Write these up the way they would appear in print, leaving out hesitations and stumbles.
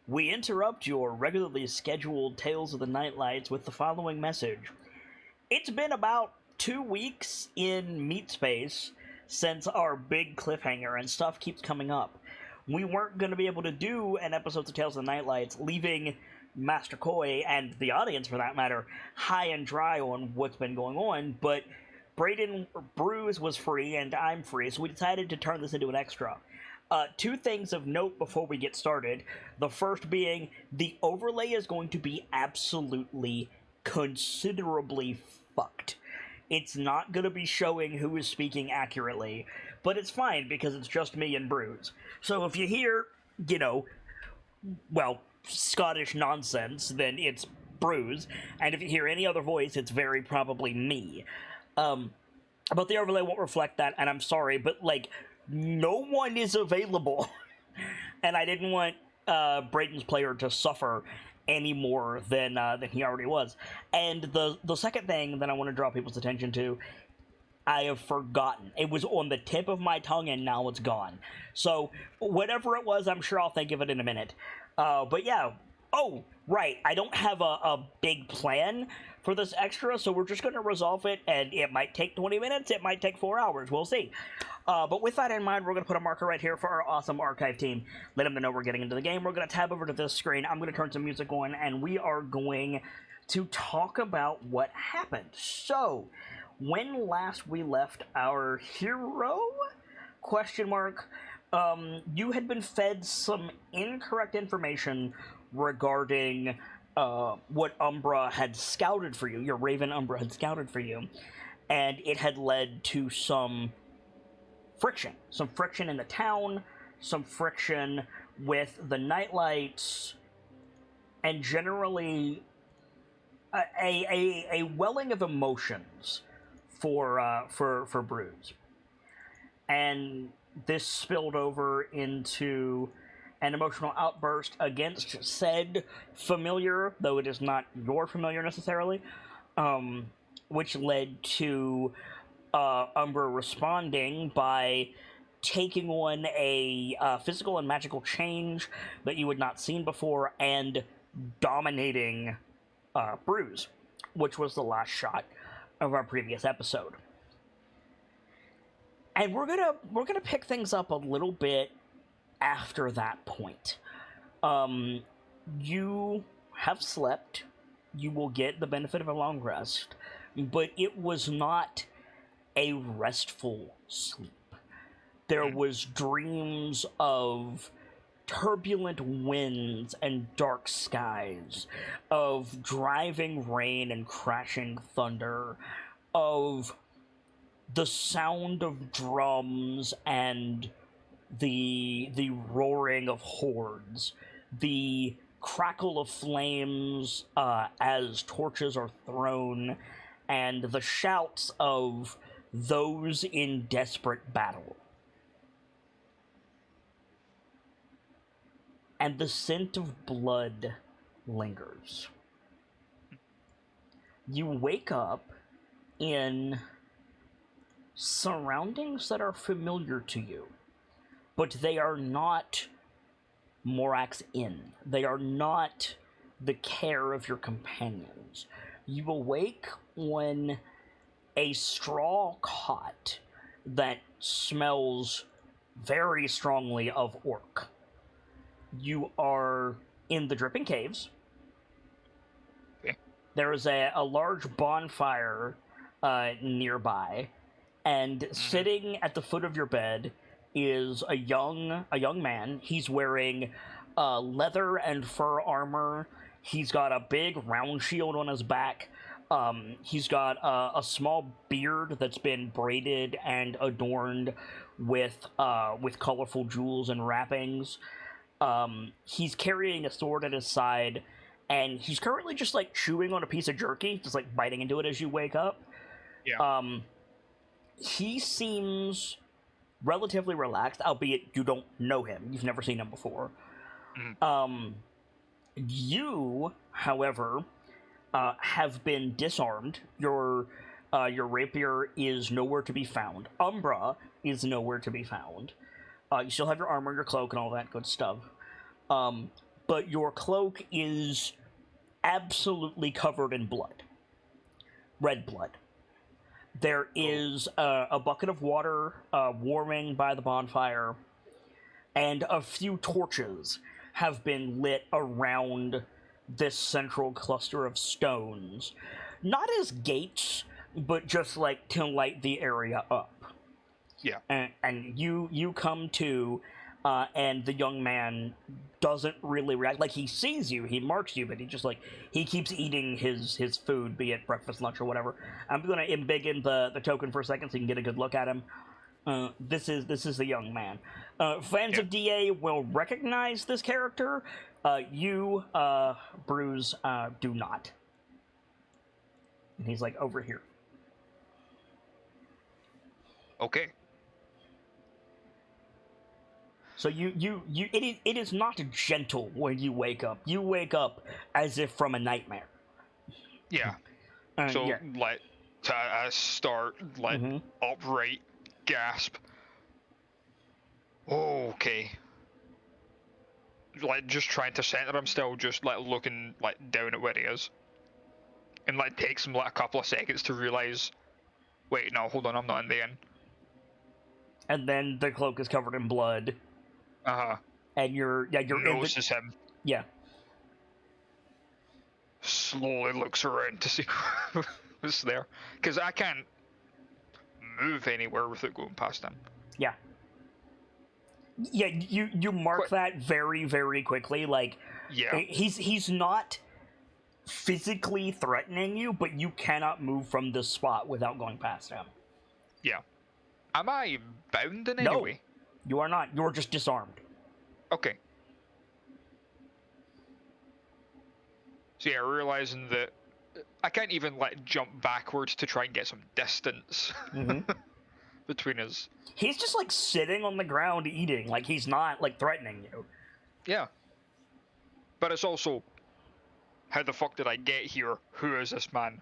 We interrupt your regularly scheduled Tales of the KnightLites with the following message. It's been about 2 weeks in Meat Space since our big cliffhanger, and stuff keeps coming up. We weren't going to be able to do an episode of Tales of the KnightLites, leaving Master Koi, and the audience for that matter, high and dry on what's been going on, but Bruce was free, and I'm free, so we decided to turn this into an extra. Two things of note before we get started. The first being, the overlay is going to be absolutely, considerably fucked. It's not going to be showing who is speaking accurately, but it's fine because it's just me and Bruce. So if you hear, Scottish nonsense, then it's Bruce, and if you hear any other voice, it's very probably me. But the overlay won't reflect that, and I'm sorry, but, no one is available. And I didn't want Brayden's player to suffer any more than he already was. And the second thing that I want to draw people's attention to, I have forgotten. It was on the tip of my tongue, and now it's gone. So, whatever it was, I'm sure I'll think of it in a minute. But yeah. Oh, right. I don't have a big plan for this extra, so we're just going to resolve it, and it might take 20 minutes, it might take 4 hours, we'll see. But with that in mind, we're going to put a marker right here for our awesome archive team. Let them know we're getting into the game. We're going to tab over to this screen. I'm going to turn some music on, and we are going to talk about what happened. So, when last we left our hero? Question mark. You had been fed some incorrect information regarding what Umbra had scouted for you. Your Raven Umbra had scouted for you. And it had led to some friction. Some friction in the town, some friction with the KnightLites, and generally a welling of emotions for Bruce. And this spilled over into an emotional outburst against said familiar, though it is not your familiar necessarily, which led to Umbra responding by taking on a physical and magical change that you had not seen before and dominating Bruce, which was the last shot of our previous episode. And we're gonna pick things up a little bit after that point. You have slept. You will get the benefit of a long rest, but it was not a restful sleep. There was dreams of turbulent winds and dark skies, of driving rain and crashing thunder, of the sound of drums and the roaring of hordes, the crackle of flames as torches are thrown, and the shouts of those in desperate battle. And the scent of blood lingers. You wake up in surroundings that are familiar to you, but they are not Morax Inn. They are not the care of your companions. You awake on a straw cot that smells very strongly of orc. You are in the Dripping Caves. Okay. There is a large bonfire nearby, and sitting at the foot of your bed is a young man. He's wearing leather and fur armor. He's got a big round shield on his back. He's got a small beard that's been braided and adorned with colorful jewels and wrappings. He's carrying a sword at his side, and he's currently just chewing on a piece of jerky, just biting into it as you wake up. Yeah. He seems relatively relaxed, albeit you don't know him. You've never seen him before. Mm-hmm. You, however, have been disarmed. Your rapier is nowhere to be found. Umbra is nowhere to be found. You still have your armor, your cloak, and all that good stuff. but your cloak is absolutely covered in blood. Red blood. There is a bucket of water warming by the bonfire, and a few torches have been lit around this central cluster of stones. Not as gates, but just like to light the area up. Yeah. And you come to, and the young man doesn't really react. Like, he sees you, he marks you, but he keeps eating his food, be it breakfast, lunch, or whatever. I'm gonna embiggen the token for a second so you can get a good look at him. This is the young man. Fans of DA will recognize this character. You, Bruce, do not. And he's like, over here. Okay. So it is not gentle when you wake up. You wake up as if from a nightmare. Yeah. So, like, I start, like, upright, gasp. Okay. Like, just trying to center him still, just, like, looking, like, down at where he is. And, like, takes him, like, a couple of seconds to realize, wait, no, hold on, I'm not in the inn. And then the cloak is covered in blood. Uh-huh. And you're notices him. Yeah. Slowly looks around to see who's there. Because I can't move anywhere without going past him. Yeah. Yeah, you mark that very, very quickly. Like, yeah, he's not physically threatening you, but you cannot move from this spot without going past him. Yeah. Am I bound in any way? You are not. You're just disarmed. Okay. So yeah, realizing that I can't even, like, jump backwards to try and get some distance between us. He's just, like, sitting on the ground eating. Like, he's not, like, threatening you. Yeah. But it's also, how the fuck did I get here? Who is this man?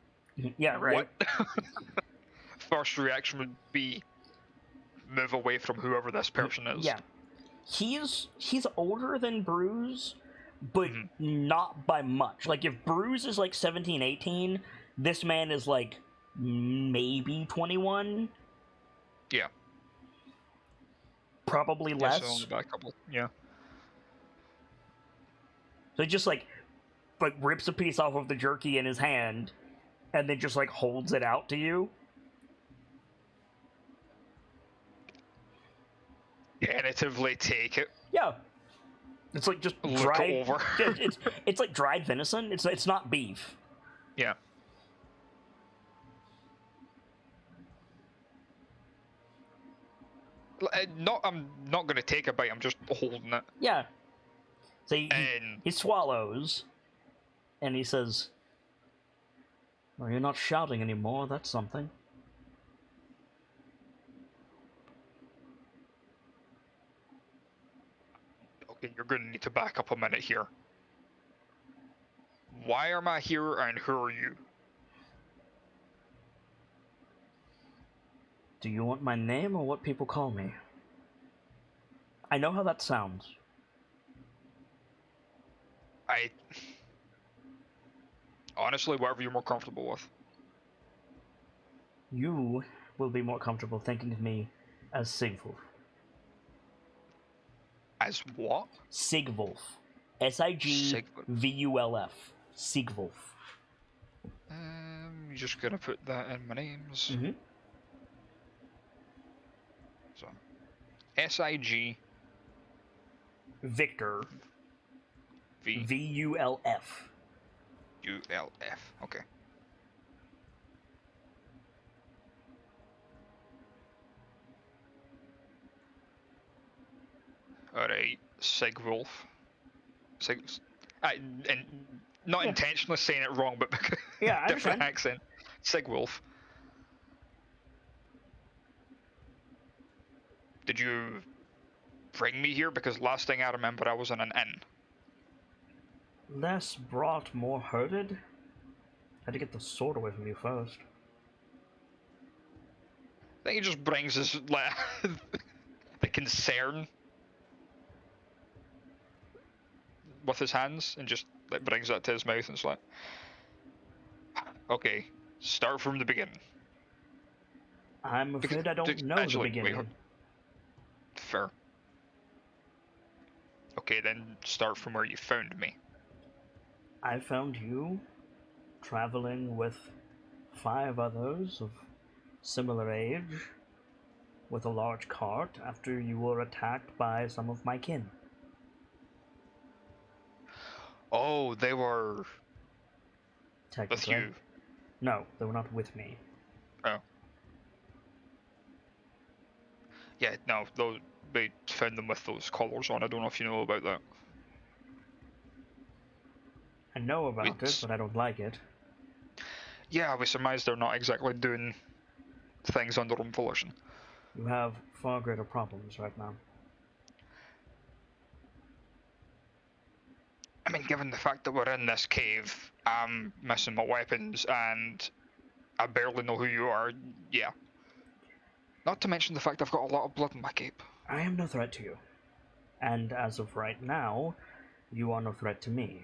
Yeah, right. What? First reaction would be move away from whoever this person is. Yeah. He's older than Bruce, but not by much. Like, if Bruce is, like, 17, 18, this man is, like, maybe 21. Yeah. Probably less. Only by a couple. Yeah. So he just, like, rips a piece off of the jerky in his hand, and then just, like, holds it out to you. Tentatively take it. Yeah. It's like just look dried. Over. it's like dried venison. It's not beef. Yeah. I'm not gonna take a bite. I'm just holding it. Yeah. So he swallows, and he says, "Well, you're not shouting anymore. That's something." Okay, you're gonna need to back up a minute here. Why am I here, and who are you? Do you want my name or what people call me? I know how that sounds. Honestly, whatever you're more comfortable with. You will be more comfortable thinking of me as Sigvulf. As what? Sigvulf. Sigvulf. Sigvulf. I'm just gonna put that in my names. So, SIG. Victor. VULF. ULF. Okay. Alright, Sigvulf. And not intentionally saying it wrong, but because different accent. Sigvulf. Did you bring me here? Because last thing I remember, I was in an inn. Less brought, more hurted? Had to get the sword away from you first. I think he just brings his, like, the concern with his hands and just like brings it to his mouth and it's like, okay, start from the beginning. I'm afraid I don't know actually, the beginning. wait, fair. Okay, then start from where you found me. I found you traveling with 5 others of similar age with a large cart after you were attacked by some of my kin. Oh, they were with Technically. you. No, they were not with me. Oh. Yeah, no, those they found them with those collars on. I don't know if you know about that. I know about it, but I don't like it. Yeah, we surmise they're not exactly doing things on their own volition. You have far greater problems right now. I mean, given the fact that we're in this cave, I'm missing my weapons, and I barely know who you are, yeah. Not to mention the fact I've got a lot of blood in my cape. I am no threat to you. And as of right now, you are no threat to me.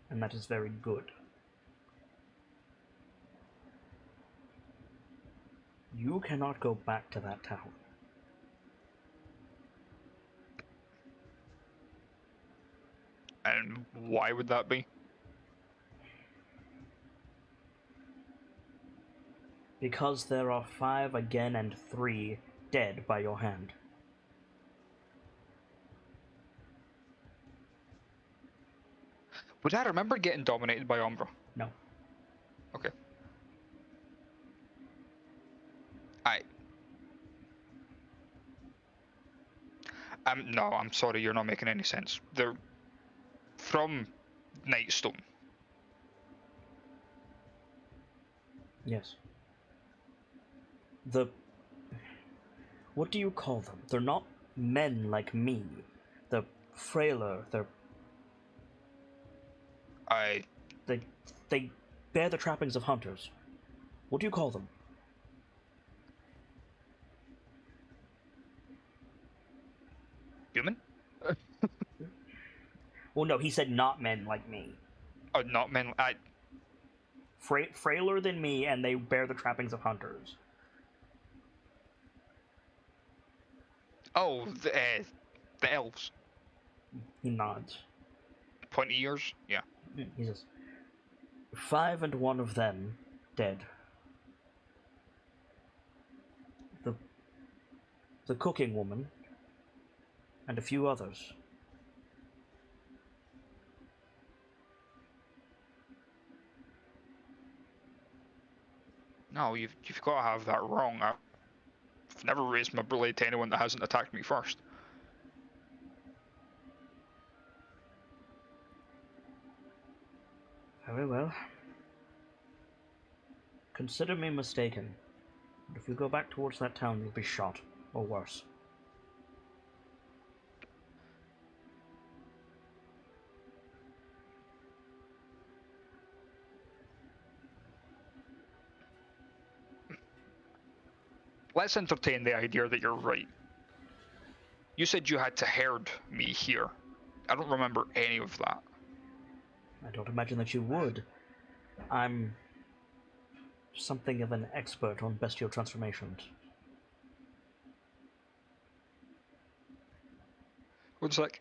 And that is very good. You cannot go back to that town. And why would that be? Because there are 5 again and 3 dead by your hand. Would I remember getting dominated by Umbra? No. Okay. No, I'm sorry, you're not making any sense. They're from Nightstone. Yes. What do you call them? They're not men like me. They're frailer, They bear the trappings of hunters. What do you call them? Human? Well, no, he said not men like me. Oh, not men. Frailer than me, and they bear the trappings of hunters. Oh, the elves. He nods. Pointy ears? Yeah. He says, 5 and 1 of them dead. The cooking woman and a few others. No, you've got to have that wrong. I've never raised my blade to anyone that hasn't attacked me first. Very well. Consider me mistaken. But if you go back towards that town, you'll be shot, or worse. Let's entertain the idea that you're right. You said you had to herd me here. I don't remember any of that. I don't imagine that you would. I'm something of an expert on bestial transformations. One sec.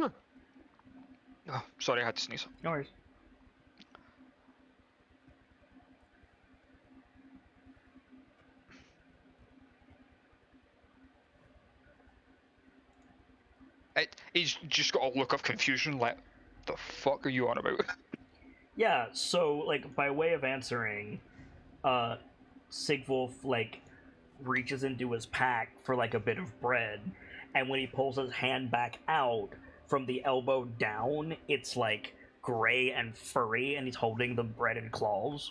Oh, sorry, I had to sneeze. No worries. He's just got a look of confusion, like, the fuck are you on about? Yeah, so, like, by way of answering, Sigwolf, like, reaches into his pack for, like, a bit of bread, and when he pulls his hand back out, from the elbow down, it's, like, gray and furry, and he's holding the bread in claws.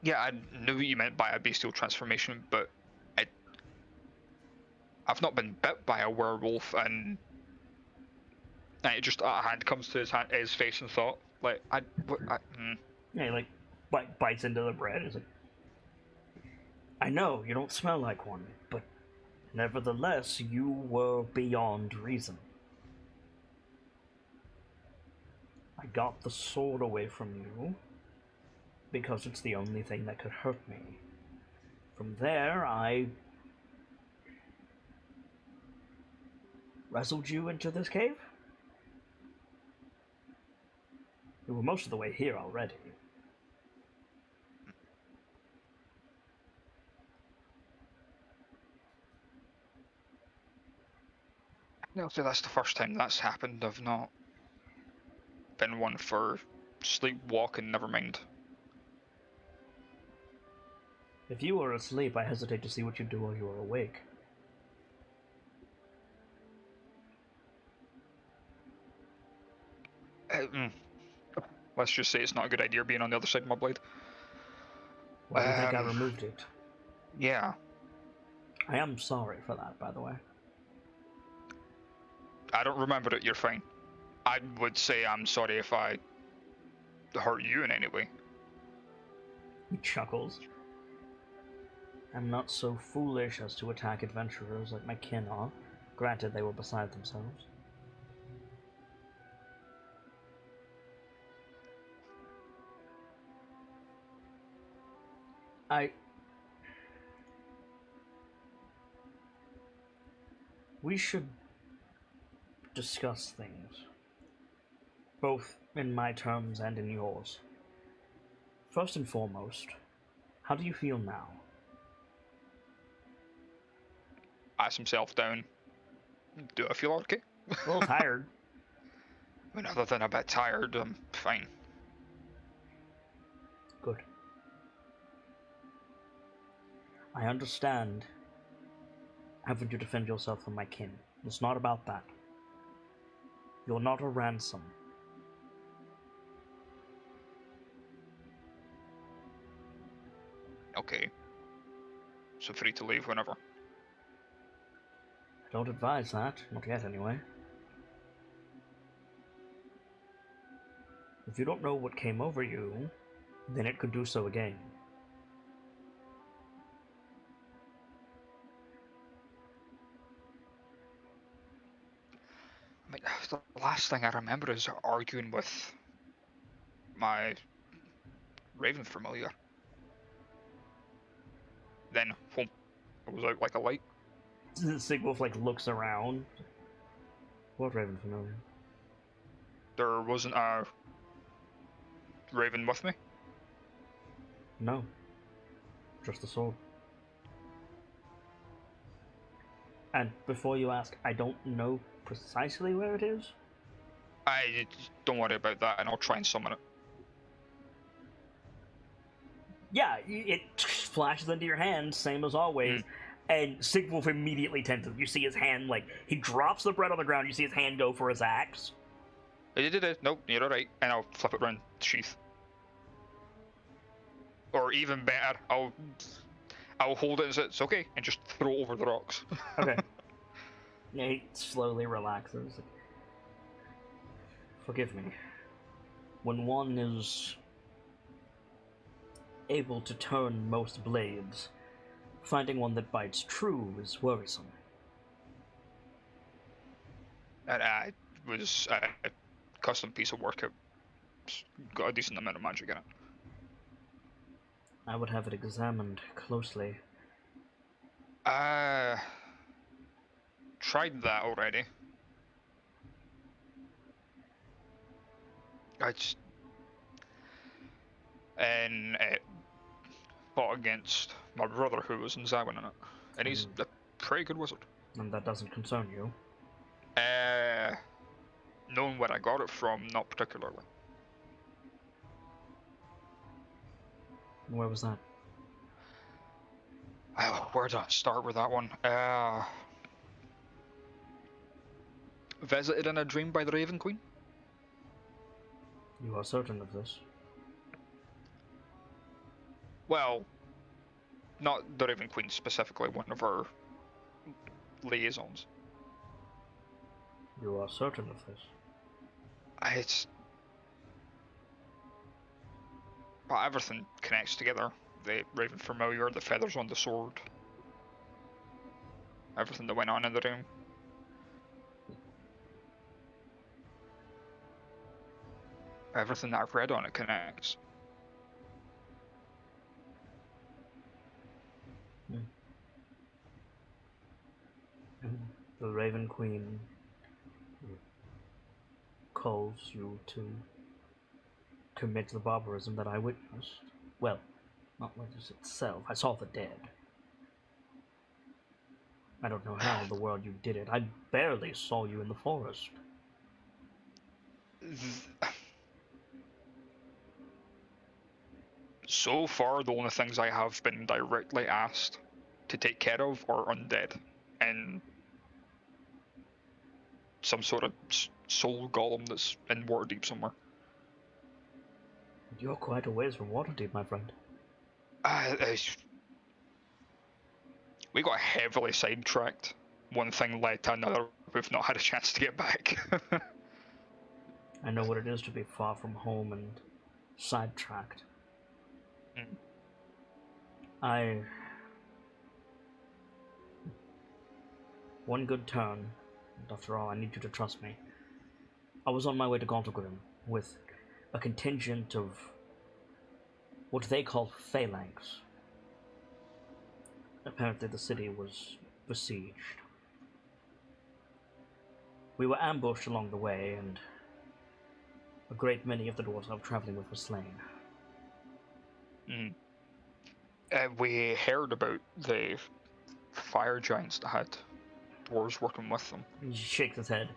Yeah, I knew what you meant by a bestial transformation, but I've not been bit by a werewolf, and it just a hand comes to his face and thought, like, Yeah, he, like, bites into the bread. He's like, I know, you don't smell like one, but Nevertheless, you were beyond reason. I got the sword away from you because it's the only thing that could hurt me. From there, I wrestled you into this cave. You were most of the way here already. I'll say that's the first time that's happened. I've not been one for sleepwalking, never mind. If you were asleep, I hesitate to see what you'd do while you were awake. Let's just say it's not a good idea being on the other side of my blade. Why do you think I removed it? Yeah. I am sorry for that, by the way. I don't remember it, you're fine. I would say I'm sorry if I hurt you in any way. He chuckles. I'm not so foolish as to attack adventurers like my kin are. Granted, they were beside themselves. We should discuss things, both in my terms and in yours. First and foremost, how do you feel now? Pats himself down. Do I feel okay? A little tired. I mean, other than a bit tired, I'm fine. Good. I understand having to defend yourself from my kin. It's not about that. You're not a ransom. Okay. So free to leave whenever. I don't advise that, not yet anyway. If you don't know what came over you, then it could do so again. I mean, the last thing I remember is arguing with my Raven familiar. Then, boom, it was out like a light. Sigwolf looks around. What Raven familiar? There wasn't a Raven with me. No. Just the sword. And before you ask, I don't know precisely where it is. Don't worry about that, and I'll try and summon it. Yeah, it flashes into your hand, same as always, and Sigwolf immediately tenses. You see his hand, he drops the bread on the ground, you see his hand go for his axe. Nope, you're alright. And I'll flip it around the sheath. Or even better, I'll hold it and say, it's okay, and just throw it over the rocks. Okay. Yeah, he slowly relaxes. Forgive me. When one is able to turn most blades, finding one that bites true is worrisome. And it was a custom piece of work. It's got a decent amount of magic in it. I would have it examined closely. Tried that already. And it fought against my brother who was in Zawin in it. And he's a pretty good wizard. And that doesn't concern you? Knowing where I got it from, not particularly. Where was that? Where do I start with that one? Visited in a dream by the Raven Queen? You are certain of this? Well, not the Raven Queen specifically, one of her liaisons. You are certain of this? But everything connects together. The Raven familiar, the feathers on the sword. everything that went on in the room. Everything that I've read on it connects. The Raven Queen calls you to commit the barbarism that I witnessed. Well, not witness itself. I saw the dead. I don't know how in the world you did it. I barely saw you in the forest. So far, the only things I have been directly asked to take care of are undead, and some sort of soul golem that's in Waterdeep somewhere. You're quite a ways from Waterdeep, my friend. We got heavily sidetracked. One thing led to another. We've not had a chance to get back. I know what it is to be far from home and sidetracked. One good turn, and after all, I need you to trust me. I was on my way to Gauntlgrim with a contingent of what they call phalanx. Apparently the city was besieged. We were ambushed along the way, and a great many of the dwarves I was traveling with were slain. We heard about the fire giants that had dwarves working with them. He shakes his head.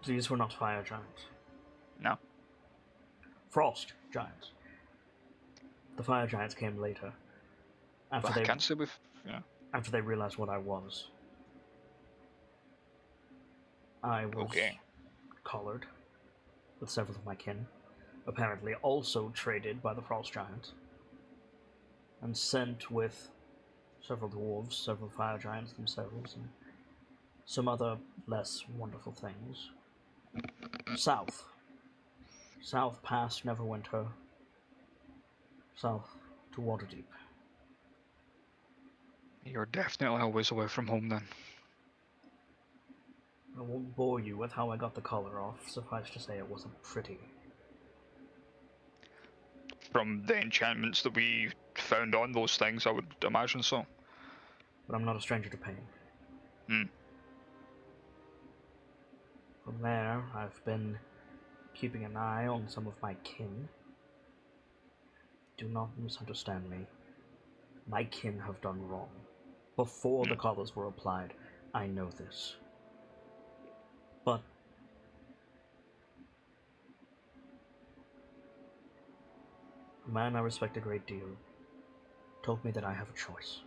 These were not fire giants. No. Frost giants. The fire giants came later. After But I can't say we've... Yeah. After they realized what I was. I was collared with several of my kin, apparently also traded by the Frost Giants, and sent with several dwarves, several fire giants themselves, and some other less wonderful things. South past Neverwinter, south to Waterdeep. You're definitely always away from home then. I won't bore you with how I got the collar off. Suffice to say, it wasn't pretty. From the enchantments that we found on those things, I would imagine so. But I'm not a stranger to pain. From there, I've been keeping an eye on some of my kin. Do not misunderstand me. My kin have done wrong. Before the collars were applied, I know this. But a man I respect a great deal told me that I have a choice.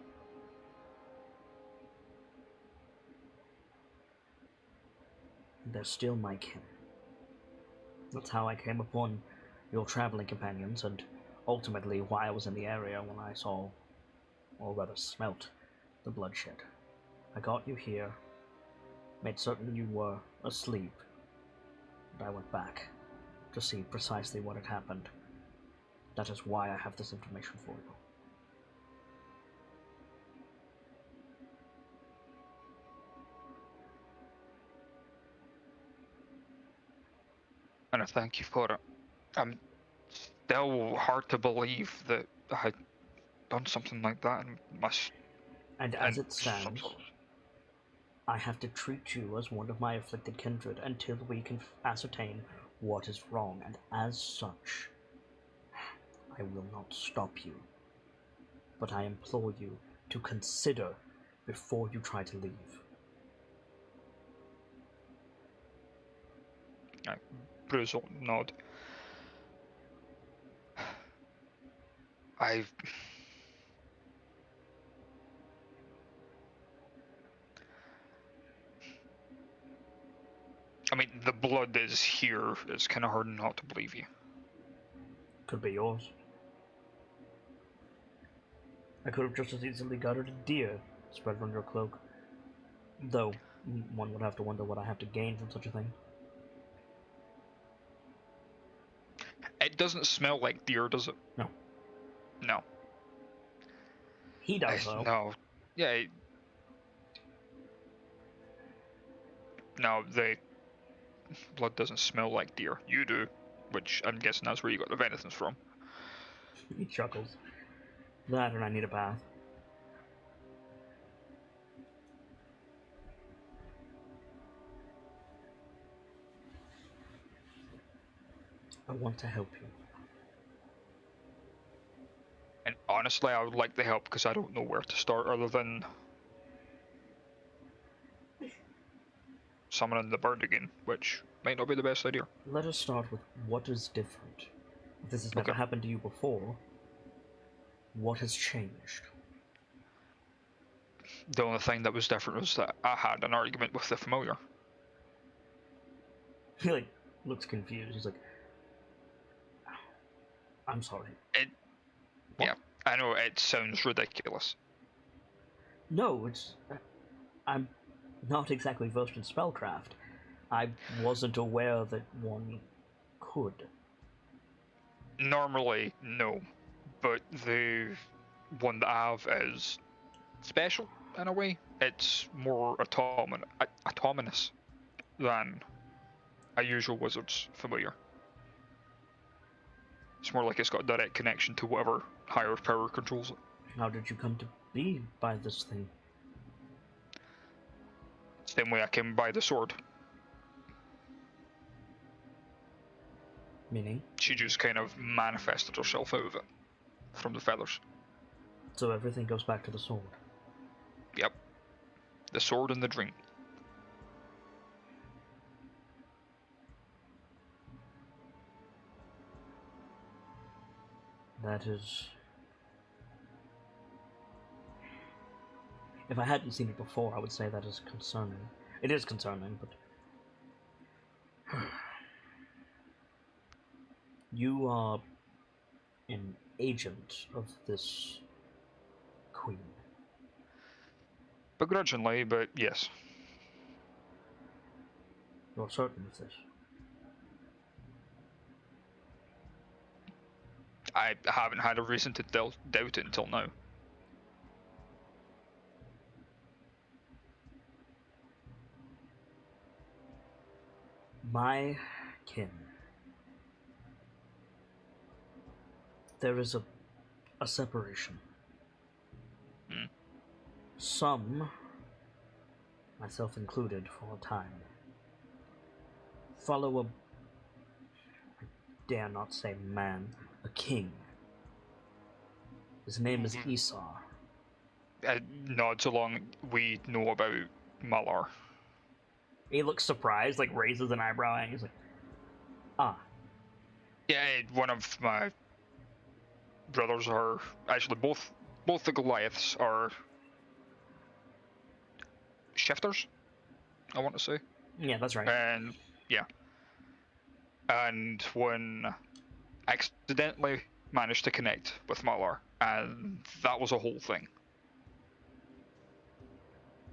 And they're still my kin. That's how I came upon your traveling companions, and ultimately why I was in the area when I saw, or rather smelt, the bloodshed. I got you here, made certain you were asleep, and I went back to see precisely what had happened. That is why I have this information for you. And I thank you for it. I'm still hard to believe that I had done something like that and must... And as it stands, I have to treat you as one of my afflicted kindred until we can ascertain what is wrong, and as such, I will not stop you. But I implore you to consider before you try to leave. Bruce will nod. I mean, the blood is here. It's kind of hard not to believe you. Could be yours. I could have just as easily gutted a deer spread on your cloak. Though, one would have to wonder what I have to gain from such a thing. It doesn't smell like deer, does it? No. No. He does, though. No. Yeah. No, the blood doesn't smell like deer. You do, which I'm guessing that's where you got the venison from. He chuckles. That and I need a bath. I want to help you. And honestly, I would like the help because I don't know where to start other than summoning the bird again, which might not be the best idea. Let us start with what is different. If this has never Okay. happened to you before, what has changed? The only thing that was different was that I had an argument with the familiar. He like looks confused. He's like, I'm sorry. What? Yeah, I know it sounds ridiculous. No, it's... I'm not exactly versed in spellcraft. I wasn't aware that one could. Normally, no, but the one that I have is special in a way. It's more autonomous than a usual wizard's familiar. It's more like it's got a direct connection to whatever higher power controls it. How did you come to be by this thing? Same way I came by the sword. Meaning? She just kind of manifested herself out of it from the feathers. So everything goes back to the sword. Yep. The sword and the dream. That is... If I hadn't seen it before, I would say that is concerning. It is concerning, but... You are an agent of this queen. Begrudgingly, but yes. You're certain of this? I haven't had a reason to doubt it until now. My kin. There is a separation. Some, myself included for a time, follow I dare not say man, a king. His name is Esau. Nods along, we know about Malar. He looks surprised, like raises an eyebrow, and he's like, ah. Yeah, one of my brothers are actually both the Goliaths are shifters, I want to say. Yeah, that's right. And yeah. And when I accidentally managed to connect with Malar, and that was a whole thing.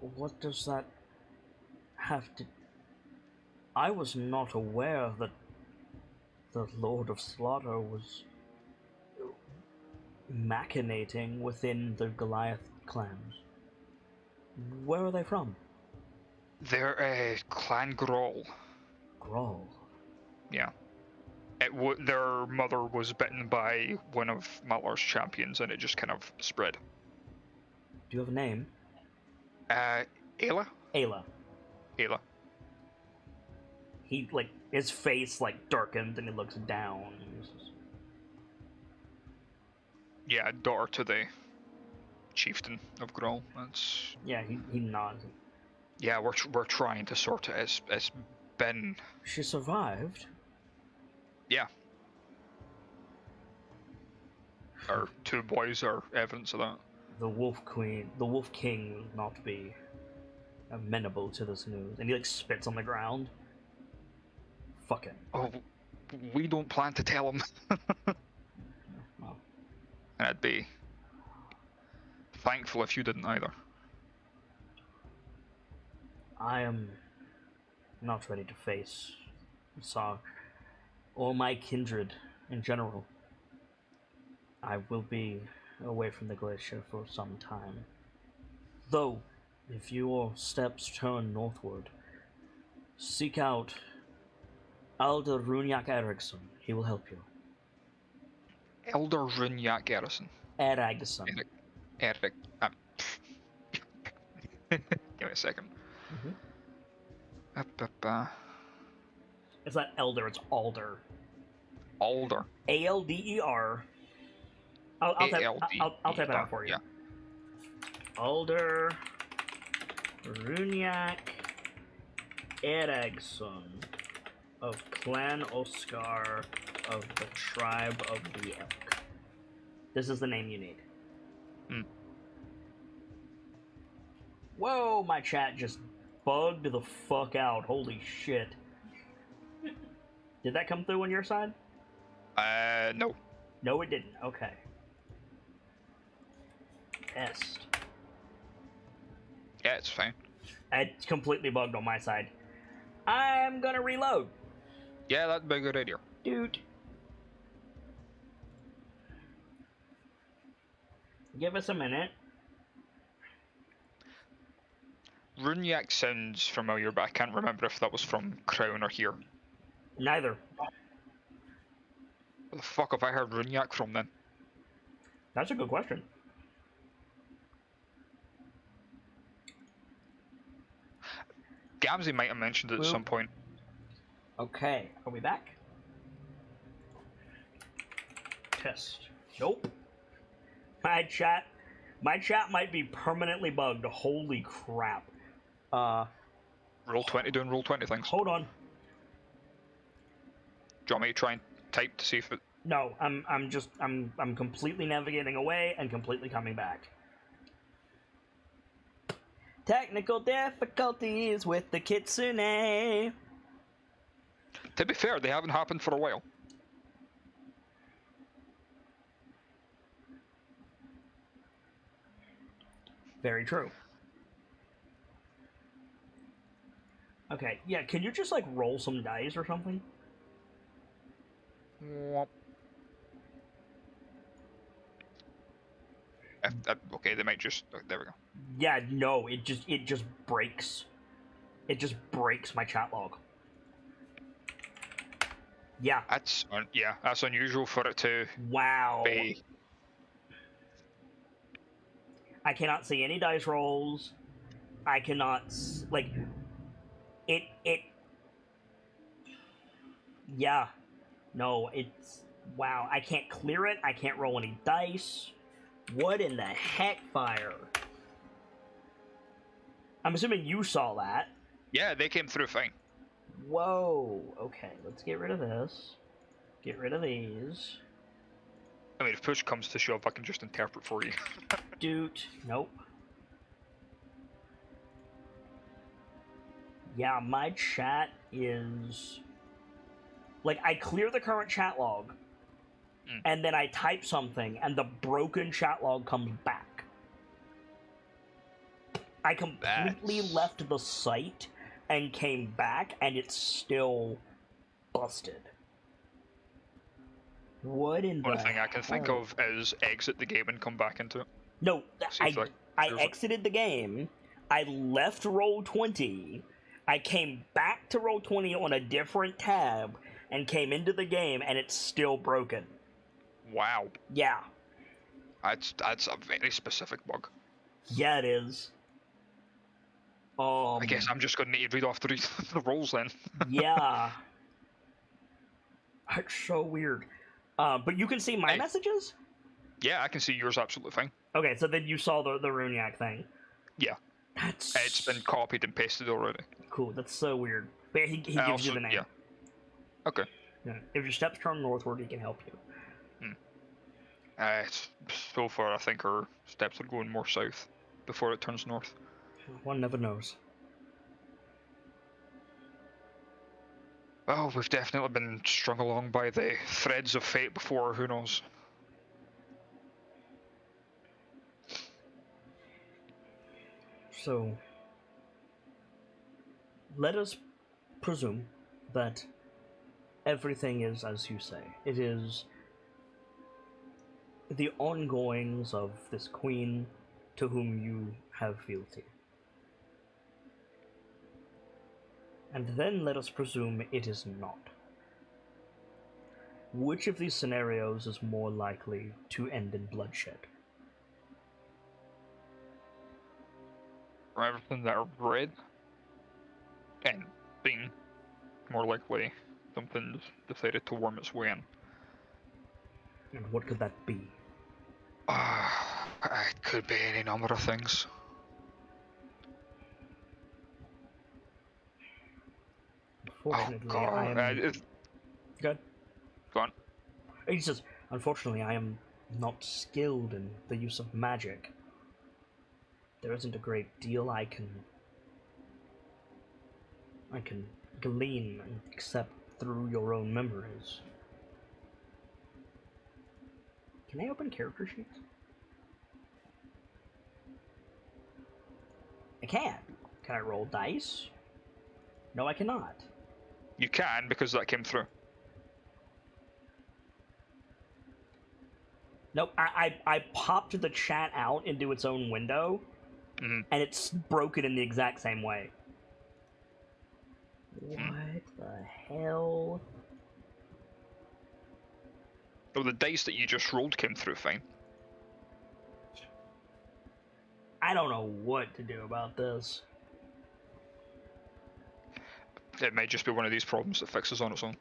What does that have to... I was not aware that the Lord of Slaughter was machinating within the Goliath clans. Where are they from? They're a clan Grawl. Grawl. Yeah. Their mother was bitten by one of Malar's champions, and it just kind of spread. Do you have a name? Ayla? Ayla. Ayla. He, like, his face, like, darkens and he looks down. And he's just... Yeah, daughter to the chieftain of Grawl. That's... Yeah, he nods. Yeah, we're trying to sort it. It's been... She survived? Yeah. Our two boys are evidence of that. The Wolf King will not be amenable to this news. And he, like, spits on the ground. Fuck it. Oh, we don't plan to tell him. Well, And I'd be thankful if you didn't either. I am not ready to face Sar or my kindred in general. I will be away from the glacier for some time. Though, if your steps turn northward, Seek out Alder Runyak Eriksson. He will help you. Elder Runyak Garrison. Eriksson. Eric. Give me a second. It's not Elder, it's Alder. Alder. Alder. I'll type it out for you. Yeah. Alder Runyak Eriksson of Clan Oscar of the Tribe of the Elk. This is the name you need. Whoa, my chat just bugged the fuck out. Holy shit. Did that come through on your side? No. No, it didn't. Okay. Test. Yeah, it's fine. It's completely bugged on my side. I'm gonna reload. Yeah, that'd be a good idea. Dude. Give us a minute. Runyak sounds familiar, but I can't remember if that was from Crown or here. Neither. Where the fuck have I heard Runyak from then? That's a good question. Gamzee might have mentioned it at some point. Okay, are we back? Test. Nope. My chat might be permanently bugged. Holy crap. Roll 20 doing roll 20 things. Hold on. Do you want me to try and type to see if it... No, I'm completely navigating away and completely coming back. Technical difficulties with the Kitsune. To be fair, they haven't happened for a while. Very true. Okay, yeah, can you just, like, roll some dice or something? Okay, they might just... Oh, there we go. Yeah, no, it just breaks. It just breaks my chat log. Yeah. That's unusual for it to Wow. be. I cannot see any dice rolls. I cannot like it. Yeah. No, it's wow. I can't clear it. I can't roll any dice. What in the heck, fire? I'm assuming you saw that. Yeah, they came through fine. Whoa. Okay, let's get rid of this. Get rid of these. I mean, if push comes to shove, I can just interpret for you. Dude, nope. Yeah, my chat is... Like, I clear the current chat log, and then I type something, and the broken chat log comes back. I completely left the site and came back, and it's still busted. What in the One thing I can think of is exit the game and come back into it. No, I exited the game, I left Roll20, I came back to Roll20 on a different tab, and came into the game, and it's still broken. Wow. Yeah. That's a very specific bug. Yeah, it is. I guess I'm just going to need to read off the rolls then. Yeah. It's so weird. But you can see my messages? Yeah, I can see yours absolutely fine. Okay, so then you saw the Runyak thing. Yeah. It's been copied and pasted already. Cool, that's so weird. But he gives you the name. Yeah. Okay. Yeah. If your steps turn northward, he can help you. So far, I think our steps are going more south before it turns north. One never knows. Oh, we've definitely been strung along by the threads of fate before, who knows? So, let us presume that everything is as you say. It is the ongoings of this queen to whom you have fealty. And then let us presume it is not. Which of these scenarios is more likely to end in bloodshed? From everything that I've read, and being more likely something's decided to worm its way in. And what could that be? It could be any number of things. Unfortunately, God. I am... Good. Go on. He says, unfortunately, I am not skilled in the use of magic. There isn't a great deal I can glean except through your own memories. Can I open character sheets? I can. Can I roll dice? No, I cannot. You can, because that came through. Nope, I popped the chat out into its own window, and it's broken in the exact same way. What the hell? Oh, the dice that you just rolled came through fine. I don't know what to do about this. It may just be one of these problems that fixes on its own.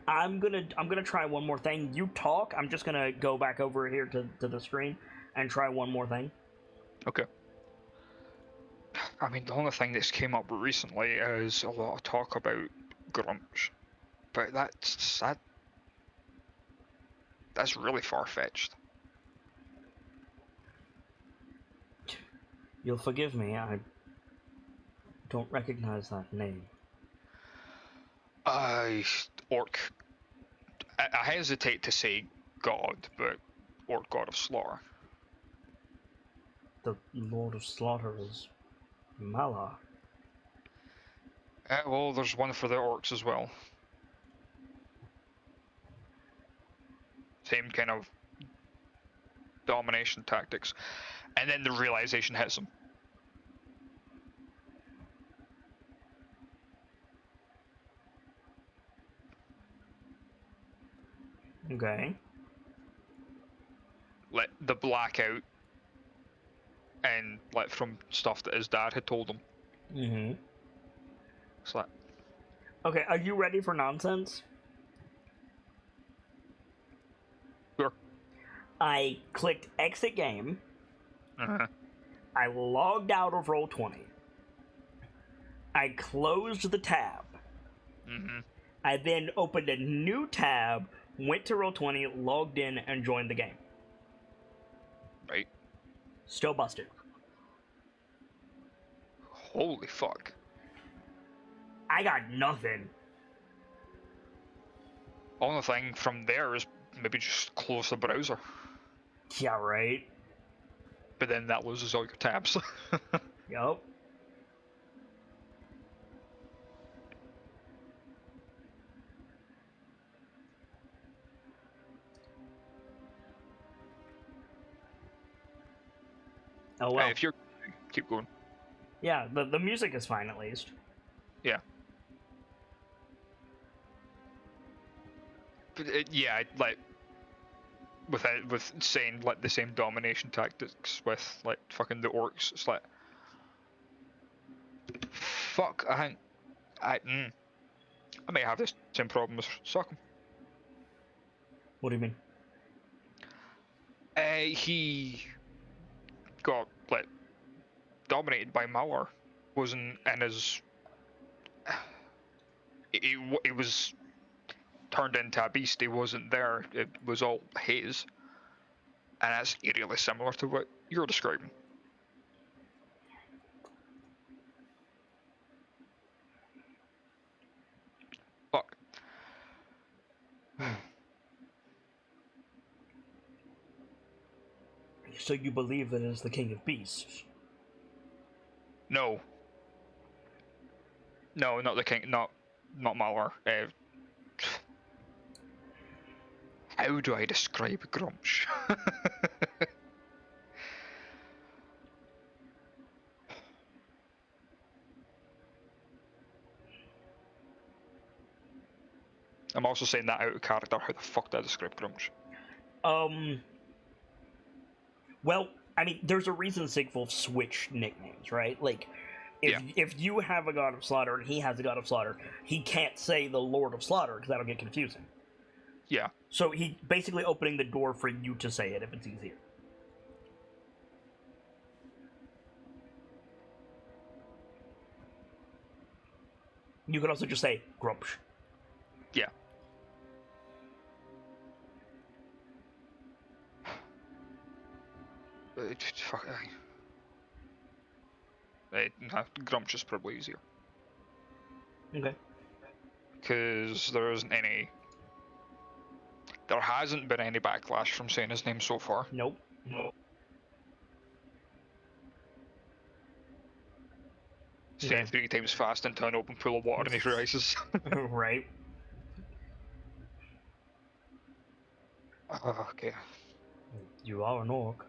I'm gonna try one more thing. You talk. I'm just gonna go back over here to the screen and try one more thing. Okay. I mean, the only thing that's came up recently is a lot of talk about grumps, but that's really far-fetched. You'll forgive me. I don't recognize that name. Orc. I hesitate to say god, but Orc God of Slaughter. The Lord of Slaughter is Malar. Well, there's one for the orcs as well. Same kind of domination tactics. And then the realization hits him. Okay. Like the blackout, and like from stuff that his dad had told him. Mm-hmm. It's like, Okay, are you ready for nonsense? sure. I clicked exit game. Uh-huh. I logged out of Roll20. I closed the tab. Mm-hmm. I then opened a new tab, went to Roll20, logged in, and joined the game. Right. Still busted. Holy fuck. I got nothing. Only thing from there is maybe just close the browser. Yeah, right? But then that loses all your tabs. Yup. Oh well. If you're... Keep going. Yeah, the music is fine at least. Yeah. But yeah, like... with saying like the same domination tactics with like fucking the orcs, it's like... Fuck, I think... I may have this same problem with Sockham. What do you mean? He got like dominated by Mauer. Wasn't in his. He was turned into a beast. He wasn't there. It was all his, and that's eerily similar to what you're describing. Fuck. So you believe that it is the King of Beasts? No. No, not the king. Not Mauer. How do I describe Grumsh? I'm also saying that out of character. How the fuck do I describe Grumsh? Well, I mean, there's a reason Sigwolf switched nicknames, right? Like, if you have a God of Slaughter and he has a God of Slaughter, he can't say the Lord of Slaughter because that'll get confusing. Yeah. So he basically opening the door for you to say it if it's easier. You could also just say Grumsh. Yeah. Fuck. Nah, Grumsh is probably easier. Okay. Because there isn't any. There hasn't been any backlash from saying his name so far. Nope. Say it 3 times fast into an open pool of water and he rises. Right. Okay. You are an orc.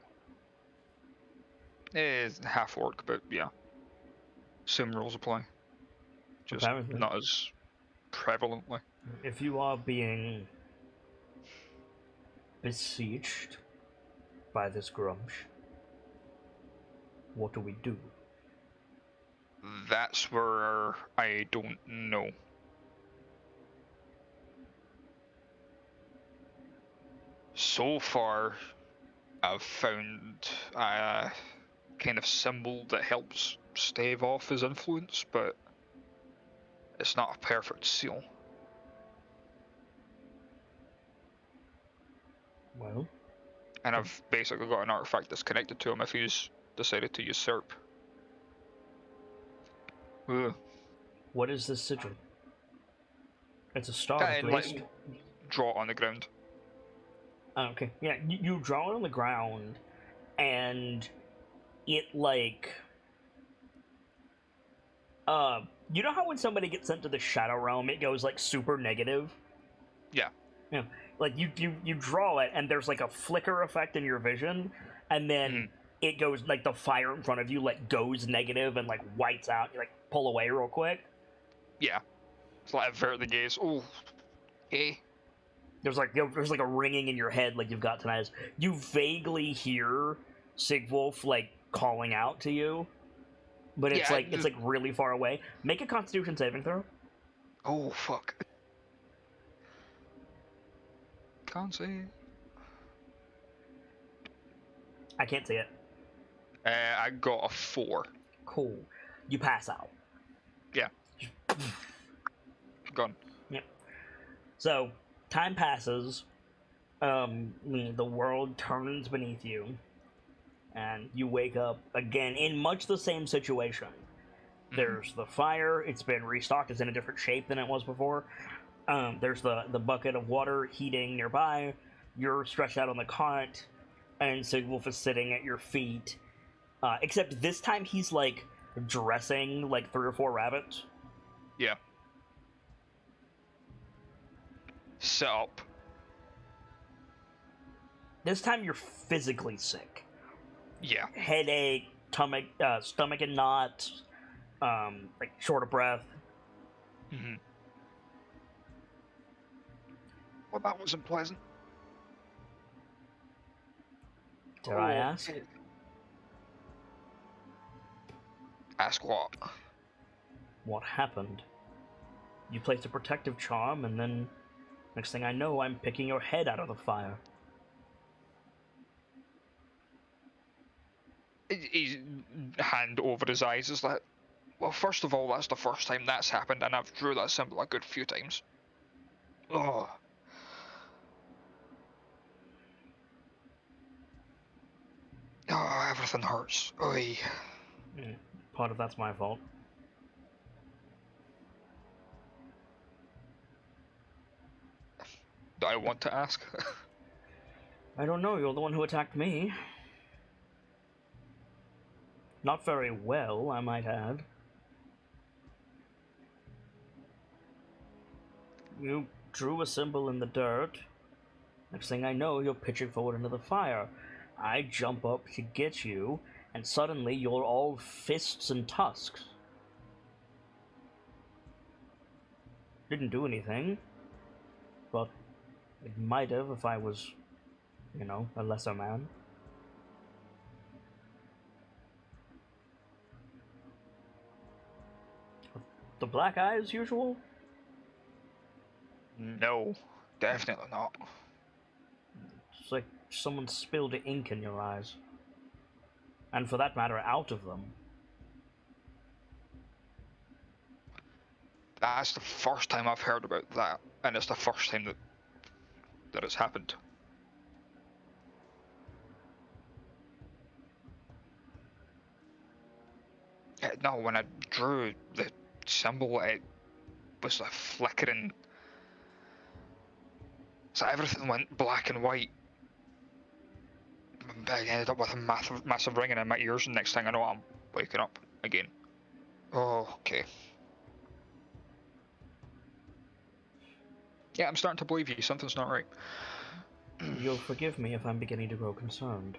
It's half orc, but yeah. Same rules apply. Just Apparently. not as prevalently. If you are being besieged by this Grumsh, what do we do? That's where I don't know. So far, I've found a kind of symbol that helps stave off his influence, but it's not a perfect seal. Well, And I've basically got an artifact that's connected to him if he's decided to usurp. Ugh. what is this sigil? It's a star, That at and, least. like, draw it on the ground. Oh, okay, yeah, you draw it on the ground, and it, like... you know how when somebody gets sent to the Shadow Realm, it goes, like, super negative? Yeah. Yeah. Like, you draw it, and there's, like, a flicker effect in your vision, and then it goes, like, the fire in front of you, like, goes negative and, like, whites out. You, like, pull away real quick. Yeah. It's like avert the gaze. Oh, hey. There's like a ringing in your head like you've got tinnitus. You vaguely hear Sigwolf, like, calling out to you, but it's it's like really far away. Make a Constitution saving throw. Oh, fuck. Can't see. I can't see it. I got a 4. Cool. You pass out. Yeah. Gone. Yep. So, time passes. The world turns beneath you, and you wake up again in much the same situation. There's the fire. It's been restocked. It's in a different shape than it was before. There's the bucket of water heating nearby. You're stretched out on the cot, and Sigwolf is sitting at your feet. Except this time he's, like, dressing, like, 3 or 4 rabbits. Yeah. Sit up. This time you're physically sick. Yeah. Headache, stomach and knots, like, short of breath. Well, that wasn't pleasant. Dare I ask? Ask what? What happened? You placed a protective charm, and then next thing I know, I'm picking your head out of the fire. His hand over his eyes is like, well, first of all, that's the first time that's happened, and I've drew that symbol a good few times. Oh. Oh, everything hurts. Oy. Part of that's my fault. Do I want to ask? I don't know, you're the one who attacked me. Not very well, I might add. You drew a symbol in the dirt. Next thing I know, you're pitching forward into the fire. I jump up to get you, and suddenly you're all fists and tusks. Didn't do anything. but it might have if I was, you know, a lesser man. The black eye as usual? No, definitely not. It's like someone spilled ink in your eyes. And for that matter, out of them. That's the first time I've heard about that, and it's the first time that it's happened. No, when I drew the symbol, it was like flickering. So everything went black and white. I ended up with a massive ringing in my ears, and next thing I know, I'm waking up again. Oh, okay. Yeah, I'm starting to believe you. Something's not right. You'll forgive me if I'm beginning to grow concerned.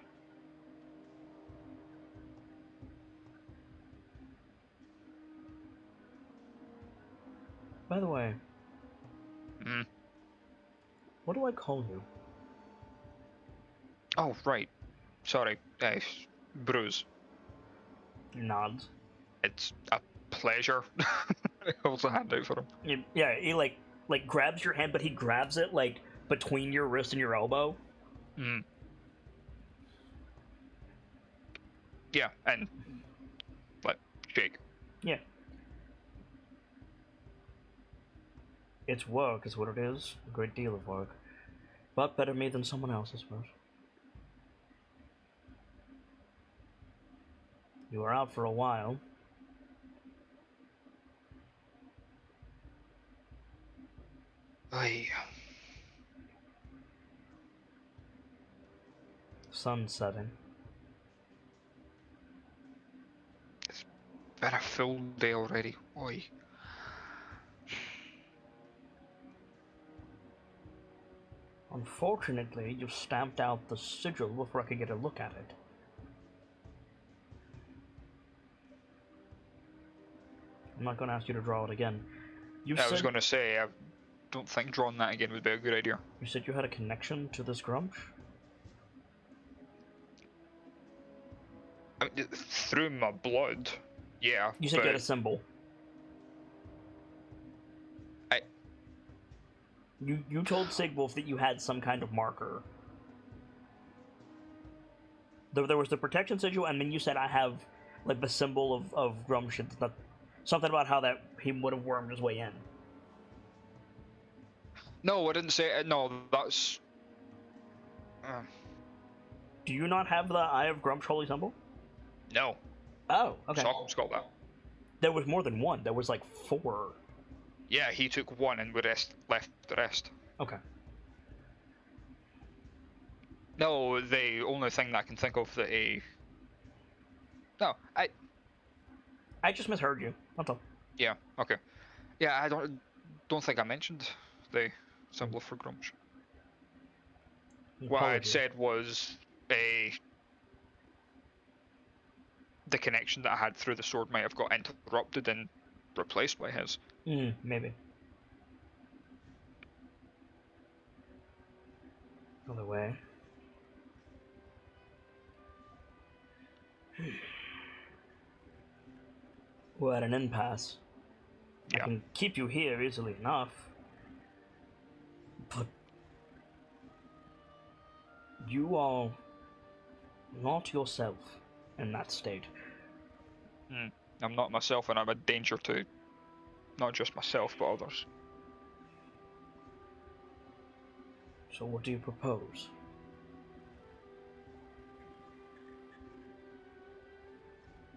By the way, what do I call you? Oh, right. Sorry. Bruce. Nods. It's a pleasure. I holds a hand out for him. Yeah, he like grabs your hand, but he grabs it like between your wrist and your elbow. Yeah, and like shake. Yeah. It's work, is what it is. A great deal of work. But better me than someone else, I suppose. You were out for a while. Aye. Sun setting. It's been a full day already. Oi. Unfortunately, you stamped out the sigil before I could get a look at it. I'm not going to ask you to draw it again. I was going to say, I don't think drawing that again would be a good idea. You said you had a connection to this Grumsh? I mean, through my blood, yeah. You said you had a symbol. You told Sigwolf that you had some kind of marker. There was the protection sigil, and then you said I have like the symbol of Grumsh. Something about how that he would have wormed his way in. No, I didn't say it. No, that's. Do you not have the Eye of Grumsh holy symbol? No. Oh, okay. Stockholm's got that. There was more than one. There was like 4. Yeah, he took one and we left the rest. Okay. No, the only thing that I can think of that a. No, I just misheard you. That's all. Yeah. Okay. Yeah, I don't think I mentioned the symbol for Grumsh. What I had said was the connection that I had through the sword might have got interrupted and replaced by his. Maybe. Other way. We're at an impasse. Yeah. I can keep you here easily enough, but you are not yourself in that state. I'm not myself, and I'm a danger to not just myself, but others. So what do you propose?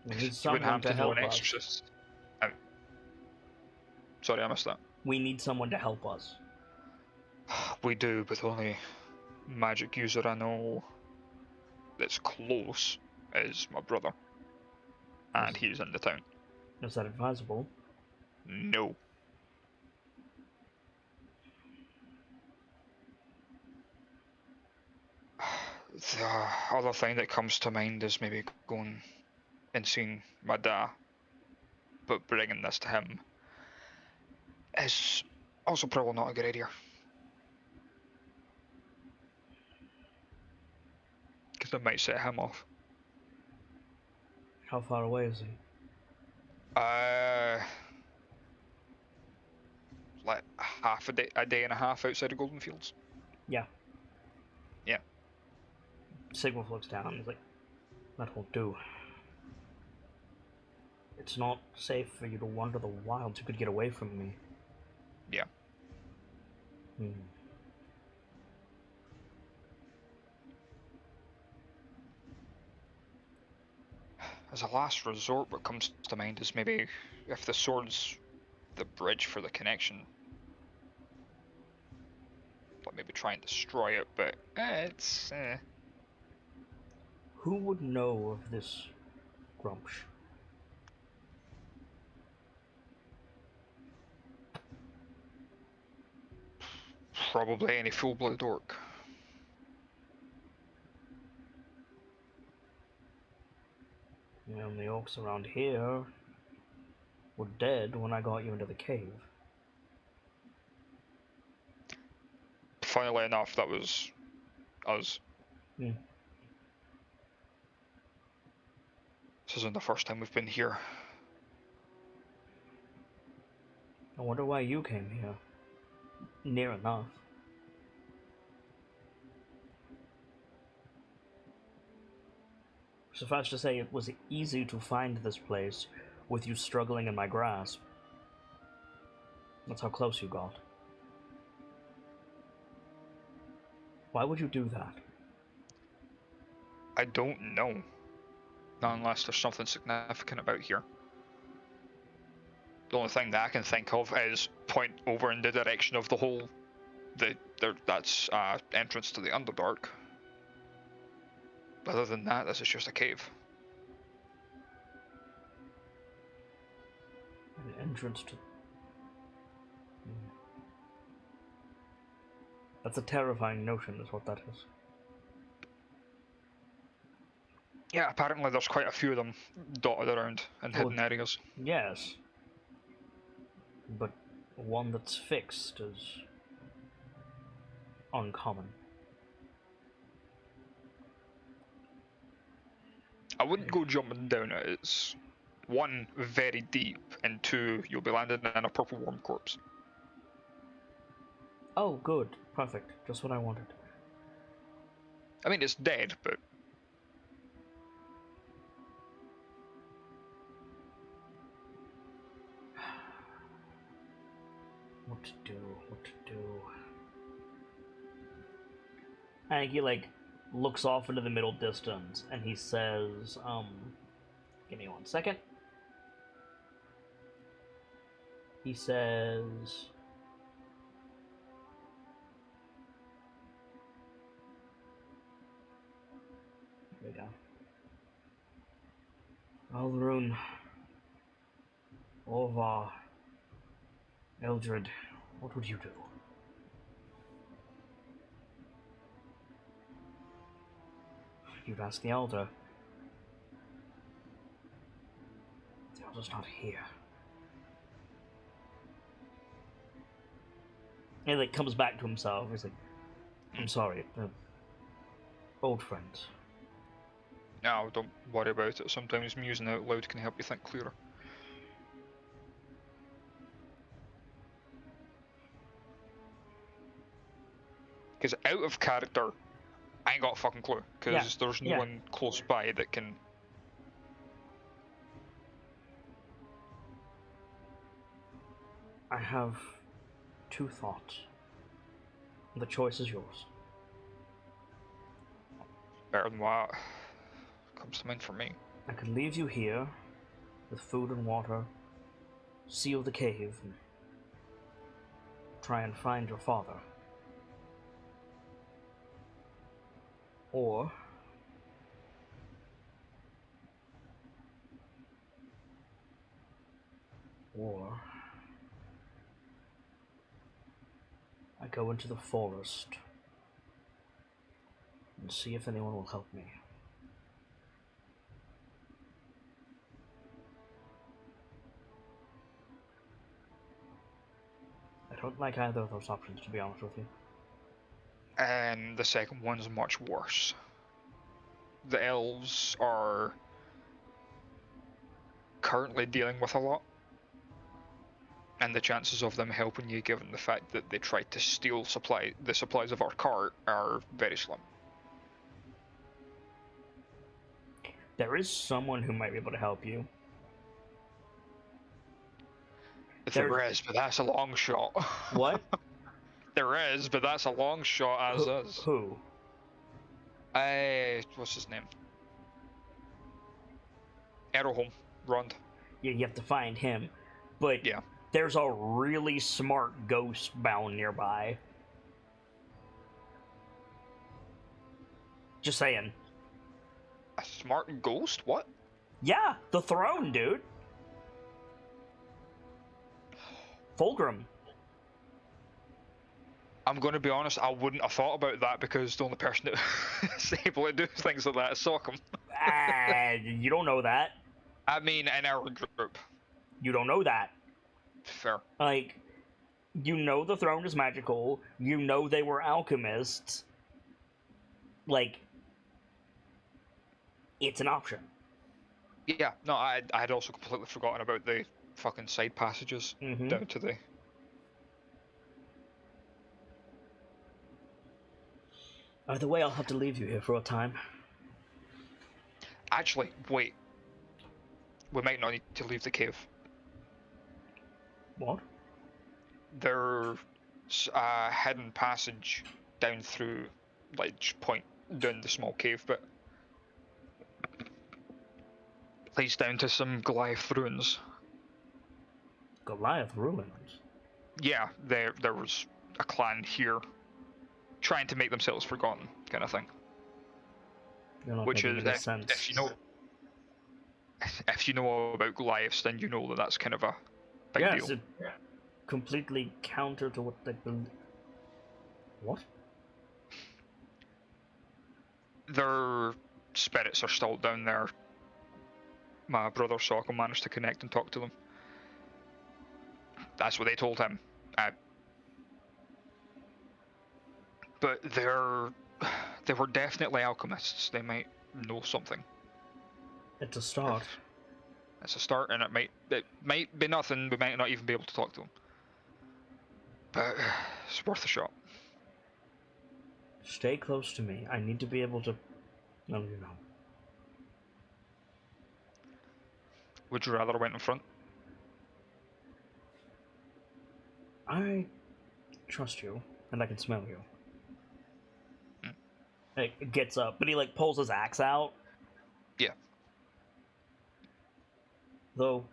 We need someone to help us. Sorry, I missed that. We need someone to help us. We do, but the only magic user I know that's close is my brother. And he's in the town. Is that advisable? No. The other thing that comes to mind is maybe going and seeing my dad, but bringing this to him is also probably not a good idea. because it might set him off. How far away is he? Like a day and a half outside of Golden Fields. Yeah. Yeah. Sigma looks down and is like, that won't do. It's not safe for you to wander the wilds. You could get away from me. Yeah. As a last resort, what comes to mind is maybe if the sword's the bridge for the connection, like maybe try and destroy it, but it's Who would know of this Grumsh? probably any full-blooded orc. And the orcs around here were dead when I got you into the cave. Funnily enough, that was us. Hmm. This isn't the first time we've been here. I wonder why you came here. Near enough. Suffice to say, it was easy to find this place with you struggling in my grasp. That's how close you got. Why would you do that? I don't know. Not unless there's something significant about here. The only thing that I can think of is point over in the direction of the hole. That's entrance to the Underdark. Other than that, this is just a cave. An entrance to... That's a terrifying notion, is what that is. Yeah, apparently there's quite a few of them dotted around in hidden areas. Yes. But one that's fixed is uncommon. I wouldn't go jumping down it. It's one, very deep, and two, you'll be landing in a purple worm corpse. Oh, good. Perfect. Just what I wanted. I mean, it's dead, but... What to do? And he, like, looks off into the middle distance, and he says, give me 1 second. He says... There we go. Alrune, Orvar, Eldred, what would you do? You'd ask the Elder. The Elder's not here. And he, like, comes back to himself. He's like, I'm sorry, old friends. No, don't worry about it. Sometimes musing out loud can help you think clearer. Because out of character, I ain't got a fucking clue. Because there's no one close by that can... I have 2 thoughts. The choice is yours. Better than what comes to mind for me. I could leave you here with food and water, seal the cave, and try and find your father. Or I go into the forest and see if anyone will help me. I don't like either of those options, to be honest with you. And the second one's much worse. the elves are currently dealing with a lot, and the chances of them helping you, given the fact that they tried to steal the supplies of our cart, are very slim. There is someone who might be able to help you. There is, but that's a long shot. What? There is, but that's a long shot as is. Who? What's his name? Arrowholm, Rond. Yeah, you have to find him. But yeah, there's a really smart ghost bound nearby. Just saying. A smart ghost? What? Yeah, the throne, dude. Fulgrim. I'm going to be honest, I wouldn't have thought about that because the only person that's able to do things like that is Sockham. You don't know that. I mean, in our group. You don't know that. Fair. Like, you know the throne is magical. You know they were alchemists. Like, it's an option. Yeah, no, I'd also completely forgotten about the fucking side passages down to the... Either way, I'll have to leave you here for a time. Actually, wait. We might not need to leave the cave. What? There's a hidden passage down through Ledge Point, down the small cave, but leads down to some Goliath ruins. Goliath ruins? Yeah, there was a clan here trying to make themselves forgotten, kind of thing. Which is, if you know all about Goliaths, then you know that that's kind of a big deal. Yes, completely counter to what they believe. What? Their spirits are still down there. My brother Sockham managed to connect and talk to them. That's what they told him. But they were definitely alchemists. They might know something. It's a start. It's a start, and it might be nothing. We might not even be able to talk to them. But it's worth a shot. Stay close to me. I need to be able to... No, you know. Would you rather I went in front? I trust you, and I can smell you. It gets up, but he like pulls his axe out. Yeah. Though,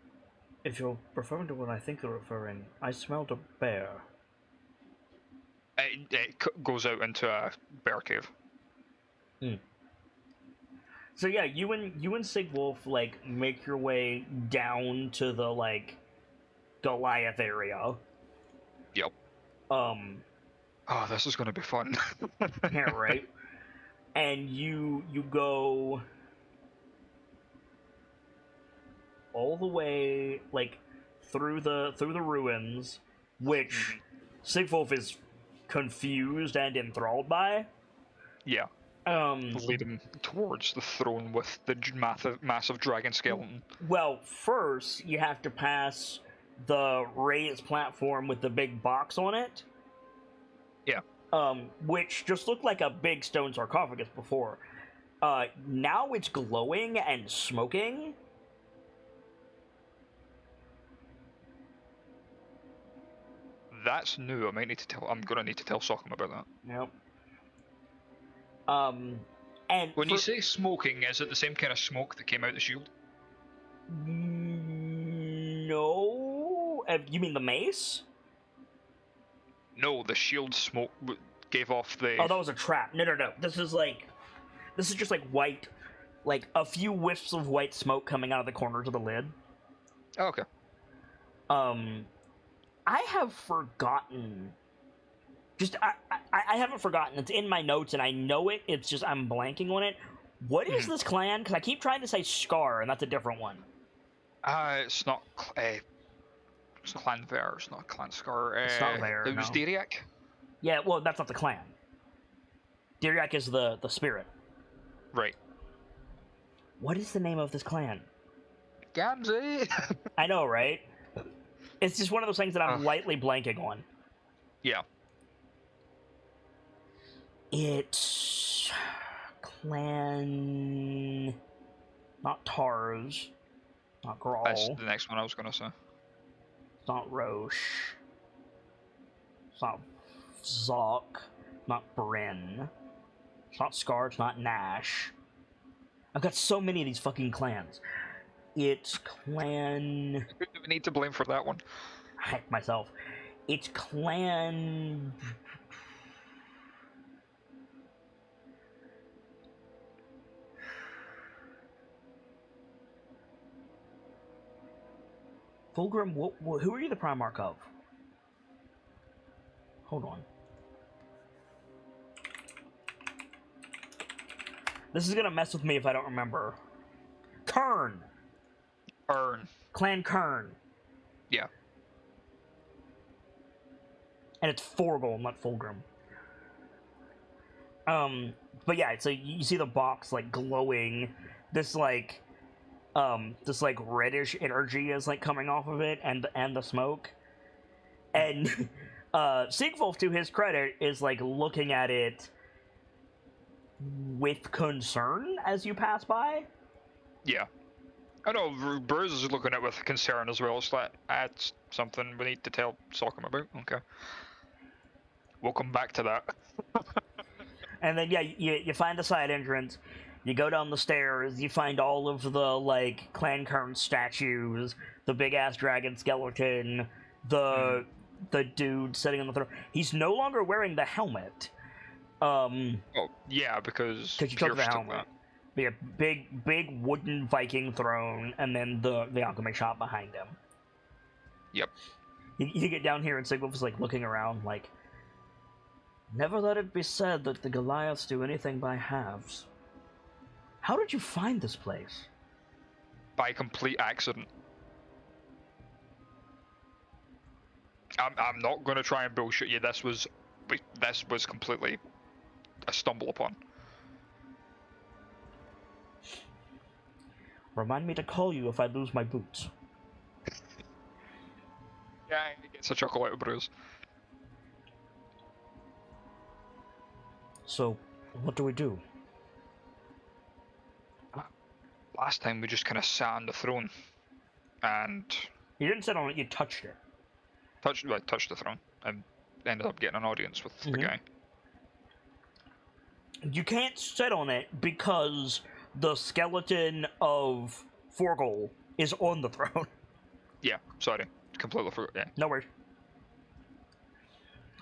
if you're referring to what I think you're referring, I smelled a bear. It goes out into a bear cave. So yeah, you and Sigwolf like make your way down to the like Goliath area. Yep. Oh, this is gonna be fun. Yeah, right. And you go all the way like through the ruins, which Sigwolf is confused and enthralled by. Yeah. Lead him towards the throne with the massive dragon skeleton. Well, first you have to pass the raised platform with the big box on it. Yeah. Which just looked like a big stone sarcophagus before. Now it's glowing and smoking. That's new. I'm gonna need to tell Sockham about that. Yep. And when you say smoking, is it the same kind of smoke that came out the shield? No. You mean the mace? No, the shield smoke gave off the... Oh, that was a trap. No. This is just like white, like a few whiffs of white smoke coming out of the corners of the lid. Oh, okay. I have forgotten. I haven't forgotten. It's in my notes, and I know it. It's just I'm blanking on it. What is this clan? Because I keep trying to say Scar, and that's a different one. It's not. It's Clan Ver. It's not Clan Scar. It's not Ver. It was Diriak. Yeah, well, that's not the clan. Diriak is the spirit. Right. What is the name of this clan? Gamzee! I know, right? It's just one of those things that I'm lightly blanking on. Yeah. It's... Clan... Not Tars. Not Grawl. That's the next one I was gonna say. It's not Roche. It's not Zoc. Not Bryn. It's not Scar. It's not Nash. I've got so many of these fucking clans. It's clan... Who do we need to blame for that one? Heck, myself. It's clan... Fulgrim, who are you the Primarch of? Hold on. This is gonna mess with me if I don't remember. Kern! Clan Kern. Yeah. And it's Forgol, not Fulgrim. But yeah, so you see the box, like, glowing. This reddish energy is, like, coming off of it, and the smoke. And, Sigvolf, to his credit, is, like, looking at it with concern as you pass by. Yeah. I know, Bruce is looking at it with concern as well, so that's something we need to tell Sockham about. Okay. We'll come back to that. And then, yeah, you find the side entrance, you go down the stairs, you find all of the, like, Clan Kern statues, the big-ass dragon skeleton, the dude sitting on the throne. He's no longer wearing the helmet. Oh, yeah, because you took the helmet. Be a big wooden Viking throne, and then the alchemy shop behind him. Yep. You get down here, and Sigwolf is, like, looking around, like, never let it be said that the Goliaths do anything by halves. How did you find this place? By complete accident. I'm not going to try and bullshit you. This was completely a stumble upon. Remind me to call you if I lose my boots. Yeah, it gets a chuckle out of Bruce. So, what do we do? Last time we just kind of sat on the throne, and You didn't sit on it, you touched it. touched the throne, and ended up getting an audience with the guy. You can't sit on it because the skeleton of Forgol is on the throne. Yeah, sorry, completely forgot. Yeah. No worries.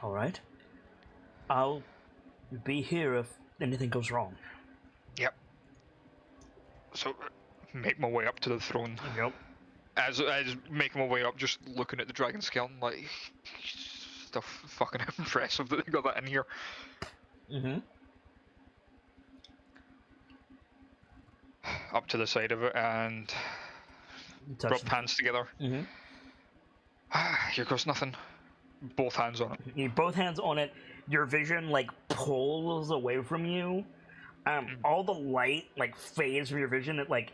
All right. I'll be here if anything goes wrong. Yep. So, make my way up to the throne. Yep. As making my way up, just looking at the dragon skeleton, like, stuff fucking impressive that they got that in here. Up to the side of it and rub hands together. Here goes nothing. Both hands on it. Both hands on it. Your vision, like, pulls away from you. All the light, like, fades from your vision. It, like,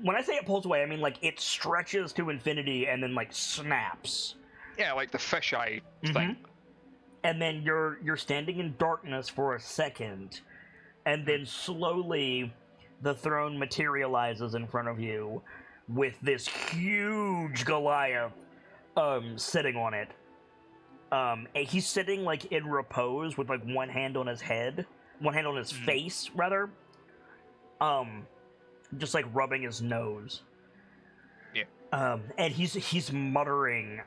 when I say it pulls away, I mean, like, it stretches to infinity and then, like, snaps. Yeah, like the fisheye thing. And then you're standing in darkness for a second, and then slowly the throne materializes in front of you with this huge Goliath sitting on it. He's sitting, like, in repose with, like, one hand on his head, one hand on his face, rather. Just, like, rubbing his nose. Yeah. And he's muttering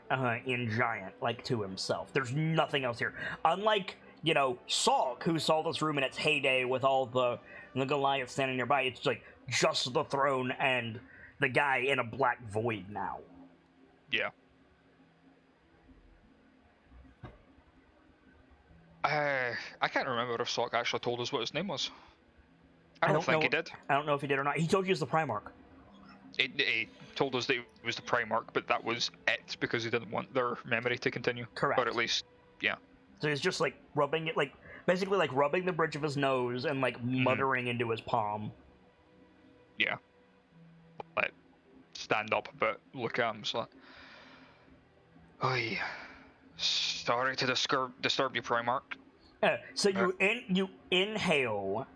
in Giant, like, to himself. There's nothing else here. Unlike, you know, Salk, who saw this room in its heyday with all the Goliath standing nearby, it's, like, just the throne and the guy in a black void now. Yeah. I can't remember if Salk actually told us what his name was. I don't think he did. I don't know if he did or not. He told you it's the Primarch. He told us that it was the Primarch, but that was it because he didn't want their memory to continue. Correct. Or at least, yeah. So he's just, like, rubbing it, like, basically, like, rubbing the bridge of his nose and, like, muttering into his palm. yeah, like stand up a bit, look at him, it's like, oi, sorry to disturb you, Primarch. So you inhale,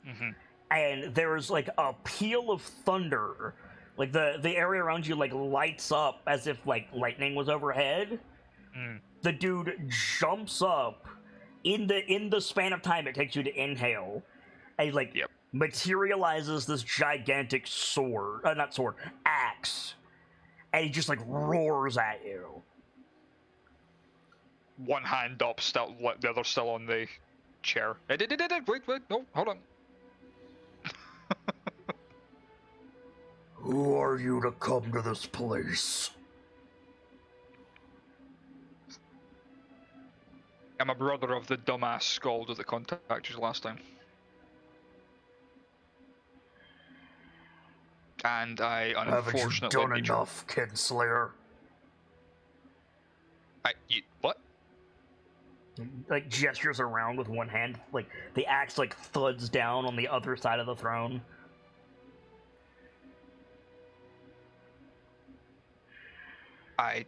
Mm-hmm. and there's like a peal of thunder. Like the area around you like lights up as if like lightning was overhead. Mm. The dude jumps up in the span of time it takes you to inhale, and he like Yep. materializes this gigantic sword, not sword, axe, and he just like roars at you. One hand up, still the other still on the chair. Wait, no, hold on. Who are you to come to this place? I'm a brother of the dumbass Scald that contacted you last time. And I unfortunately... Haven't you done enough, Kinslayer? What? Like gestures around with one hand, like the axe like thuds down on the other side of the throne. I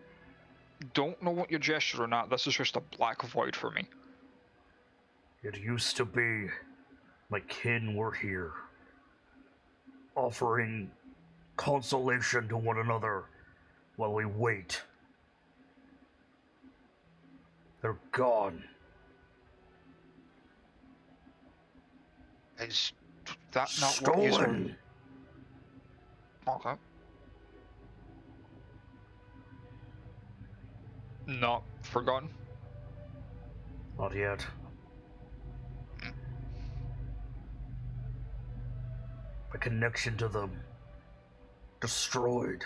don't know what your gesture or not. This is just a black void for me. It used to be my kin were here, offering consolation to one another while we wait. They're gone. Is that not Stolen. What you... Okay. Not forgotten? Not yet. My connection to them destroyed.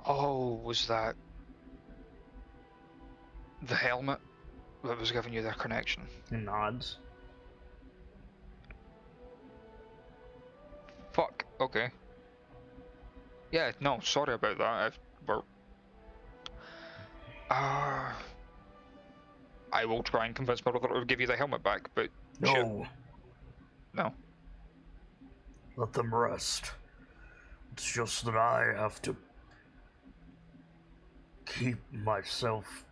Oh, was that the helmet that was giving you their connection? He nods. Fuck, okay. Yeah, no, sorry about that. I will try and convince my brother to give you the helmet back, but... No. Shit. No. Let them rest. It's just that I have to keep myself,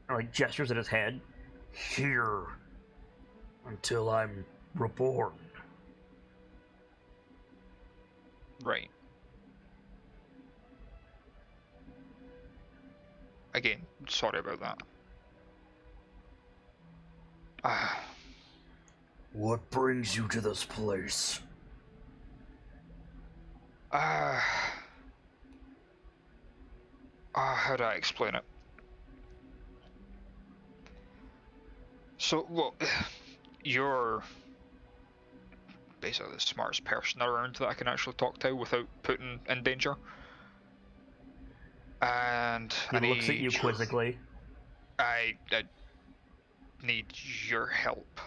like gestures at his head, here until I'm reborn. Right. Again, sorry about that. What brings you to this place? How do I explain it? So, well, you're basically the smartest person around that I can actually talk to without putting in danger. And He looks at you quizzically. I need your help.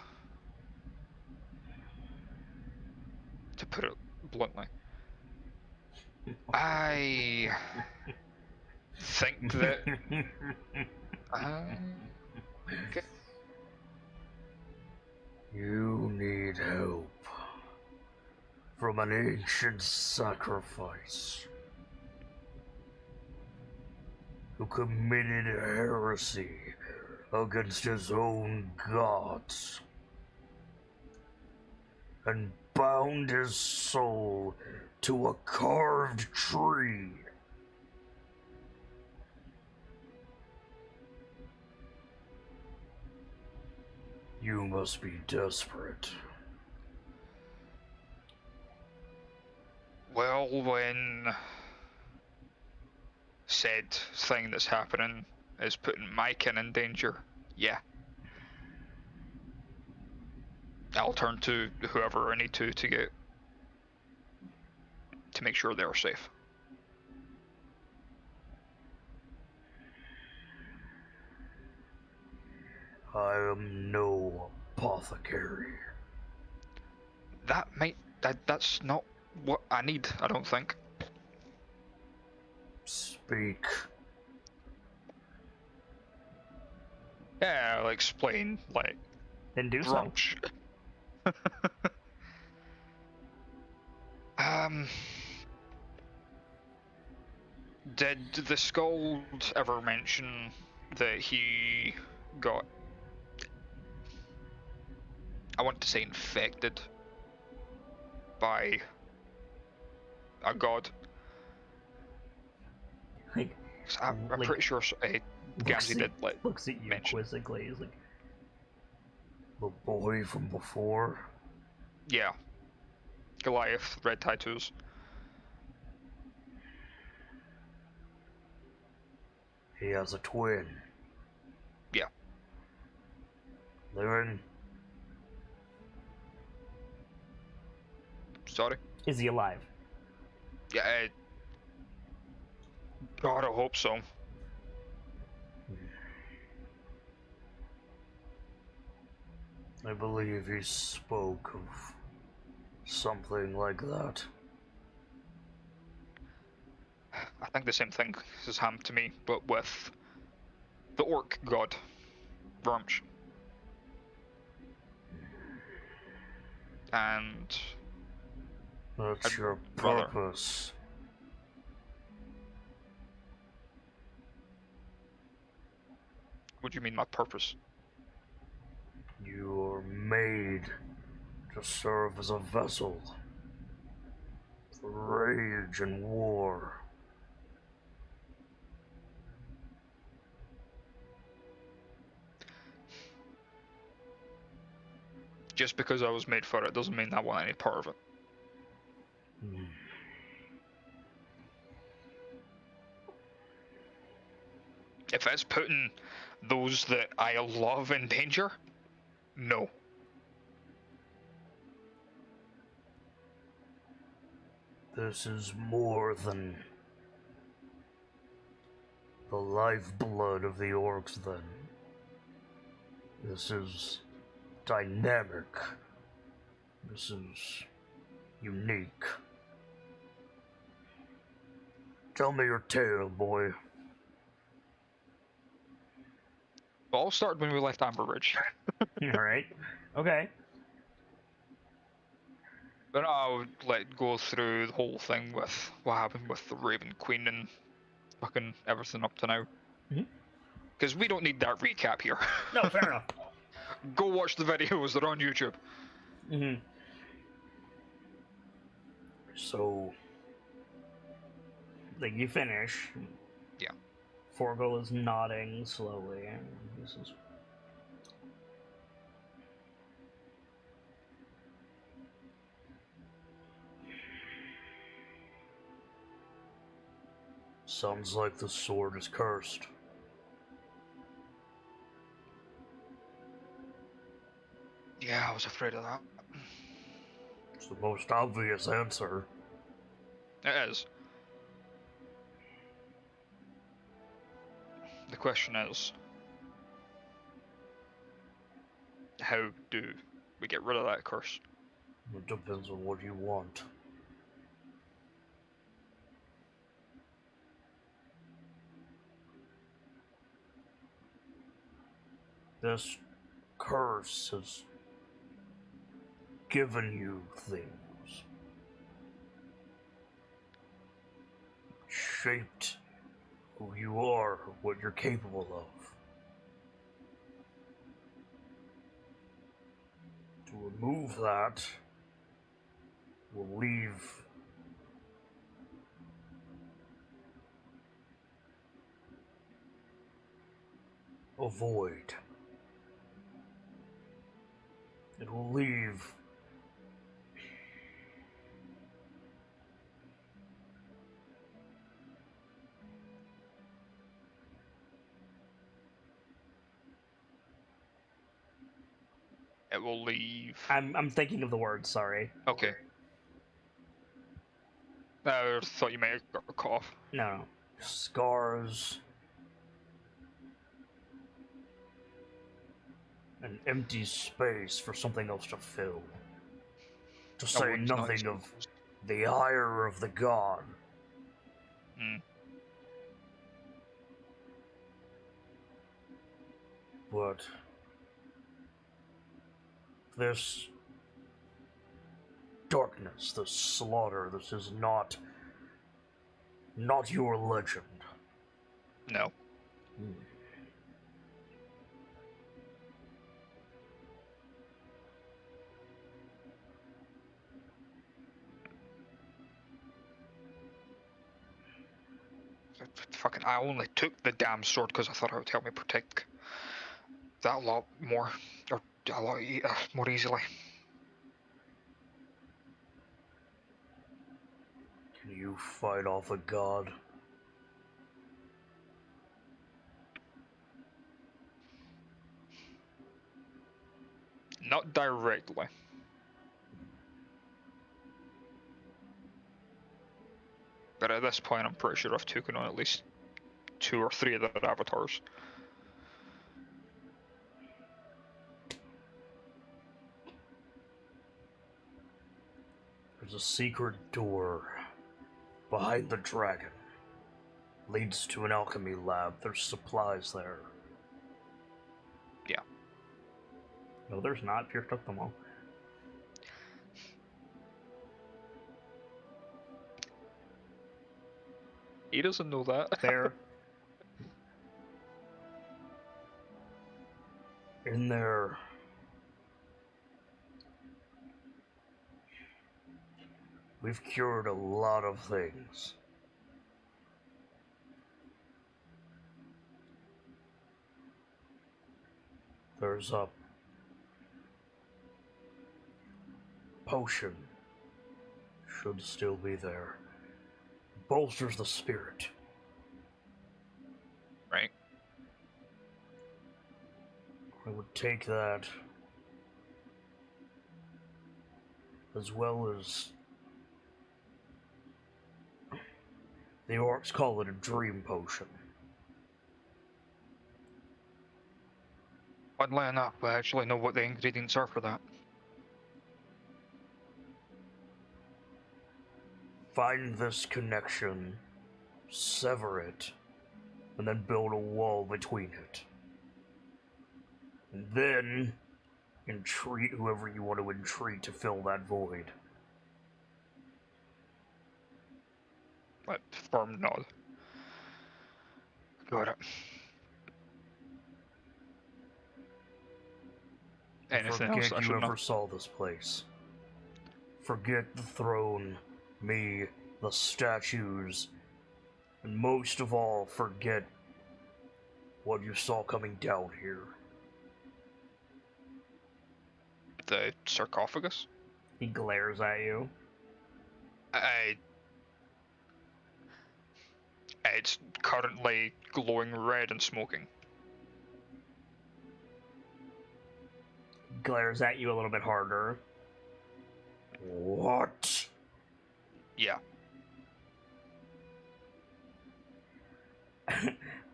To put it bluntly. I think that... okay. You need help from an ancient sacrifice who committed a heresy against his own gods and bound his soul to a carved tree. You must be desperate. Well, when said thing that's happening is putting my kin in danger, yeah. I'll turn to whoever I need to make sure they're safe. I am no apothecary. That's not what I need, I don't think. Speak. Yeah, I'll explain, like, Then do so. brunch. Did the Skald ever mention that he got, I want to say infected by a god? Like, 'Cause I'm like, pretty sure Gamzee did, like, looks at you mention. quizzically. He's like, the boy from before? Yeah. Goliath, red tattoos. He has a twin. Yeah. Living? Sorry? Is he alive? Yeah, God, I hope so. I believe he spoke of something like that. I think the same thing has happened to me, but with the orc god, Vrumch. And That's your brother. purpose. What do you mean my purpose? You are made to serve as a vessel for rage and war. Just because I was made for it doesn't mean I want any part of it. If it's putting those that I love in danger, no. This is more than the lifeblood of the orcs, then. This is dynamic. This is unique. Tell me your tale, boy. It all started when we left Amber Ridge. Alright. Okay. But I'll go through the whole thing with what happened with the Raven Queen and fucking everything up to now. Because we don't need that recap here. No, fair enough. Go watch the videos, they're on YouTube. So, like, you finish. Yeah. Forgel is nodding slowly. This is... Sounds like the sword is cursed. Yeah, I was afraid of that. It's the most obvious answer. It is. The question is, how do we get rid of that curse? It depends on what you want. This curse has given you things. Shaped who you are, what you're capable of. To remove that will leave a void. It will leave It will leave. I'm thinking of the word, sorry. Okay. I thought you may have got a cough. No. Scars. An empty space for something else to fill. To say nothing of the ire of the god. But this darkness, this slaughter, this is not your legend. No. Fucking, I only took the damn sword because I thought it would help me protect that a lot more, or a lot more easily. Can you fight off a god? Not directly. But at this point, I'm pretty sure I've taken on at least 2 or 3 of their avatars. There's a secret door behind the dragon. Leads to an alchemy lab. There's supplies there. Yeah. No, there's not. Pierce took them all. He doesn't know that. There. In there. We've cured a lot of things. There's a potion. Should still be there. Bolsters the spirit. Right. I would take that, as well as the orcs call it a dream potion. Oddly enough, I actually know what the ingredients are for that. Find this connection, sever it, and then build a wall between it. And then entreat whoever you want to entreat to fill that void. But firm nod. Got it. Anything else I Forget should you ever know? saw this place. Forget the throne, me, the statues, and most of all, forget what you saw coming down here. The sarcophagus? He glares at you. It's currently glowing red and smoking. Glares at you a little bit harder. What? Yeah.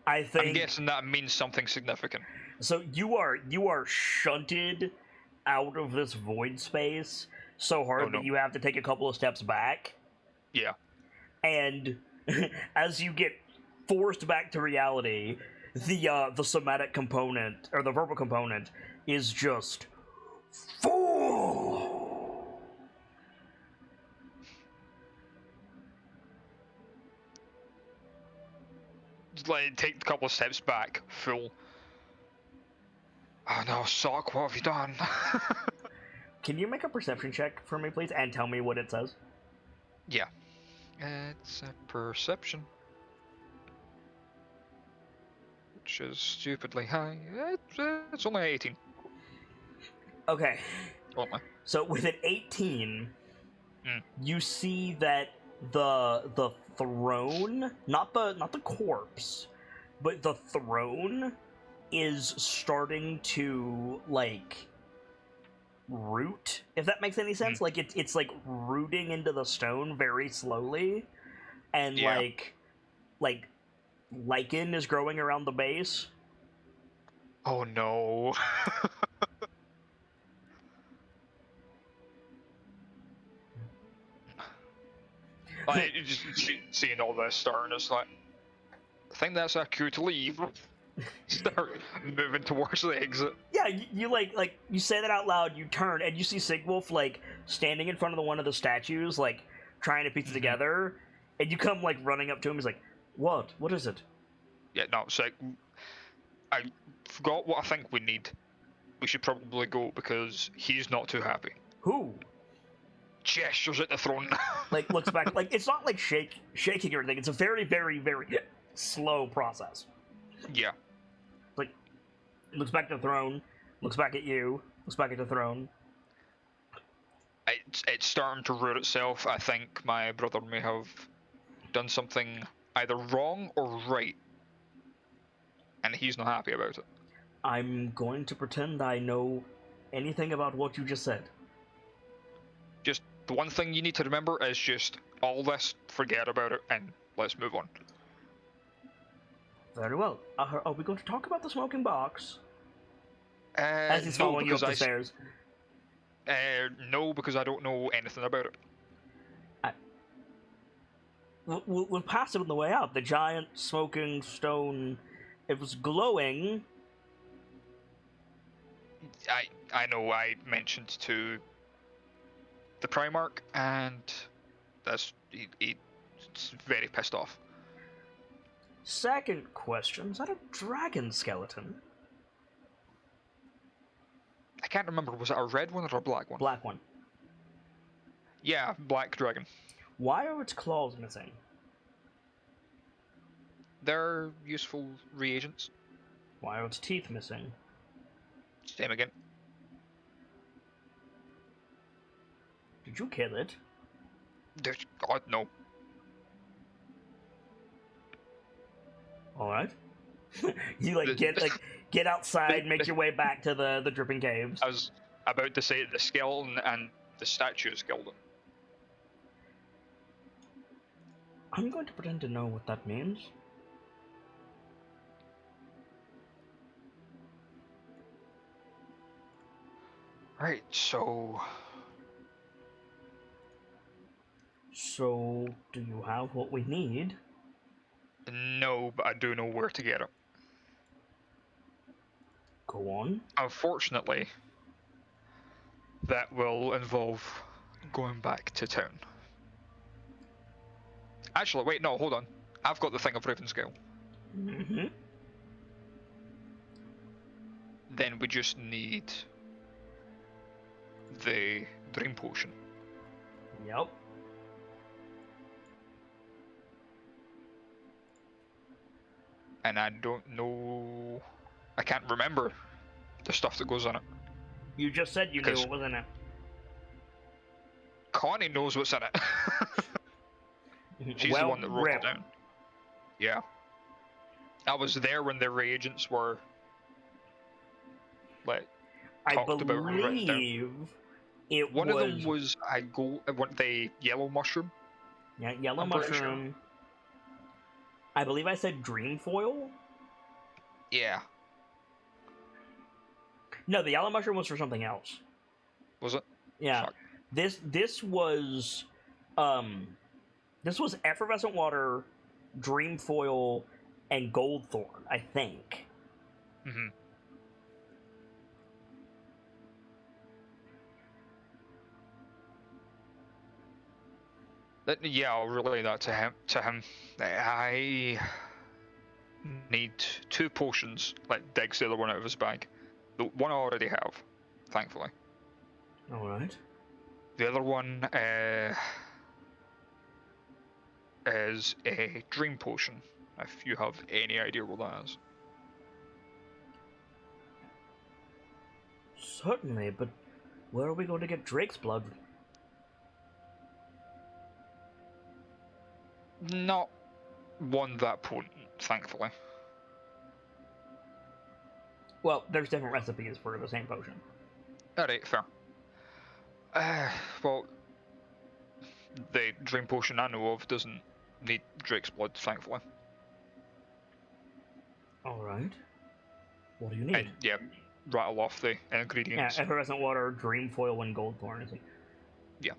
I think. I'm guessing that means something significant. So you are shunted out of this void space so hard that you have to take a couple of steps back. Yeah. And as you get forced back to reality, the somatic component or the verbal component is just full. Just like take a couple of steps back, full. Oh no, Sock, what have you done? Can you make a perception check for me, please, and tell me what it says? Yeah. It's a perception. Which is stupidly high. It's only 18. Okay. Only. So with an 18, you see that the throne, not the corpse, but the throne is starting to like root, if that makes any sense. Like it's like rooting into the stone very slowly, and like lichen is growing around the base. Oh no. Like, just seeing all this starting, it's like, I think that's our cue to leave. start moving towards the exit. Yeah, you like you say that out loud. You turn and you see Sigwolf like standing in front of one of the statues, like trying to piece it together. And you come like running up to him. He's like, "What? What is it?" Yeah, no, so I forgot what I think we need. We should probably go because he's not too happy. Who? Gestures at the throne. Like looks back. Like it's not like shaking or anything. It's a very, very, very slow process. Yeah. Like looks back at the throne. Looks back at you. Looks back at the throne. It's starting to rear itself. I think my brother may have done something either wrong or right, and he's not happy about it. I'm going to pretend I know anything about what you just said. Just the one thing you need to remember is just all this, forget about it, and let's move on. Very well. Are we going to talk about the smoking box? As he's no, following you up because the stairs. No, because I don't know anything about it. We'll pass it on the way up. The giant smoking stone. It was glowing. I know. I mentioned to the Primarch, and he's very pissed off. Second question: is that a dragon skeleton? I can't remember. Was it a red one or a black one? Black one. Yeah, black dragon. Why are its claws missing? They're useful reagents. Why are its teeth missing? Same again. Did you kill it? God, no. All right. You get outside, make your way back to the dripping caves. I was about to say the skeleton and the statue is skeleton. I'm going to pretend to know what that means. Right, so... So, do you have what we need? No, but I do know where to get it. Go on. Unfortunately, that will involve going back to town. Actually, wait, no, hold on. I've got the thing of Ravenscale. Mm-hmm. Then we just need the Dream Potion. Yep. And I don't know... I can't remember the stuff that goes in it. You just said you knew what was in it. Connie knows what's in it. She's the one that wrote it down. Yeah. I was there when the reagents were talked about and written down. One of them was the yellow mushroom. Yeah, yellow mushroom. Sure. I believe I said dream foil? Yeah. No, the yellow mushroom was for something else. Was it? Yeah. Fuck. This was effervescent water, dream foil, and gold thorn, I think. Mm-hmm. Yeah, I'll relay that to him. I need 2 potions. Like, digs the other one out of his bag. The one I already have, thankfully. Alright. The other one is a dream potion, if you have any idea what that is. Certainly, but where are we going to get Drake's blood? Not one that potent, thankfully. Well, there's different recipes for the same potion. Alright, fair. Well, the dream potion I know of doesn't need Drake's blood, thankfully. Alright. What do you need? And, yeah, rattle off the ingredients. Yeah, effervescent water, dream foil, and gold thorn, is it? Yeah.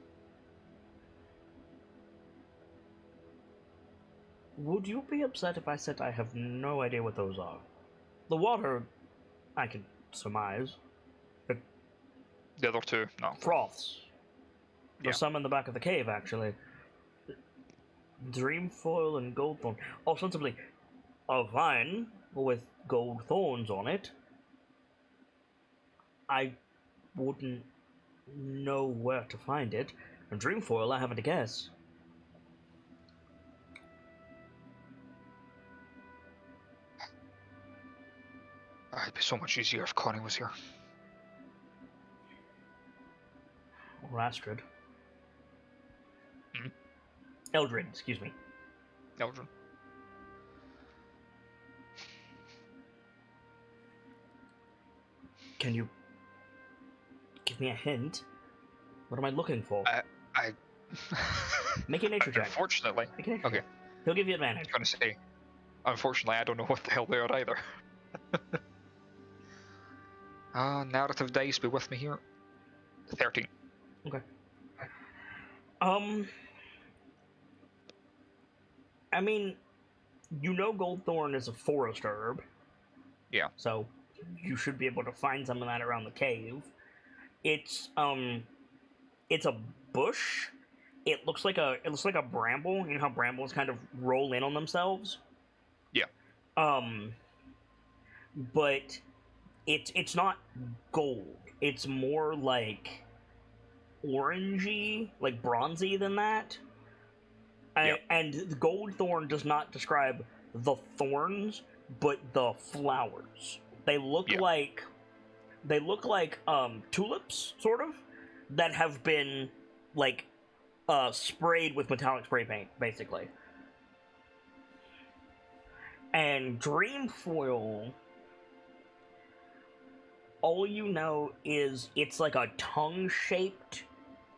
Would you be upset if I said I have no idea what those are? The water, I can surmise. It The other two, no. froths. There's Yeah. some in the back of the cave, actually. Dreamfoil and goldthorn. Oh, sensibly, a vine with gold thorns on it. I wouldn't know where to find it. And Dreamfoil, I haven't a guess. It'd be so much easier if Connie was here. Or Astrid. Hmm? Eldred, excuse me. Eldrin. Can you give me a hint? What am I looking for? I Make a nature check. Unfortunately. Make a nature Okay. check. He'll give you advantage. I was gonna say, unfortunately, I don't know what the hell they are either. Narrative dice, be with me here. 13. Okay. I mean, you know Goldthorn is a forest herb. Yeah. So you should be able to find some of that around the cave. It's a bush. It looks like a bramble. You know how brambles kind of roll in on themselves? Yeah. But it's not gold. It's more like orangey, like bronzy than that. Yep. And the goldthorn does not describe the thorns, but the flowers. They look like tulips, sort of, that have been like sprayed with metallic spray paint, basically. And Dreamfoil, all you know is it's like a tongue-shaped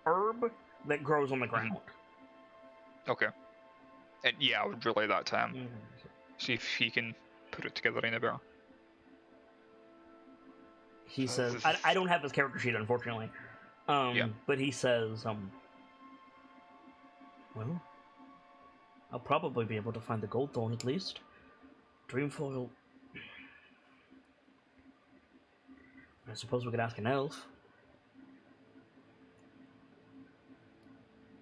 herb that grows on the ground. Okay. And yeah, I would relay that to him. See if he can put it together any better. He says, I don't have his character sheet, unfortunately. But he says, well, I'll probably be able to find the Goldthorn at least. Dreamfoil. I suppose we could ask an elf.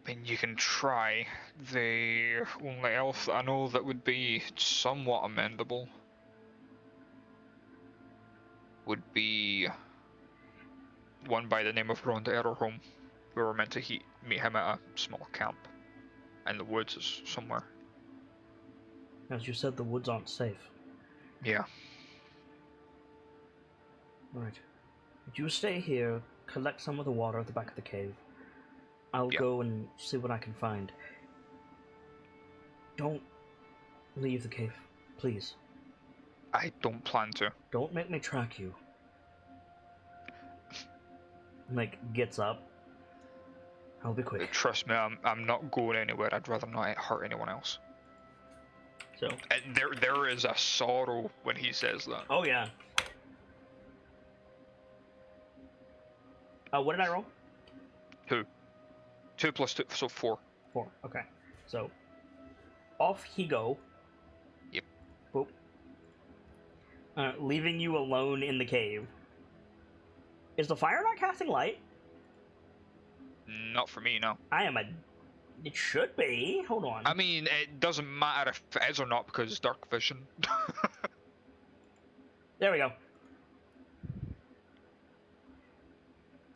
I mean, you can try. The only elf that I know that would be somewhat amendable would be one by the name of Ronda Errorholm. We were meant to meet him at a small camp in the woods somewhere. As you said, the woods aren't safe. Yeah. Right. You stay here, collect some of the water at the back of the cave. I'll go and see what I can find. Don't leave the cave, please. I don't plan to. Don't make me track you. Like, gets up. I'll be quick. Trust me, I'm not going anywhere. I'd rather not hurt anyone else. So. And there is a sorrow when he says that. Oh yeah. What did I roll? 2. 2 plus 2, so 4. 4. Okay. So, off he go. Yep. Boop. Leaving you alone in the cave. Is the fire not casting light? Not for me, no. It should be. Hold on. I mean, it doesn't matter if it is or not because it's dark vision. There we go.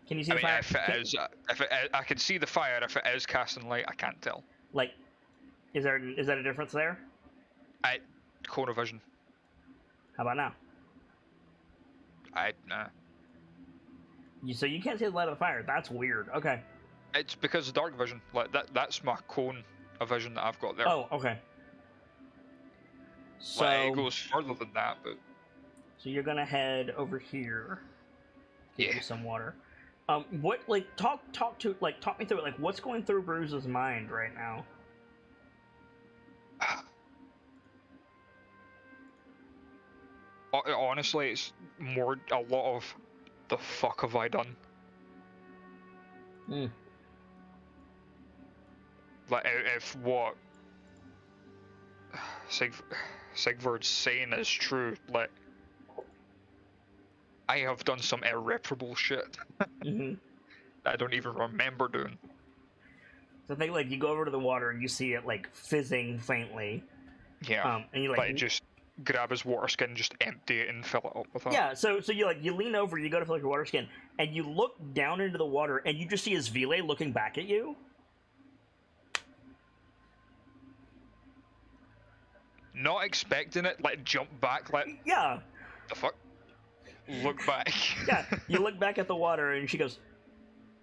Can you see the fire? If I can see the fire. If it is casting light, I can't tell. Like, is that a difference there? Corner vision. How about now? Nah. So you can't see the light of the fire. That's weird. Okay. It's because of dark vision. Like that's my cone of vision that I've got there. Oh, okay. So it goes further than that, but. So you're gonna head over here. Get you some water. What talk me through it. Like, what's going through Bruce's mind right now? Honestly, it's more a lot of the fuck have I done? Like, if what Sigvard's saying is true, like, I have done some irreparable shit Mm-hmm. that I don't even remember doing. So I think like you go over to the water and you see it like fizzing faintly. Yeah. And you Like, just grab his water skin, just empty it and fill it up with that. yeah. So you lean over, you go to fill up your water skin, and you look down into the water, and you just see his Vile looking back at you. Not expecting it, like jump back, like Yeah. the fuck? Look back. Yeah. You look back at the water, and she goes,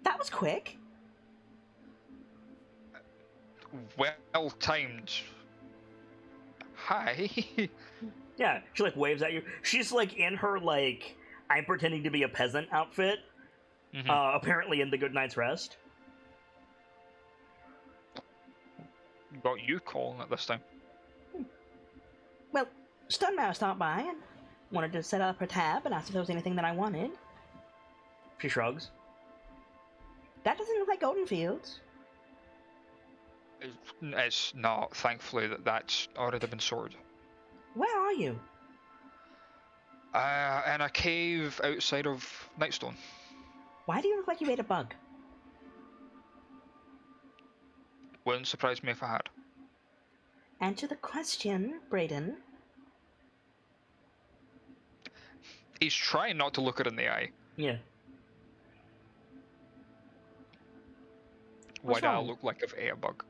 "That was quick." Well timed. Hi. Yeah. She like waves at you. She's like in her like I'm pretending to be a peasant outfit. Apparently in the Good Night's Rest. Got you calling it this time. Well, Stunmouse stopped by and wanted to set up her tab and asked if there was anything that I wanted. She shrugs. That doesn't look like Golden Fields. It's not, thankfully, that's already been sorted. Where are you? In a cave outside of Nightstone. Why do you look like you ate a bug? Wouldn't surprise me if I had. Answer the question, Brayden. He's trying not to look it in the eye. Yeah. Why What's do I wrong? look like I've ate a bug?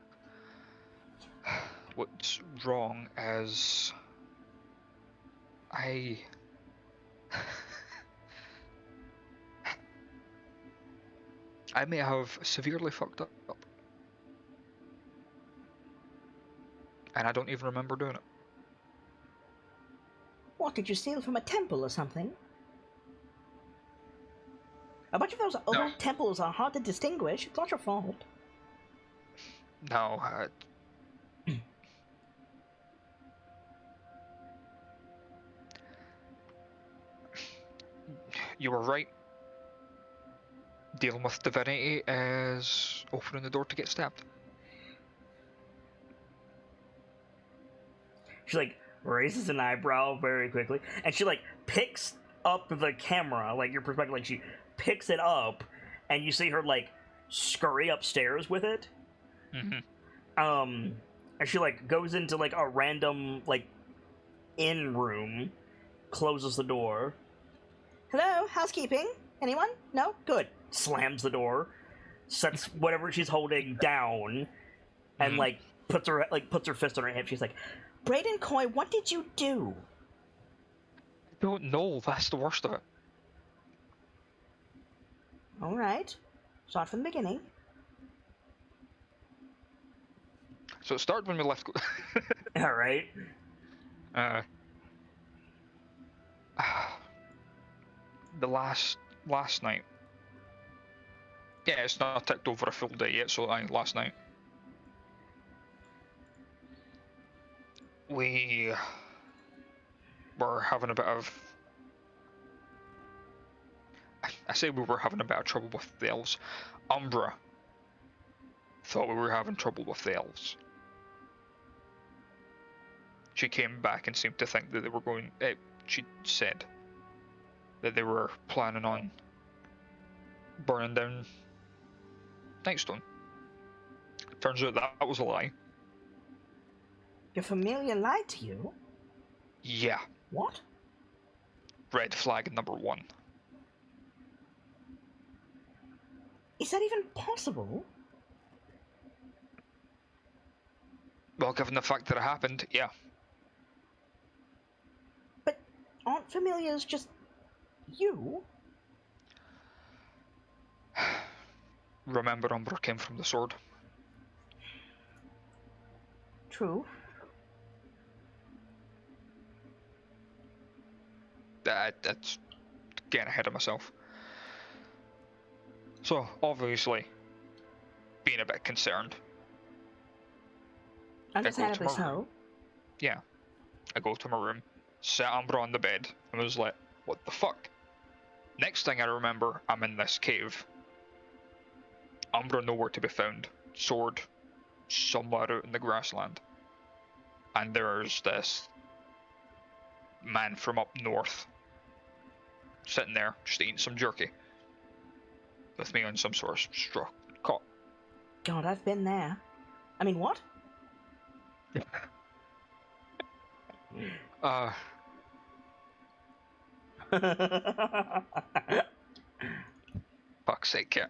What's wrong is I may have severely fucked up. And I don't even remember doing it. What, did you steal from a temple or something? A bunch of those old temples are hard to distinguish. It's not your fault. No, you were right. Dealing with divinity is opening the door to get stabbed. She like raises an eyebrow very quickly, and she like picks up the camera, like your perspective, like she picks it up, and you see her like scurry upstairs with it. And she like goes into like a random like in room, closes the door. Hello, housekeeping? Anyone? No? Good. Slams the door, sets whatever she's holding down, and like puts her fist on her hip. She's like, Brayden Coy, what did you do? I don't know, that's the worst of it. Alright. Start from the beginning. So it started when we left. "All right." The last night. Yeah, it's not ticked over a full day yet, so last night. We were having a bit of... I say we were having a bit of trouble with the elves. Umbra thought we were having trouble with the elves. She came back and seemed to think that they were going... she said that they were planning on burning down Nightstone. Turns out that was a lie. Your familiar lied to you? Yeah. What? Red flag number 1. Is that even possible? Well, given the fact that it happened, yeah. But aren't familiars just you? Remember, Umbra came from the sword. True. That's getting ahead of myself. So, obviously, being a bit concerned. Understandably so. Yeah. I go to my room, set Umbra on the bed, and was like, what the fuck? Next thing I remember, I'm in this cave. Umbra nowhere to be found. Sword somewhere out in the grassland. And there's this man from up north sitting there, just eating some jerky. With me on some sort of straw cot. God, I've been there. I mean, what? Fuck's sake, yeah.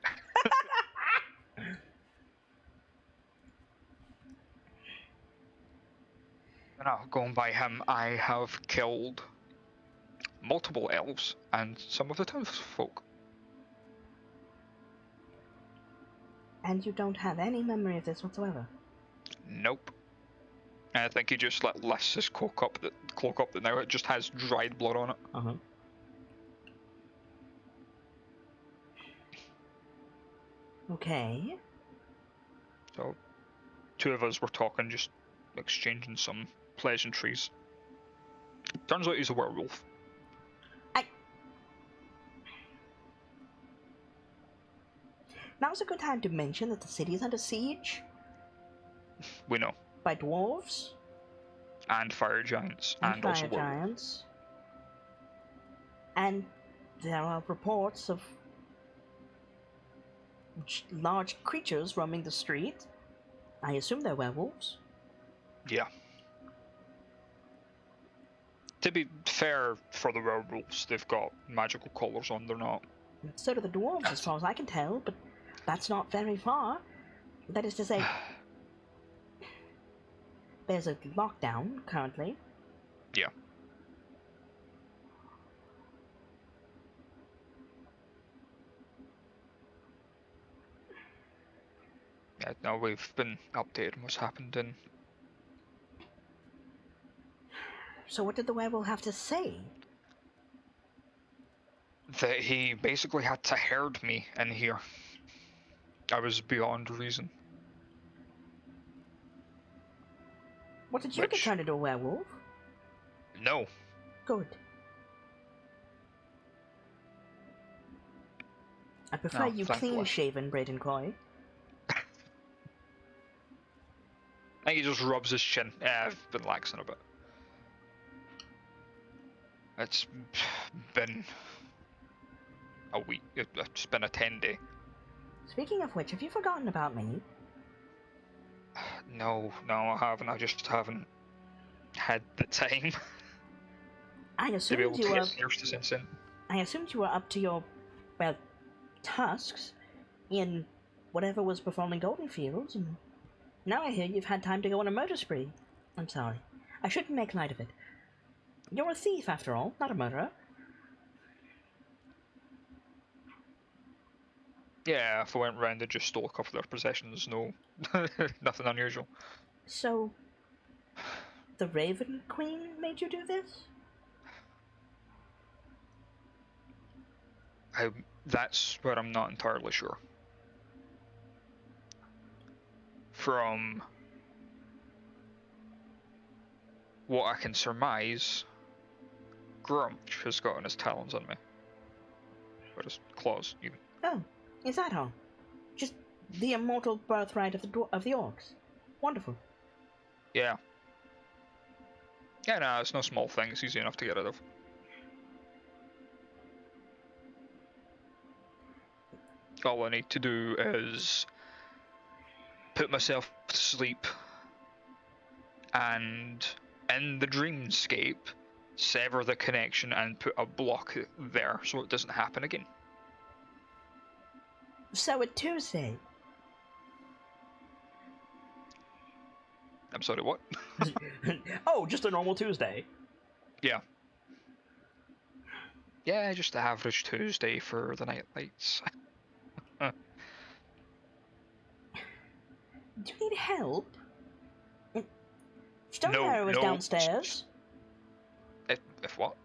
Now, going by him, I have killed multiple elves and some of the townsfolk. And you don't have any memory of this whatsoever? Nope. And I think he just let his cloak up that now it just has dried blood on it. Uh-huh. Okay. So, two of us were talking, just exchanging some pleasantries. Turns out he's a werewolf. Now's a good time to mention that the city is under siege. We know. By dwarves. And fire giants. And also fire werewolves. giants. And there are reports of large creatures roaming the street. I assume they're werewolves. Yeah. To be fair for the werewolves, they've got magical collars on, they're not. So do the dwarves, as far as I can tell, but that's not very far. That is to say, there's a lockdown currently. Yeah. Yeah, no, we've been updating what's happened in. So what did the werewolf have to say? That he basically had to herd me in here. I was beyond reason. What, did you get turned into a werewolf? No. Good. I prefer you clean-shaven, Braden Coy. I think he just rubs his chin. I've been laxing a bit. It's been a week. It's been a 10-day. Speaking of which, have you forgotten about me? No, I haven't. I just haven't had the time I to be able assumed to you get were. serious to sense in. I assumed you were up to your, well, tasks in whatever was befalling Goldenfields, and now I hear you've had time to go on a murder spree. I'm sorry. I shouldn't make light of it. You're a thief, after all, not a murderer. Yeah, if I went round and just stole a couple of their possessions, no, nothing unusual. So, the Raven Queen made you do this? That's where I'm not entirely sure. From what I can surmise, Grumch has gotten his talons on me. Or his claws, even. Oh, is that all? Just the immortal birthright of the orcs. Wonderful. Yeah. Yeah, no, it's no small thing. It's easy enough to get rid of. All I need to do is put myself to sleep and in the dreamscape sever the connection and put a block there so it doesn't happen again. So at Tuesday. I'm sorry, what? Oh, just a normal Tuesday. Yeah. Yeah, just the average Tuesday for the KnightLites. Do you need help? Stonemarrow was downstairs. If what?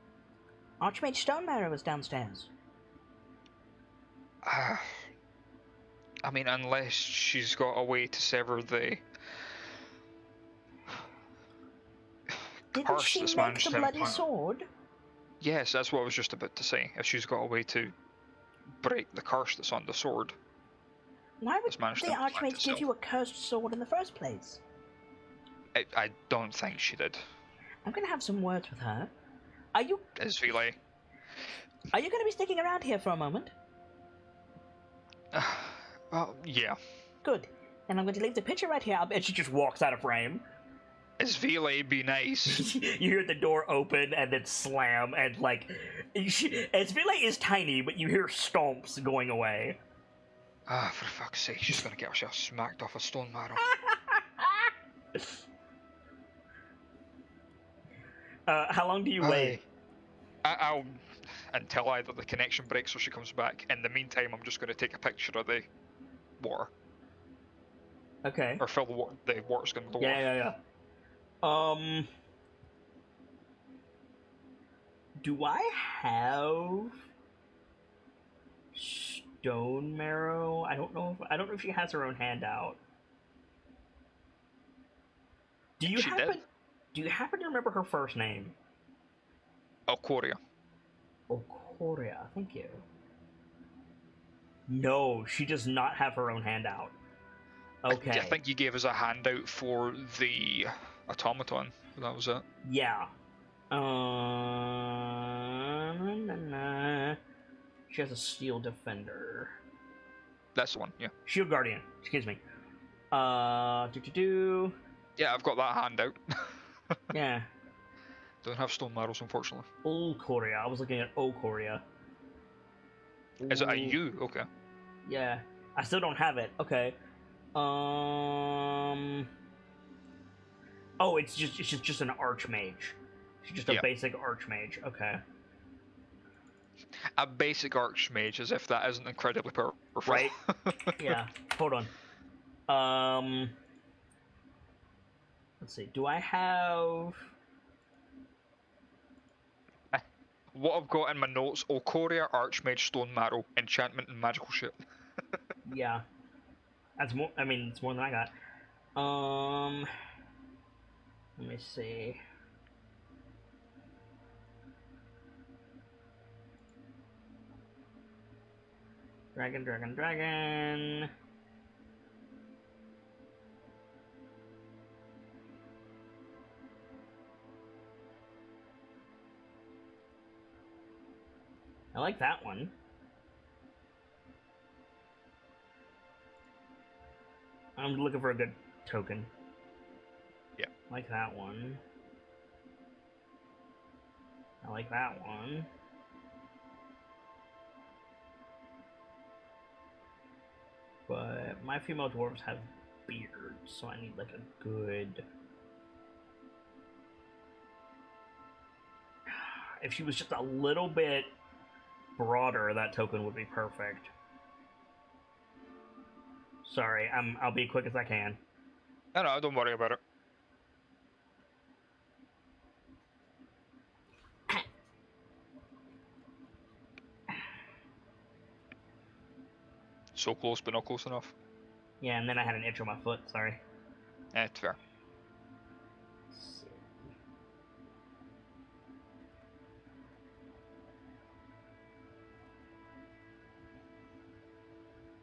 Archmage Stonemarrow was downstairs. I mean, unless she's got a way to sever the Didn't she make the bloody sword? Yes, that's what I was just about to say. If she's got a way to break the curse that's on the sword. Why would the Archmage give you a cursed sword in the first place? I don't think she did. I'm gonna have some words with her. Are you... Is Vile? Are you going to be sticking around here for a moment? Well, yeah. Good. Then I'm going to leave the picture right here. And she just walks out of frame. Is Vele be nice? You hear the door open and then slam, and like, Vile is tiny, but you hear stomps going away. Ah, for fuck's sake, she's gonna get herself smacked off a stone marrow. How long do you wait? I'll until either the connection breaks or she comes back. In the meantime, I'm just gonna take a picture of the water. Okay. Or fill the water skin with the water. Yeah. Do I have stone marrow? I don't know if she has her own handout. Do you happen to remember her first name? Alcoria. Ocoria, thank you. No, she does not have her own handout. Okay. I think you gave us a handout for the automaton. That was it. Yeah. She has a steel defender. That's the one, yeah. Shield guardian, excuse me. Yeah, I've got that handout. Yeah. Don't have stone marrows, unfortunately. Ocoria. I was looking at Ocoria. Is it a U? Okay. Yeah. I still don't have it. Okay. Oh, it's just an archmage. She's just a basic archmage. Okay. A basic archmage, as if that isn't incredibly powerful. Right? Yeah. Hold on. Let's see. Do I have... What I've got in my notes: Alcoria, Archmage, Stone Marrow, Enchantment, and Magical shit. Yeah. That's more... I mean, it's more than I got. Let me see. Dragon. I like that one. I'm looking for a good token. Yeah. I like that one. I like that one. But my female dwarves have beards, so I need like a good... If she was just a little bit broader, that token would be perfect. Sorry, I'll be as quick as I can. No, don't worry about it. So close, but not close enough. Yeah, and then I had an itch on my foot, sorry. It's fair.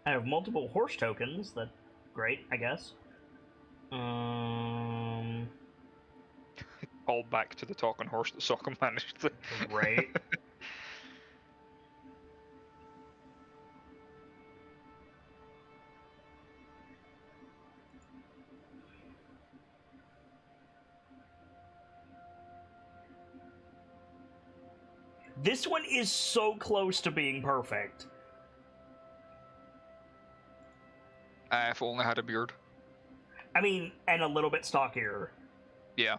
I have multiple horse tokens. That's great, I guess. All back to the talking horse that Sokka managed to... Right. This one is so close to being perfect. If only had a beard. I mean, and a little bit stockier. Yeah.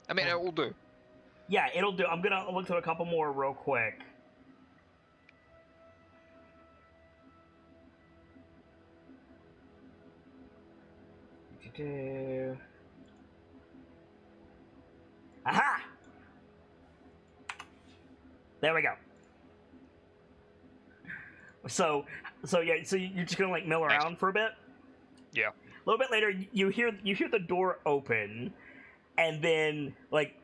I mean, it will do. Yeah, it'll do. I'm gonna look through a couple more real quick. Aha! There we go. So yeah, so you're just gonna like mill around for a bit? Yeah. A little bit later, you hear the door open, and then like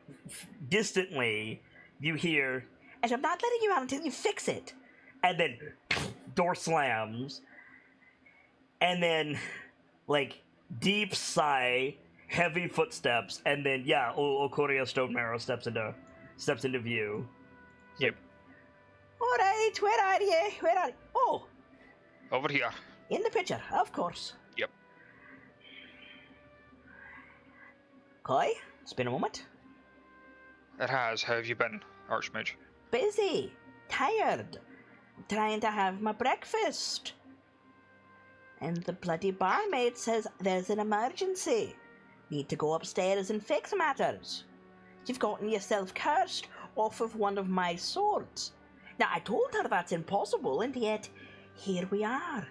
distantly you hear, "And I'm not letting you out until you fix it." And then door slams, and then like deep sigh, heavy footsteps, and then yeah, Okoria Stone Marrow steps into steps into view. Yep. All right, where are you? Where are you? Oh, Over here. in the picture, of course. Yep. Koi, it's been a moment. It has. How have you been, Archmage? Busy, tired, trying to have my breakfast. And the bloody barmaid says there's an emergency. Need to go upstairs and fix matters. You've gotten yourself cursed off of one of my swords. Now, I told her that's impossible, and yet, here we are.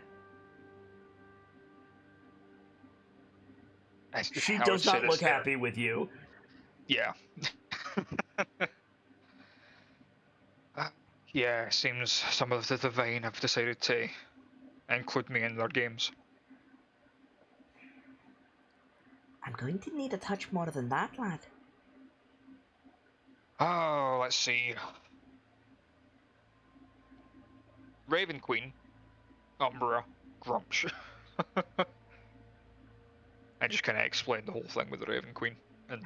She I would does say not this look there. happy with you. Yeah. Yeah, seems some of the divine have decided to include me in their games. I'm going to need a touch more than that, lad. Oh, let's see. Raven Queen, Umbra, Grumsh. I just kind of explained the whole thing with the Raven Queen and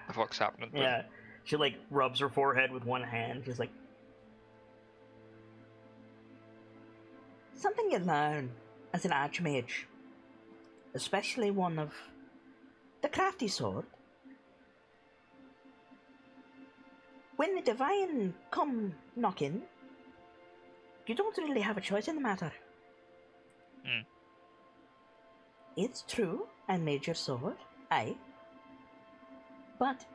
the fuck's happening. But Yeah. She, like, rubs her forehead with one hand. She's like, Something you learn as an archmage, especially one of the crafty sort. When the divine come knocking, you don't really have a choice in the matter. Hmm. It's true, I made your sword, aye. But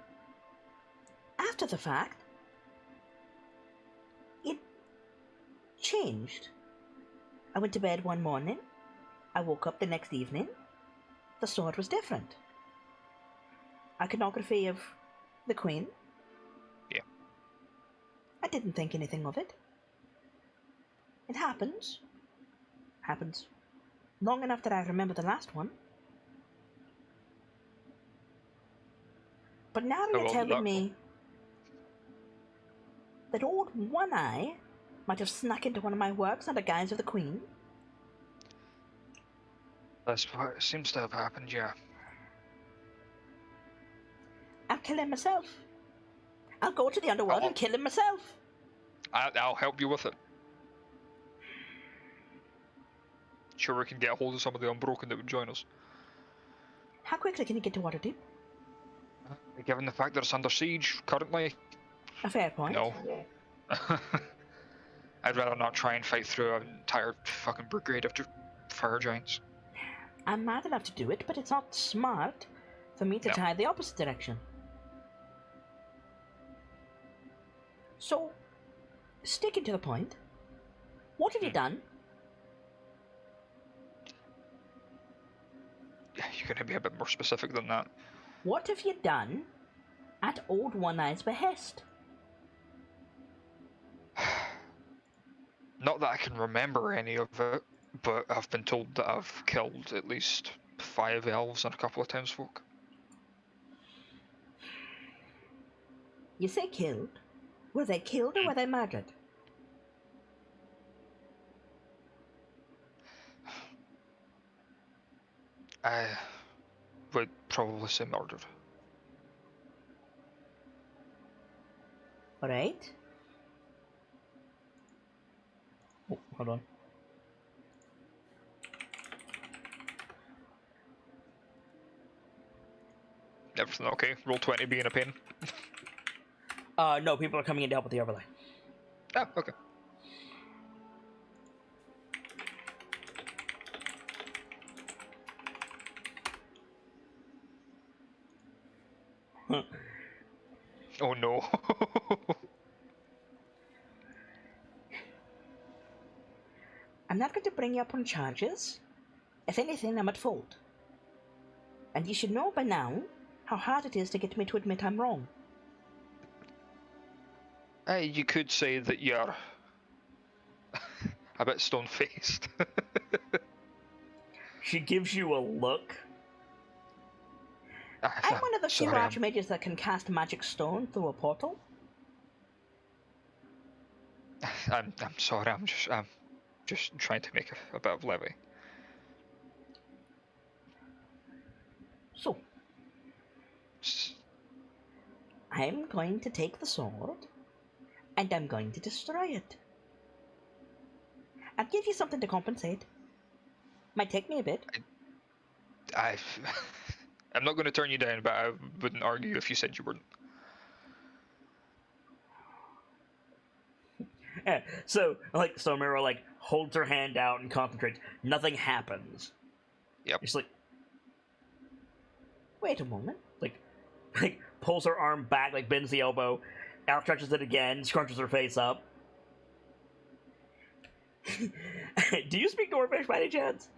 after the fact, it changed. I went to bed one morning, I woke up the next evening, the sword was different. Iconography of the Queen. Yeah. I didn't think anything of it. It happens. Happens long enough that I remember the last one. But now you're telling me that old One Eye might have snuck into one of my works under guise of the Queen. that's what seems to have happened, yeah. I'll kill him myself. I'll go to the underworld and kill him myself. I'll help you with it. Sure, we can get a hold of some of the Unbroken that would join us. How quickly can you get to Waterdeep? Given the fact that it's under siege currently, A fair point. no. I'd rather not try and fight through an entire fucking brigade of fire giants. I'm mad enough to do it, but it's not smart for me to No. try the opposite direction. So, sticking to the point, what have you done? You're gonna be a bit more specific than that. What have you done at Old One Eye's behest? Not that I can remember any of it, but I've been told that I've killed at least 5 elves and a couple of townsfolk. You say killed. Were they killed or were they murdered? I would probably say murdered. Alright. oh, hold on. Everything okay? Roll 20 being a pain? No, people are coming in to help with the overlay. Ah, okay. Oh no. I'm not going to bring you up on charges. If anything, I'm at fault. And you should know by now how hard it is to get me to admit I'm wrong. You could say that you're a bit stone-faced. She gives you a look. I'm one of the few Sorry, I'm- archmages that can cast magic stone through a portal. I'm sorry, I'm just trying to make a bit of levy. So, S- I'm going to take the sword, and I'm going to destroy it. I'll give you something to compensate. Might take me a bit. I'm not going to turn you down, but I wouldn't argue if you said you wouldn't. Yeah, so, like, Somero, like, holds her hand out and concentrates. Nothing happens. Yep. It's like, Wait a moment. like, pulls her arm back, like, bends the elbow, outstretches it again, scrunches her face up. Do you speak Dwarvish by any chance?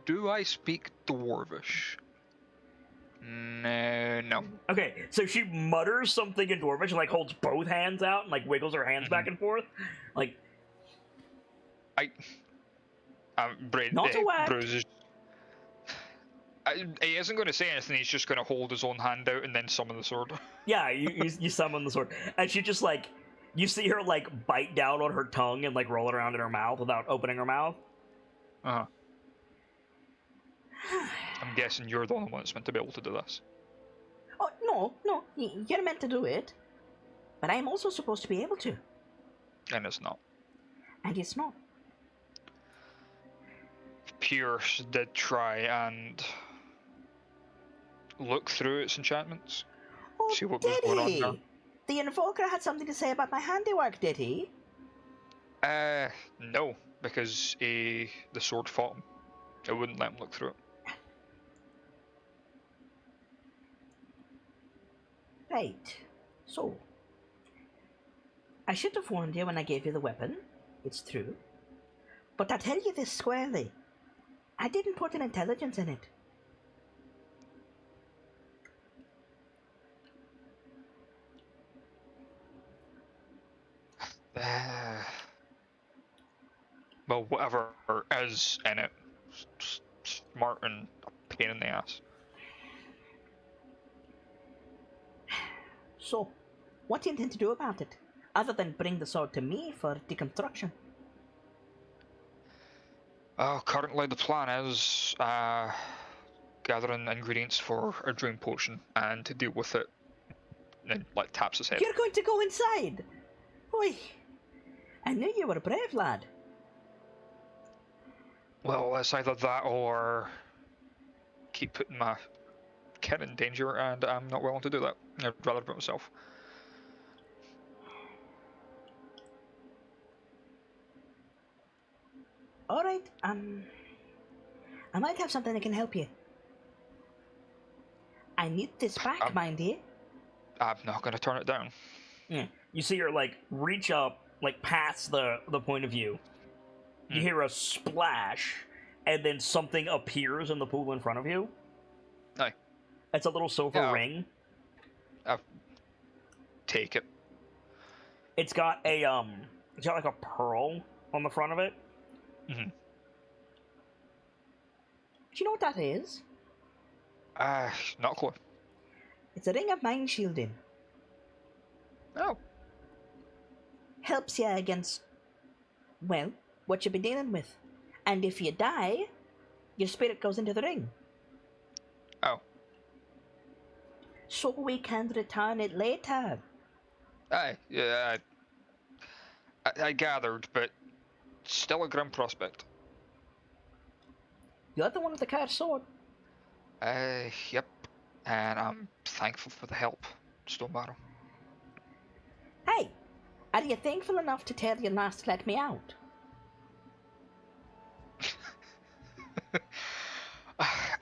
Do I speak Dwarvish? No. Okay, so she mutters something in Dwarvish and, like, holds both hands out and, like, wiggles her hands back and forth. Like, Not a word. Bruce is... he isn't going to say anything, he's just going to hold his own hand out and then summon the sword. yeah, you summon the sword. And she just, like, you see her, like, bite down on her tongue and, like, roll it around in her mouth without opening her mouth. Uh-huh. I'm guessing you're the only one that's meant to be able to do this. Oh, no, you're meant to do it. But I'm also supposed to be able to. And it's not. And it's not. Pierce did try and look through its enchantments. Oh, See what was did going on he? there. The Invoker had something to say about my handiwork, did he? No, because the sword fought him. It wouldn't let him look through it. Right. So, I should have warned you when I gave you the weapon. It's true. But I tell you this squarely. I didn't put an intelligence in it. Well, whatever is in it, smart and a pain in the ass. So, what do you intend to do about it? Other than bring the sword to me for deconstruction? Currently the plan is gathering ingredients for a dream potion and to deal with it. And like taps his head. You're going to go inside! Oi! I knew you were a brave lad. Well, it's either that or keep putting my kid in danger, and I'm not willing to do that. I'd rather do it myself. Alright, I might have something that can help you. I need this back, mind you. I'm not going to turn it down. Yeah. You see her, like, reach up, like, past the point of view. You hear a splash, and then something appears in the pool in front of you. Aye. It's a little silver ring. I'll take it. It's got a, it's got, like, a pearl on the front of it. Do you know what that is? Not a clue. It's a ring of mind shielding. Oh. Helps you against, well, what you've been dealing with. And if you die, your spirit goes into the ring. Oh. So we can return it later. Aye, yeah, I gathered, but still a grim prospect. You're the one with the cursed sword. Yep. And I'm thankful for the help, Stonebarrow. Hey, are you thankful enough to tell your last to let me out?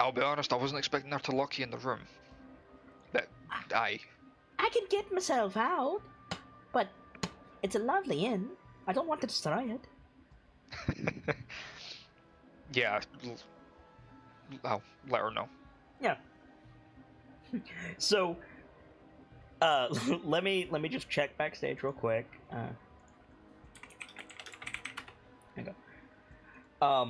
I'll be honest, I wasn't expecting her to lock you in the room. But, aye. I can get myself out, but it's a lovely inn. I don't want to destroy it. Yeah, I'll let her know. Yeah. So, let me just check backstage real quick. There you go.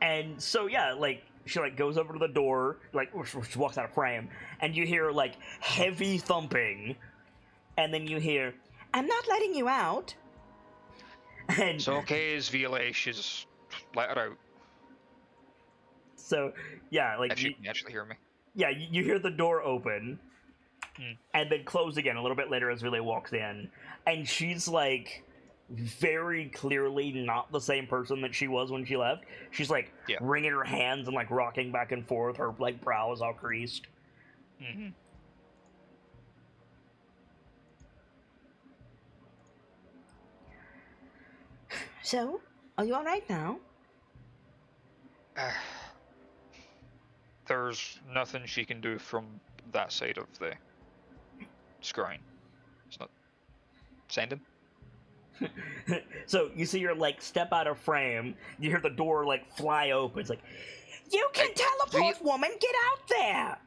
And so yeah, like she like goes over to the door, like she walks out of frame, and you hear like heavy thumping, and then you hear, I'm not letting you out. and It's okay, Zvila, she's let her out. so yeah, like If you can actually hear me. Yeah, you hear the door open, Hmm. and then close again a little bit later as Relay walks in, and she's like very clearly not the same person that she was when she left. She's like Yeah. wringing her hands and like rocking back and forth. Her like brow is all creased. Mm-hmm. So, are you alright now? There's nothing she can do from that side of the screen. It's not sending. So you see her like step out of frame. You hear the door like fly open. It's like, you can teleport, woman. Get out there.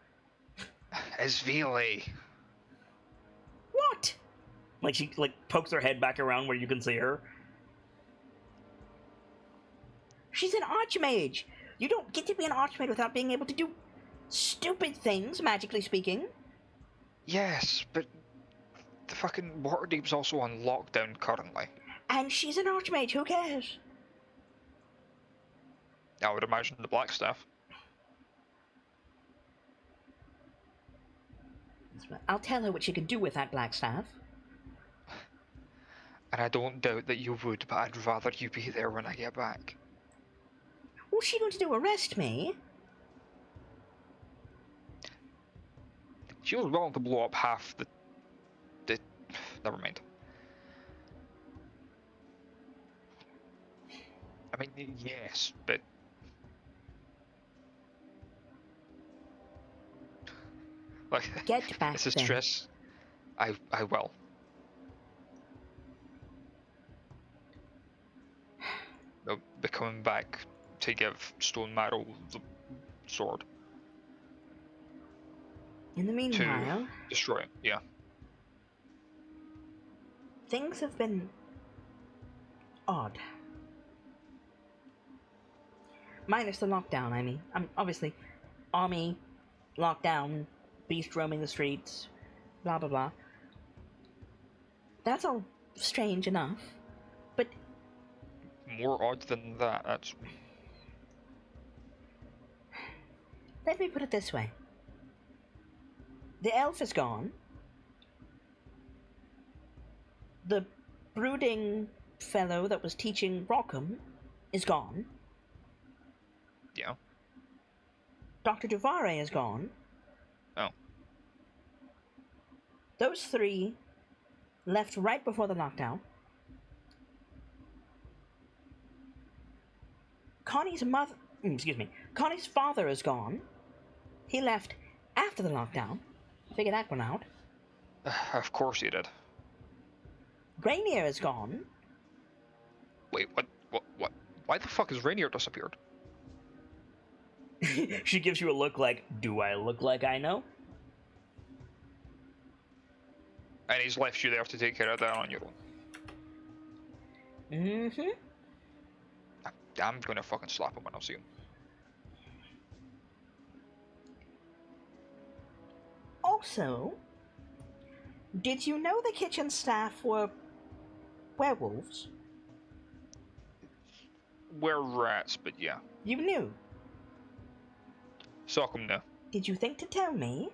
It's Vili. What? Like she like pokes her head back around where you can see her. She's an archmage. You don't get to be an archmage without being able to do stupid things, magically speaking. Yes, but the fucking Waterdeep's also on lockdown currently. And she's an archmage, who cares? I would imagine the black staff. I'll tell her what she can do with that black staff. And I don't doubt that you would, but I'd rather you be there when I get back. What's she going to do, arrest me? She was willing to blow up half the... Never mind. I mean, yes, but... Like, Get back this is then. stress. I will. I'll be coming back to give Stone Marrow the sword. In the meanwhile, Destroy it, yeah. things have been odd. Minus the lockdown, I mean. Obviously, army, lockdown, beast roaming the streets, blah blah blah. That's all strange enough, but More odd than that, that's... let me put it this way. The elf is gone. The brooding fellow that was teaching Rockham is gone. Yeah. Dr. Duvare is gone. Oh. Those three left right before the lockdown. Connie's father is gone. He left after the lockdown. Figure that one out. Of course he did. Rainier is gone. Wait, what? Why the fuck has Rainier disappeared? She gives you a look like, do I look like I know? And he's left you there to take care of that on your own. Mm-hmm. I'm gonna fucking slap him when I see him. Also, did you know the kitchen staff were werewolves? We're rats, but yeah. You knew. Sock him now. Did you think to tell me?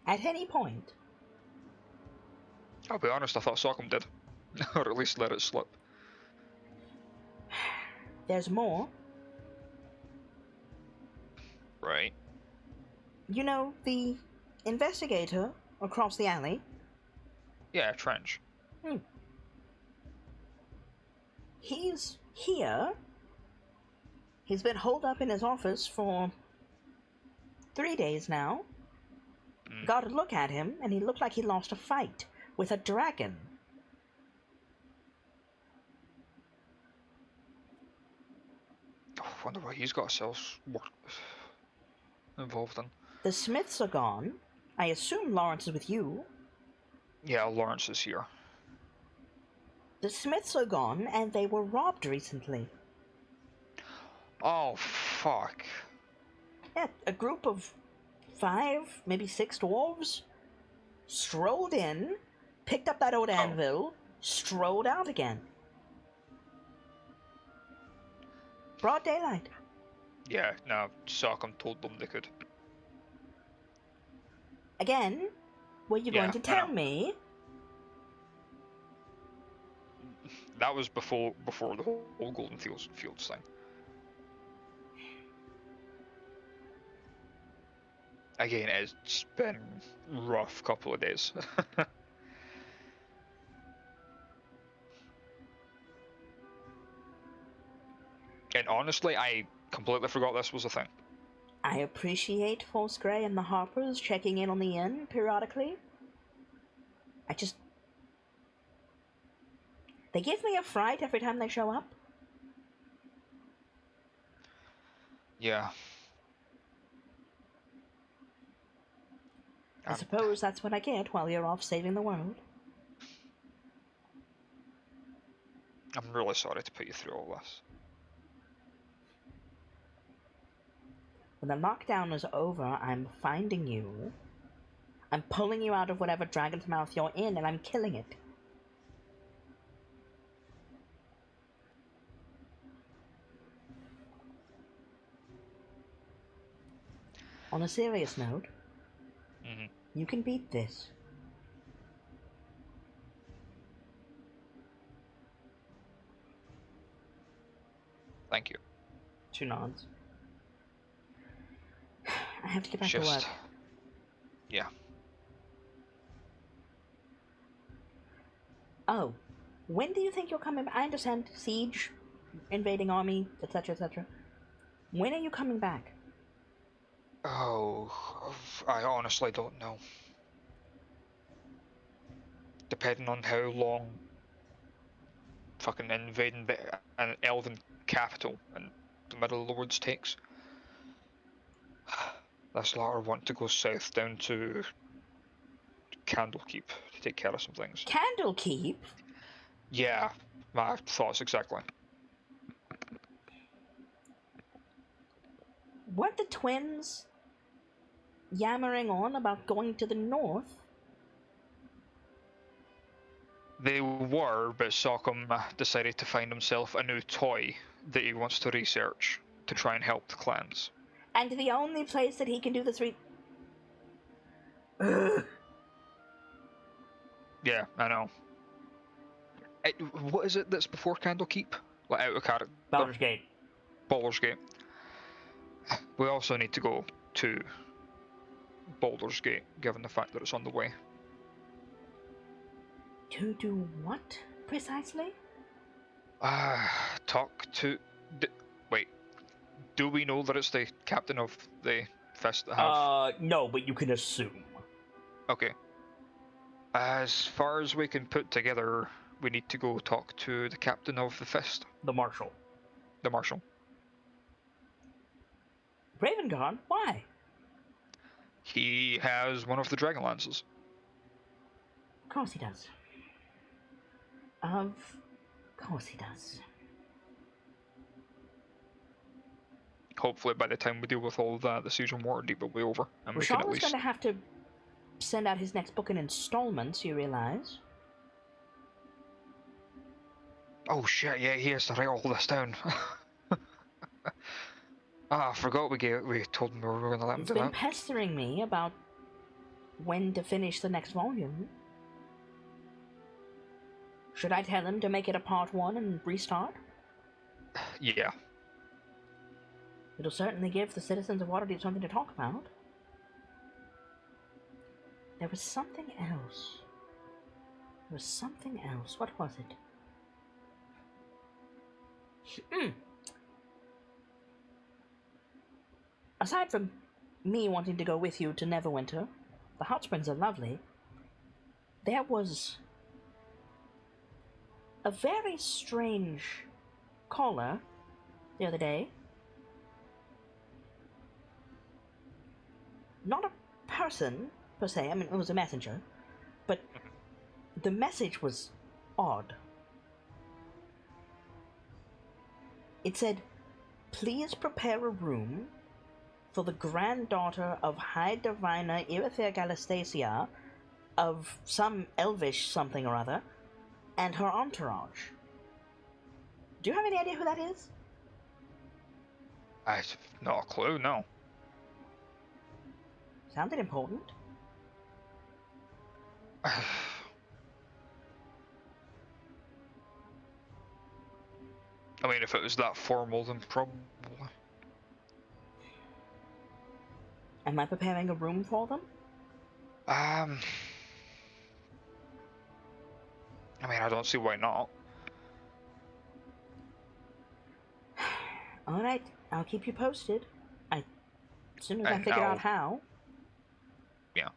At any point? I'll be honest, I thought Sockham did. Or at least let it slip. There's more. Right. You know the investigator across the alley? Yeah, Trench. He's here. He's been holed up in his office for 3 days now. Got a look at him, and he looked like he lost a fight with a dragon. Oh, I wonder what he's got himself involved in. The Smiths are gone. I assume Lawrence is with you. Yeah, Lawrence is here. The Smiths are gone, and they were robbed recently. Oh, fuck. Yeah, a group of 5, maybe 6 dwarves strolled in, picked up that old anvil, strolled out again. Broad daylight. Yeah, no, Sockham told them they could. Again, were you going Yeah, to I tell know. me? That was before the whole Golden Fields thing. Again, it's been rough couple of days. And honestly, I completely forgot this was a thing. I appreciate False Grey and the Harpers checking in on the inn periodically. I just... They give me a fright every time they show up. Yeah. I suppose that's what I get while you're off saving the world. I'm really sorry to put you through all this. When the lockdown is over, I'm finding you. I'm pulling you out of whatever dragon's mouth you're in, and I'm killing it. On a serious note, you can beat this. Thank you. 2 nods. I have to get back to work. Yeah. Oh, when do you think you're coming back? I understand siege, invading army, etc., etc. When are you coming back? Oh, I honestly don't know. Depending on how long fucking invading an elven capital in the middle of the woods takes. This latter want to go south down to Candlekeep to take care of some things. Candlekeep? Yeah, my thoughts exactly. Weren't the twins yammering on about going to the north? They were, but Sockham decided to find himself a new toy that he wants to research to try and help the clans. And the only place that he can do this Ugh. Yeah, I know. What is it that's before Candlekeep? Like out of character? Baldur's Gate. Baldur's Gate. We also need to go to Baldur's Gate, given the fact that it's on the way. To do what, precisely? Talk to... Wait. Do we know that it's the captain of the fist that have... No, but you can assume. Okay. As far as we can put together, we need to go talk to the captain of the fist. The Marshal. The Marshal. Ravenguard? Why? He has one of the Dragon Lances. Of course he does. Of course he does. Hopefully by the time we deal with all of that, the Siege and Waterdeep will be over. And we can at Rashawn was least... going to have to send out his next book in installments, you realize? Oh shit, yeah, he has to write all this down. I forgot we told him we were going to let him He's do been that. pestering me about when to finish the next volume. Should I tell him to make it a part 1 and restart? Yeah. It'll certainly give the citizens of Waterdeep something to talk about. There was something else. There was something else. What was it? Aside from me wanting to go with you to Neverwinter, the hot springs are lovely. There was a very strange caller the other day. Not a person, per se, I mean, it was a messenger, but the message was odd. It said, "Please prepare a room for the granddaughter of High Diviner Irithyr Galastasia of some elvish something or other, and her entourage." Do you have any idea who that is? I've not a clue, no. Sounded important. I mean, if it was that formal, then probably. Am I preparing a room for them? I mean, I don't see why not. Alright, I'll keep you posted. As soon as I And figure I'll- out how. Yeah.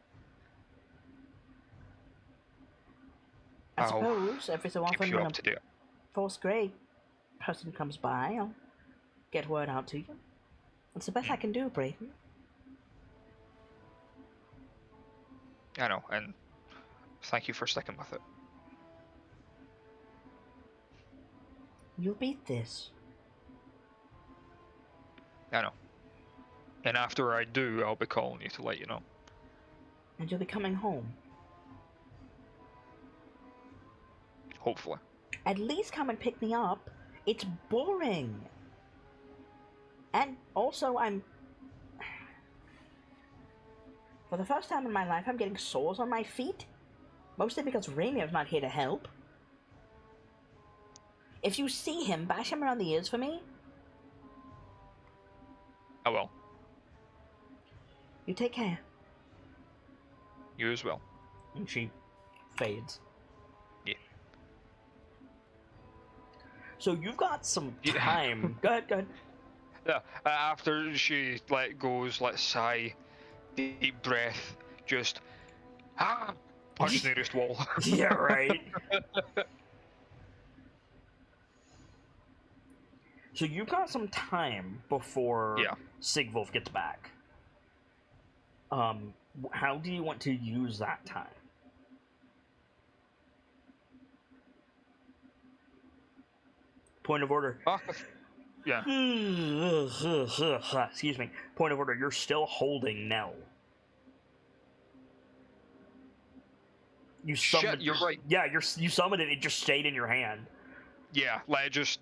I I'll suppose every so keep often you when up a to date. fourth grade person comes by, I'll get word out to you. It's the best I can do, Brayden. I know, and thank you for sticking with it. You'll beat this. I know. And after I do, I'll be calling you to let you know. And you'll be coming home. Hopefully. At least come and pick me up. It's boring. And also, for the first time in my life, I'm getting sores on my feet. Mostly because Rainier's not here to help. If you see him, bash him around the ears for me. I will. You take care. You as well. And she fades. Yeah. So you've got some Yeah. time. Go ahead, go ahead. Yeah. After she goes, sigh, deep breath, just punch the nearest wall. Yeah, right. So you've got some time before Yeah. Sigvolf gets back. How do you want to use that time? Point of order. Yeah. Excuse me. Point of order. You're still holding Nell. You Shit, summoned. you're right. Yeah, you summoned it. It just stayed in your hand. Yeah, just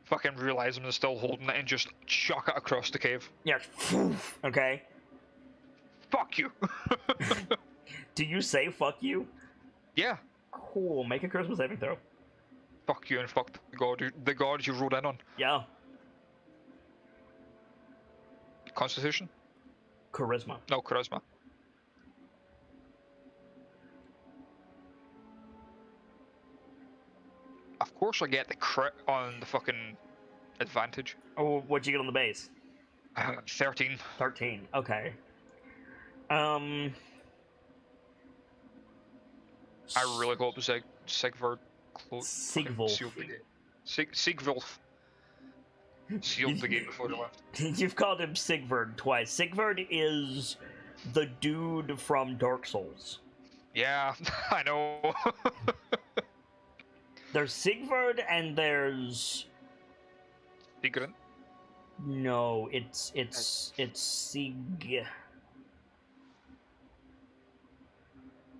fucking realize I'm still holding it and just chuck it across the cave. Yeah. Okay. Fuck you. Do you say "fuck you"? Yeah. Cool. Make a charisma saving throw. Fuck you and fuck the god you rode in on. Yeah. Constitution? Charisma. No, charisma. Of course I get the crit on the fucking advantage. Oh, what'd you get on the base? 13. 13. Okay. I really hope Sigvard Sigvolf. sealed the game. Sigvolf sealed the game before they left. You've called him Sigvard twice. Sigvard is the dude from Dark Souls. Yeah, I know. There's Sigvard and there's Secret. no, it's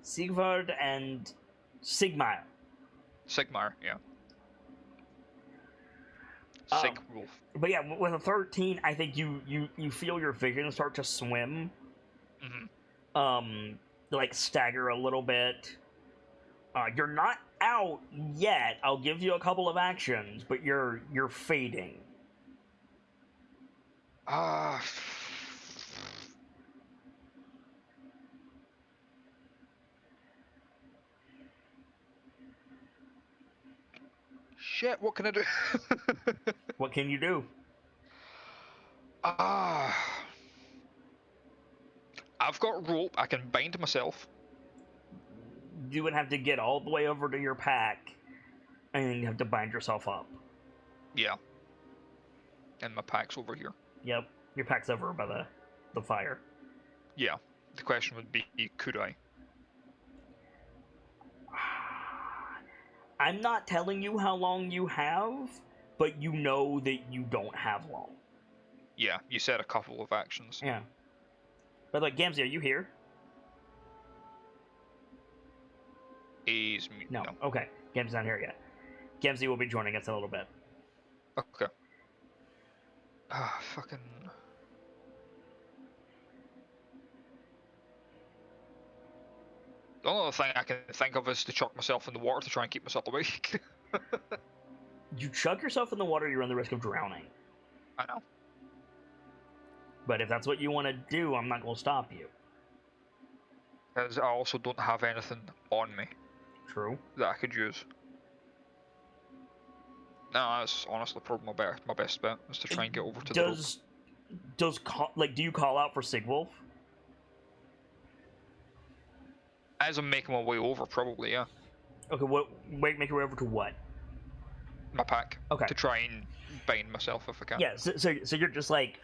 Sigvard and Sigmar. Sigmar, yeah. Um, Sigwolf. But yeah, with a 13, I think you feel your vision start to swim. Mm-hmm. Like stagger a little bit. You're not out yet. I'll give you a couple of actions, but you're fading. Shit, what can I do? What can you do? I've got rope. I can bind myself. You would have to get all the way over to your pack, and then you have to bind yourself up. Yeah. And my pack's over here. Yep, your pack's over by the fire. Yeah. The question would be, could I? I'm not telling you how long you have, but you know that you don't have long. Yeah, you said a couple of actions. Yeah. By the way, Gamzee, are you here? He's No. Okay. Gamzee's not here yet. Gamzee will be joining us in a little bit. Okay. Ah, fucking. The only other thing I can think of is to chuck myself in the water to try and keep myself awake. You chuck yourself in the water, you run the risk of drowning. I know. But if that's what you want to do, I'm not going to stop you. Because I also don't have anything on me True. that I could use. No, that's honestly probably my best bet is to try and get over to the rope. Do you call out for Sigwolf? As I'm making my way over, probably, yeah. Okay, make your way over to what? My pack. Okay. To try and bind myself if I can. Yeah, so you're just like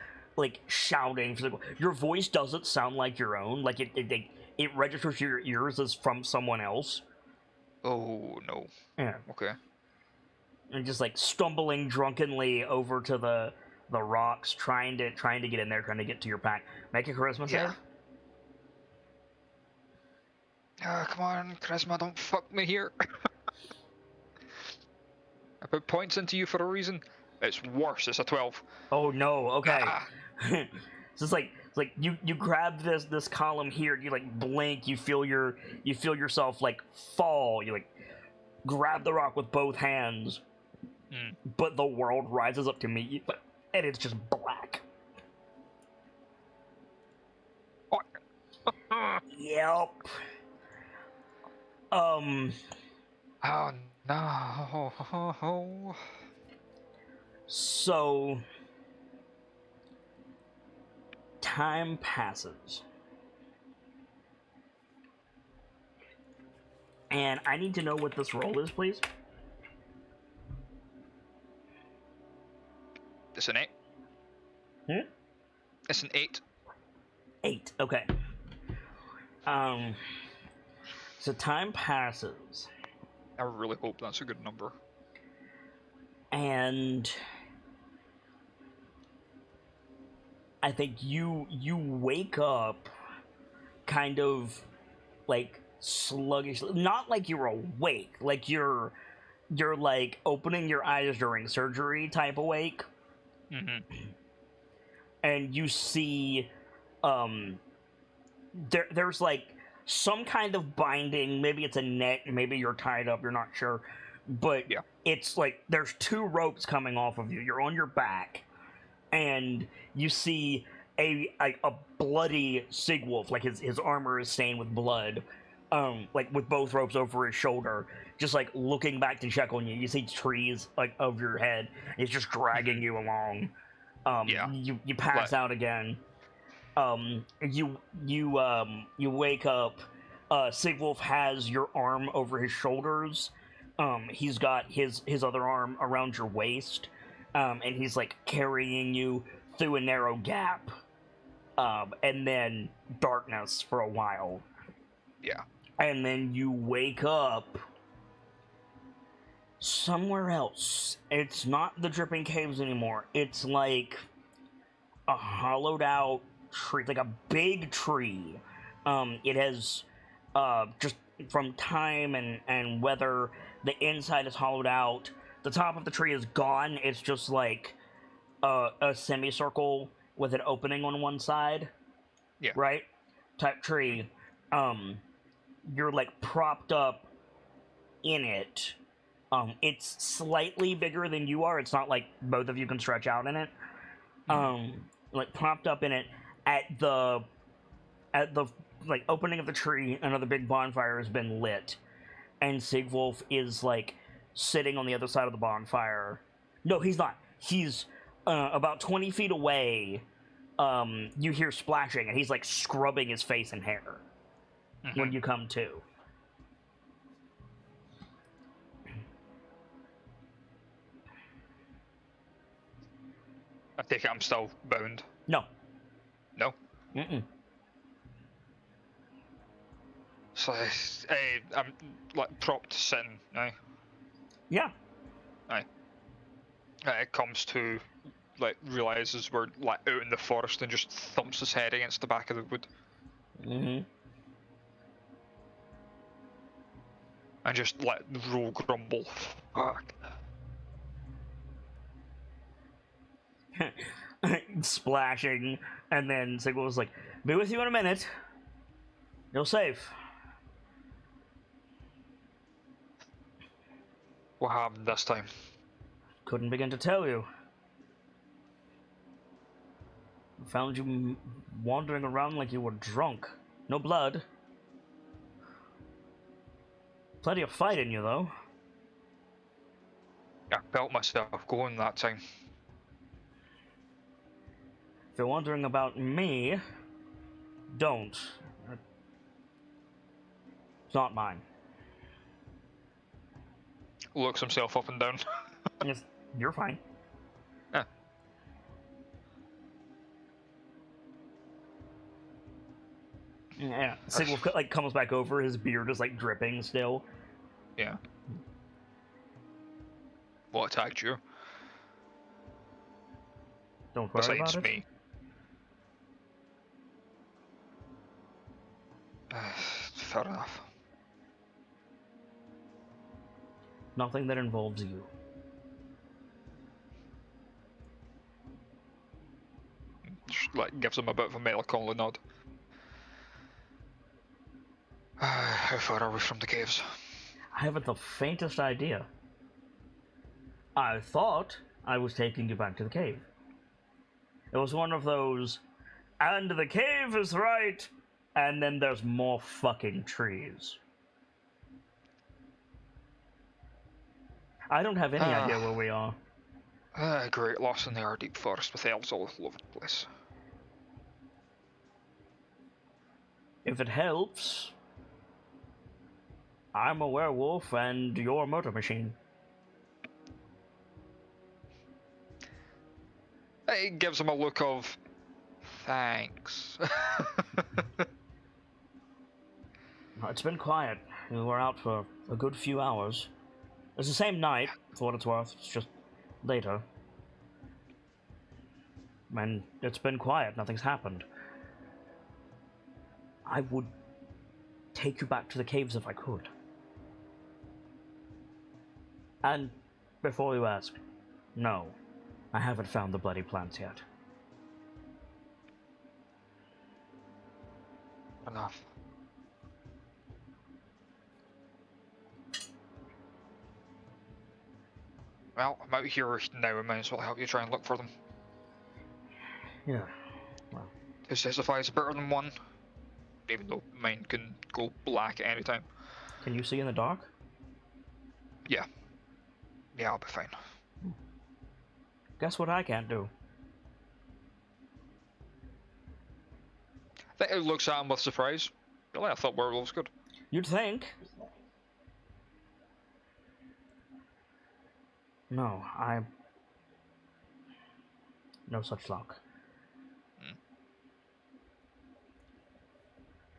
shouting for Sigwolf. Your voice doesn't sound like your own. Like it registers to your ears as from someone else. Oh no. Yeah. Okay. And just like stumbling drunkenly over to the rocks, trying to get in there, trying to get to your pack. Make a charisma save. Come on, charisma, don't fuck me here. I put points into you for a reason. It's worse. It's a 12. Oh no. Okay. Ah. So it's like you grab this column here. You like blink. You feel yourself like fall. You like grab the rock with both hands. But the world rises up to meet you, and it's just black. What? Yep. Oh no. So time passes. And I need to know what this roll is, please. It's an 8. It's an 8. 8, okay. So time passes. I really hope that's a good number. And I think you wake up kind of like sluggish, not like you're awake, like you're like opening your eyes during surgery type awake. And you see there's like some kind of binding, maybe it's a net, maybe you're tied up, you're not sure, but yeah. It's like there's 2 ropes coming off of you. You're on your back, and you see a bloody Sigwolf, like his armor is stained with blood, like with both ropes over his shoulder, just like looking back to check on you. You see trees like over your head. It's just dragging you along. You pass out again. You wake up. Sigwolf has your arm over his shoulders. He's got his other arm around your waist, and he's like carrying you through a narrow gap, and then darkness for a while. Yeah. And then you wake up somewhere else. It's not the Dripping Caves anymore. It's like a hollowed out tree, like a big tree. It has, just from time and weather, the inside is hollowed out. The top of the tree is gone. It's just like a semicircle with an opening on one side. Yeah. Right? Type tree. You're like propped up in it. It's slightly bigger than you are. It's not like both of you can stretch out in it. Like propped up in it at the like opening of the tree. Another big bonfire has been lit, and Sigwolf is like sitting on the other side of the bonfire. No, he's not. He's about 20 feet away. You hear splashing, and he's like scrubbing his face and hair when you come to. I take it I'm still bound. No. No? Mm-mm. So, I'm like propped sitting now. Yeah. Aye. It comes to, like, realizes we're like out in the forest and just thumps his head against the back of the wood. And just let the roll grumble. Fuck. splashing, and then Sigil was like, "Be with you in a minute. You're safe." What happened this time? Couldn't begin to tell you. Found you wandering around like you were drunk. No blood. Plenty of fight in you, though. I felt myself going that time. If you're wondering about me, don't. It's not mine. Looks himself up and down. Yes, you're fine. Yeah. Yeah, Sigil like comes back over. His beard is like dripping still. Yeah. What attacked you? Don't worry Besides about it. me. Fair enough. Nothing that involves you. Just, like, gives him a bit of a melancholy nod. How far are we from the caves? I haven't the faintest idea. I thought I was taking you back to the cave. It was one of those, and the cave is right, and then there's more fucking trees. I don't have any idea where we are. Great loss in the our deep forest with elves all over the place. If it helps, I'm a werewolf and you're a murder machine. It gives him a look of thanks. It's been quiet. We were out for a good few hours. It's the same night, for what it's worth. It's just later. And it's been quiet. Nothing's happened. I would take you back to the caves if I could. And before you ask, no, I haven't found the bloody plants yet. Enough. Well, I'm out here now. I might as well help you try and look for them. Yeah, well, Who says the fire's better than one? Even though mine can go black at any time. can you see in the dark? Yeah. Yeah, I'll be fine. Guess what I can't do? I think it looks at him with surprise. Really, I thought werewolves good. You'd think. No, no such luck.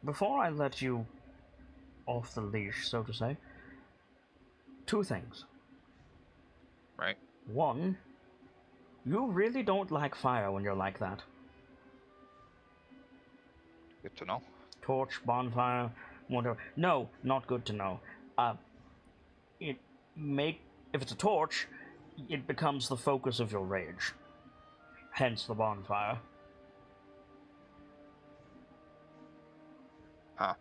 Before I let you off the leash, so to say, two things. Right. One, you really don't like fire when you're like that. Good to know. Torch, bonfire, whatever. No, not good to know. If it's a torch, it becomes the focus of your rage. Hence the bonfire. Huh.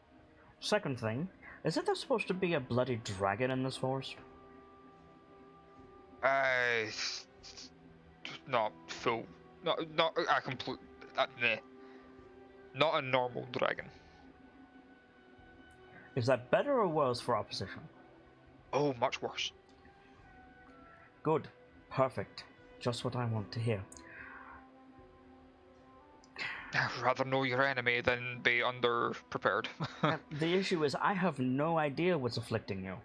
Second thing, isn't there supposed to be a bloody dragon in this forest? Not full. Not a complete. Nah. Not a normal dragon. Is that better or worse for opposition? Oh, much worse. Good. Perfect. Just what I want to hear. I'd rather know your enemy than be underprepared. The issue is, I have no idea what's afflicting you.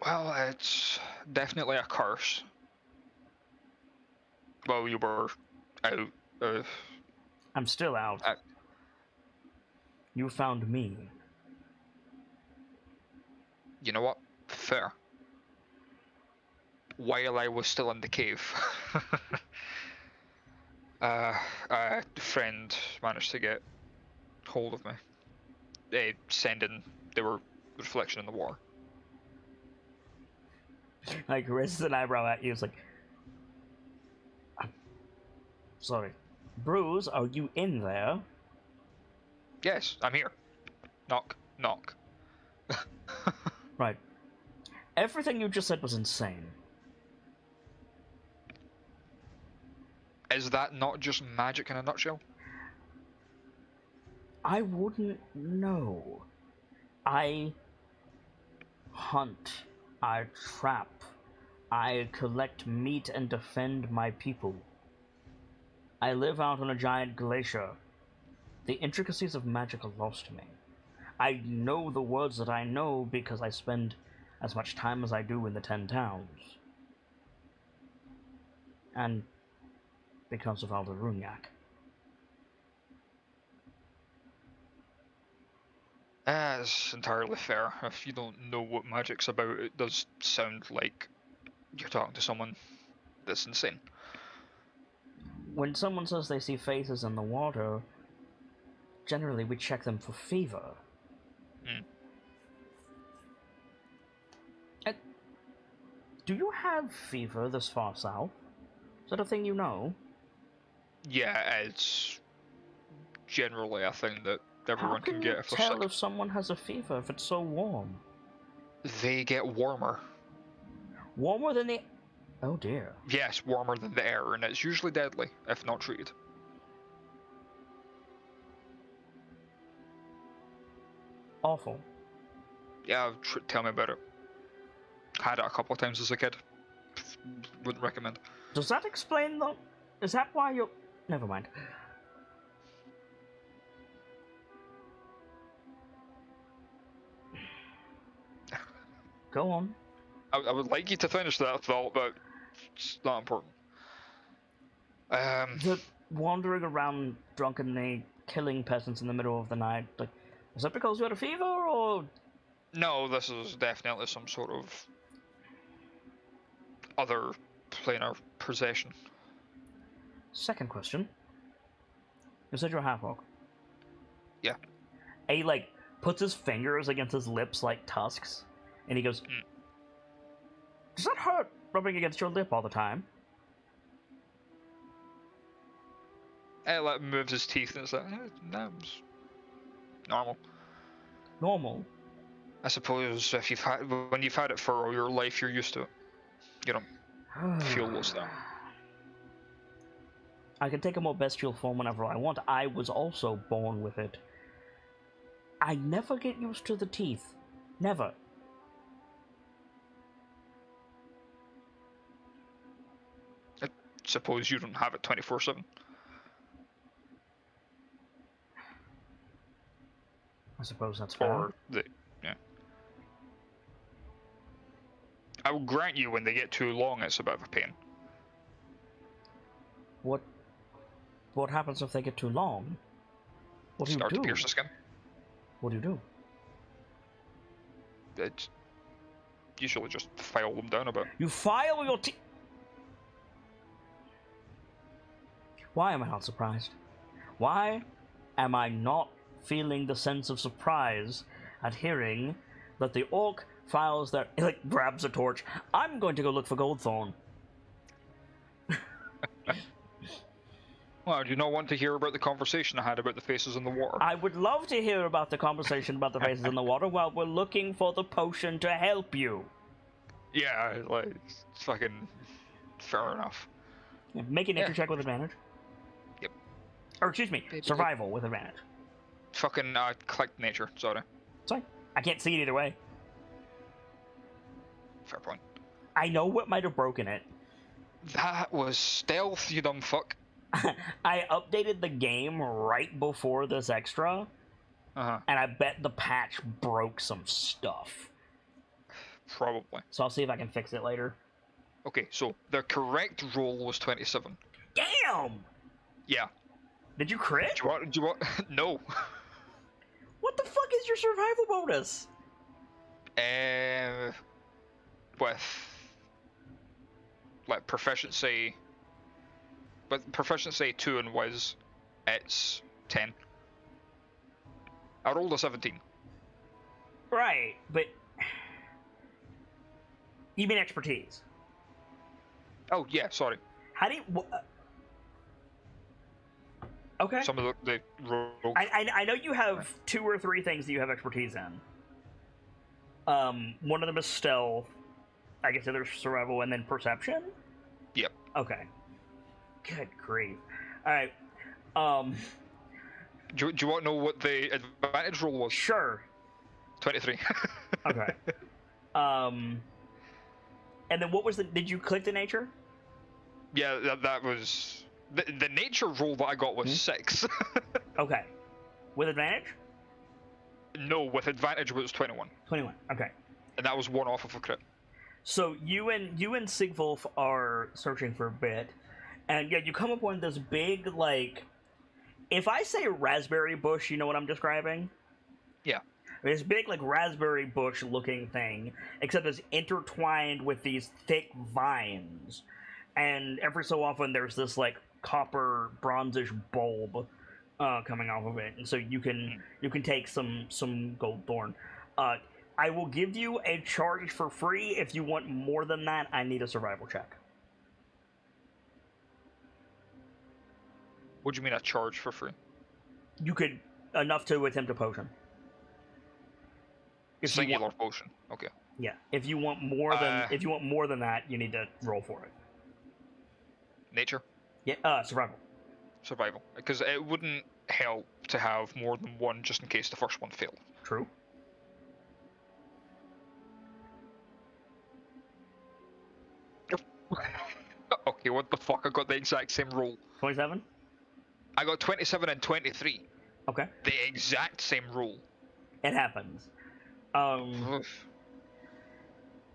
Well, it's definitely a curse. Well, you were out. I'm still out. You found me. You know what? Fair. While I was still in the cave, a friend managed to get hold of me. They were reflection in the water. Like, raises an eyebrow at you. It's like, Sorry. Bruce, are you in there? Yes, I'm here. Knock, knock. Right. Everything you just said was insane. Is that not just magic in a nutshell? I wouldn't know. I hunt. I trap. I collect meat and defend my people. I live out on a giant glacier. The intricacies of magic are lost to me. I know the words that I know because I spend as much time as I do in the 10 towns. And because of Alderunyak. That's entirely fair. If you don't know what magic's about, it does sound like you're talking to someone that's insane. When someone says they see faces in the water, generally we check them for fever. Do you have fever this far south? Is that a thing you know? Yeah, it's generally a thing that everyone How can get you if they're tell sick. if someone has a fever if it's so warm? They get warmer. Warmer than the... Oh dear. Yes, warmer than the air, and it's usually deadly if not treated. Awful. Yeah, tell me about it. Had it a couple of times as a kid. Wouldn't recommend. Does that explain the... Is that why you're... Never mind. Go on. I would like you to finish that thought, but it's not important. The wandering around drunkenly killing peasants in the middle of the night, like, was that because you had a fever, or... No, this is definitely some sort of other planar possession. Second question. You said you're a half-orc. Yeah. And he, like, puts his fingers against his lips like tusks, and he goes, Does that hurt rubbing against your lip all the time? It like moves his teeth and it's like, no, it's normal. Normal. I suppose if when you've had it for all your life, you're used to it. You don't feel what's there. I can take a more bestial form whenever I want. I was also born with it. I never get used to the teeth. Never. I suppose you don't have it 24/7. I suppose that's fair. Or yeah. I will grant you when they get too long, it's a bit of a pain. What happens if they get too long? What do you do? Start to pierce the skin. What do you do? It's usually just file them down a bit. You file your teeth. Why am I not surprised? Why am I not feeling the sense of surprise at hearing that the orc files their... He, like, grabs a torch. I'm going to go look for Goldthorn. Well, do you not want to hear about the conversation I had about the faces in the water? I would love to hear about the conversation about the faces in the water while we're looking for the potion to help you. Yeah, like, it's fucking fair enough. Yeah, make a nature check with advantage. Yep. Or, excuse me, survival with advantage. Fucking clicked nature, sorry. Sorry, I can't see it either way. Fair point. I know what might have broken it. That was stealth, you dumb fuck. I updated the game right before this extra, Uh-huh. and I bet the patch broke some stuff. Probably. So I'll see if I can fix it later. Okay, so the correct roll was 27. Damn! Yeah. Did you crit? Do you want... No. What the fuck is your survival bonus? With... like, proficiency... With proficiency 2 in Wiz, it's 10. I rolled a 17. Right, but... You mean expertise? Oh, yeah, sorry. How do you... Okay. Some of the rogue. I know you have 2 or 3 things that you have expertise in. One of them is stealth. I guess there's survival and then perception. Yep. Okay. Good grief. All right. Do you want to know what the advantage roll was? Sure. 23. Okay. And then what was the? Did you click the nature? Yeah, that was the nature roll that I got was 6. Okay. With advantage? No, with advantage it was 21, 21. Okay. and that was 1 off of a crit. So you and Sigvolf are searching for a bit, and yeah, you come upon this big, like, if I say raspberry bush, you know what I'm describing? Yeah. This big, like, raspberry bush looking thing, except it's intertwined with these thick vines. And every so often there's this, like, copper, bronzish bulb coming off of it. And so you can take some gold thorn. I will give you a charge for free. If you want more than that, I need a survival check. What do you mean a charge for free? You could, enough to attempt a potion. If you Singular want, potion. Okay. yeah. If you want more than that, you need to roll for it. Nature? Yeah, survival. Survival. Because it wouldn't help to have more than one just in case the first one failed. True. Okay, what the fuck? I got the exact same roll. 27? I got 27 and 23. Okay. The exact same roll. It happens. Oof.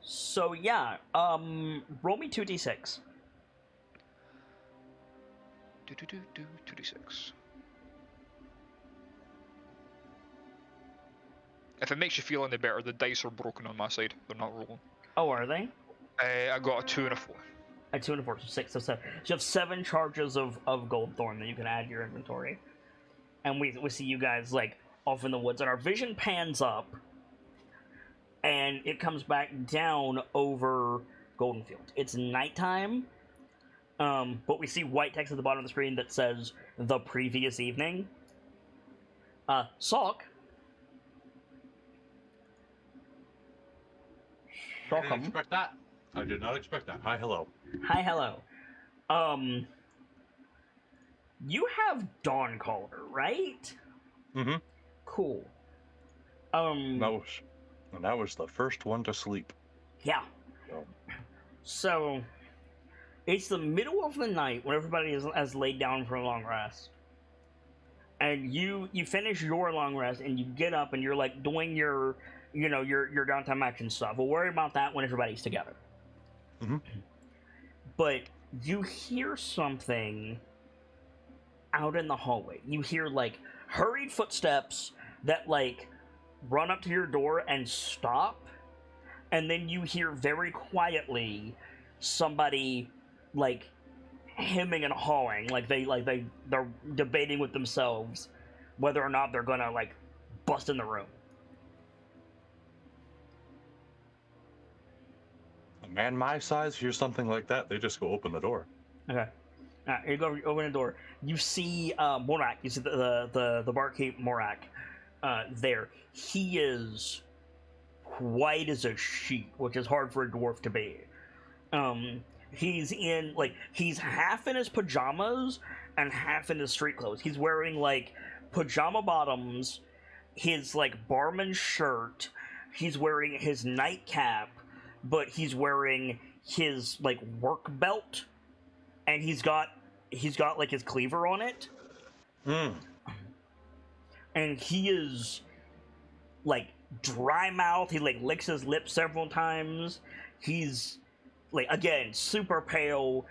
So yeah, roll me 2d6. 2d6. If it makes you feel any better, the dice are broken on my side. They're not rolling. Oh, are they? I got a 2 and a 4. A 2 and a 4, so 6, so 7. So you have 7 charges of gold thorn that you can add to your inventory. And we see you guys, like, off in the woods, and our vision pans up, and it comes back down over Goldenfield. It's nighttime, but we see white text at the bottom of the screen that says, the previous evening. Sock. I didn't expect that. I did not expect that. Hi, hello. Hi, hello. You have Dawncaller, right? Mm-hmm. Cool. That was the first one to sleep. Yeah. So, So, it's the middle of the night when everybody has laid down for a long rest. And you finish your long rest and you get up and you're like doing your downtime action stuff. We'll worry about that when everybody's together. mm-hmm. But you hear something out in the hallway. You hear, like, hurried footsteps that, like, run up to your door and stop. And then you hear very quietly somebody, like, hemming and hawing. They're debating with themselves whether or not they're gonna, like, bust in the room. A man my size hears something like that, they just go open the door. Okay. You go open the door. You see Morak. You see the barkeep Morak there. He is white as a sheet, which is hard for a dwarf to be. He's half in his pajamas and half in his street clothes. He's wearing, like, pajama bottoms, his, like, barman shirt. He's wearing his nightcap, but he's wearing his, like, work belt, and he's got like his cleaver on it. And he is, like, dry mouth. He, like, licks his lips several times. He's, like, again, super pale.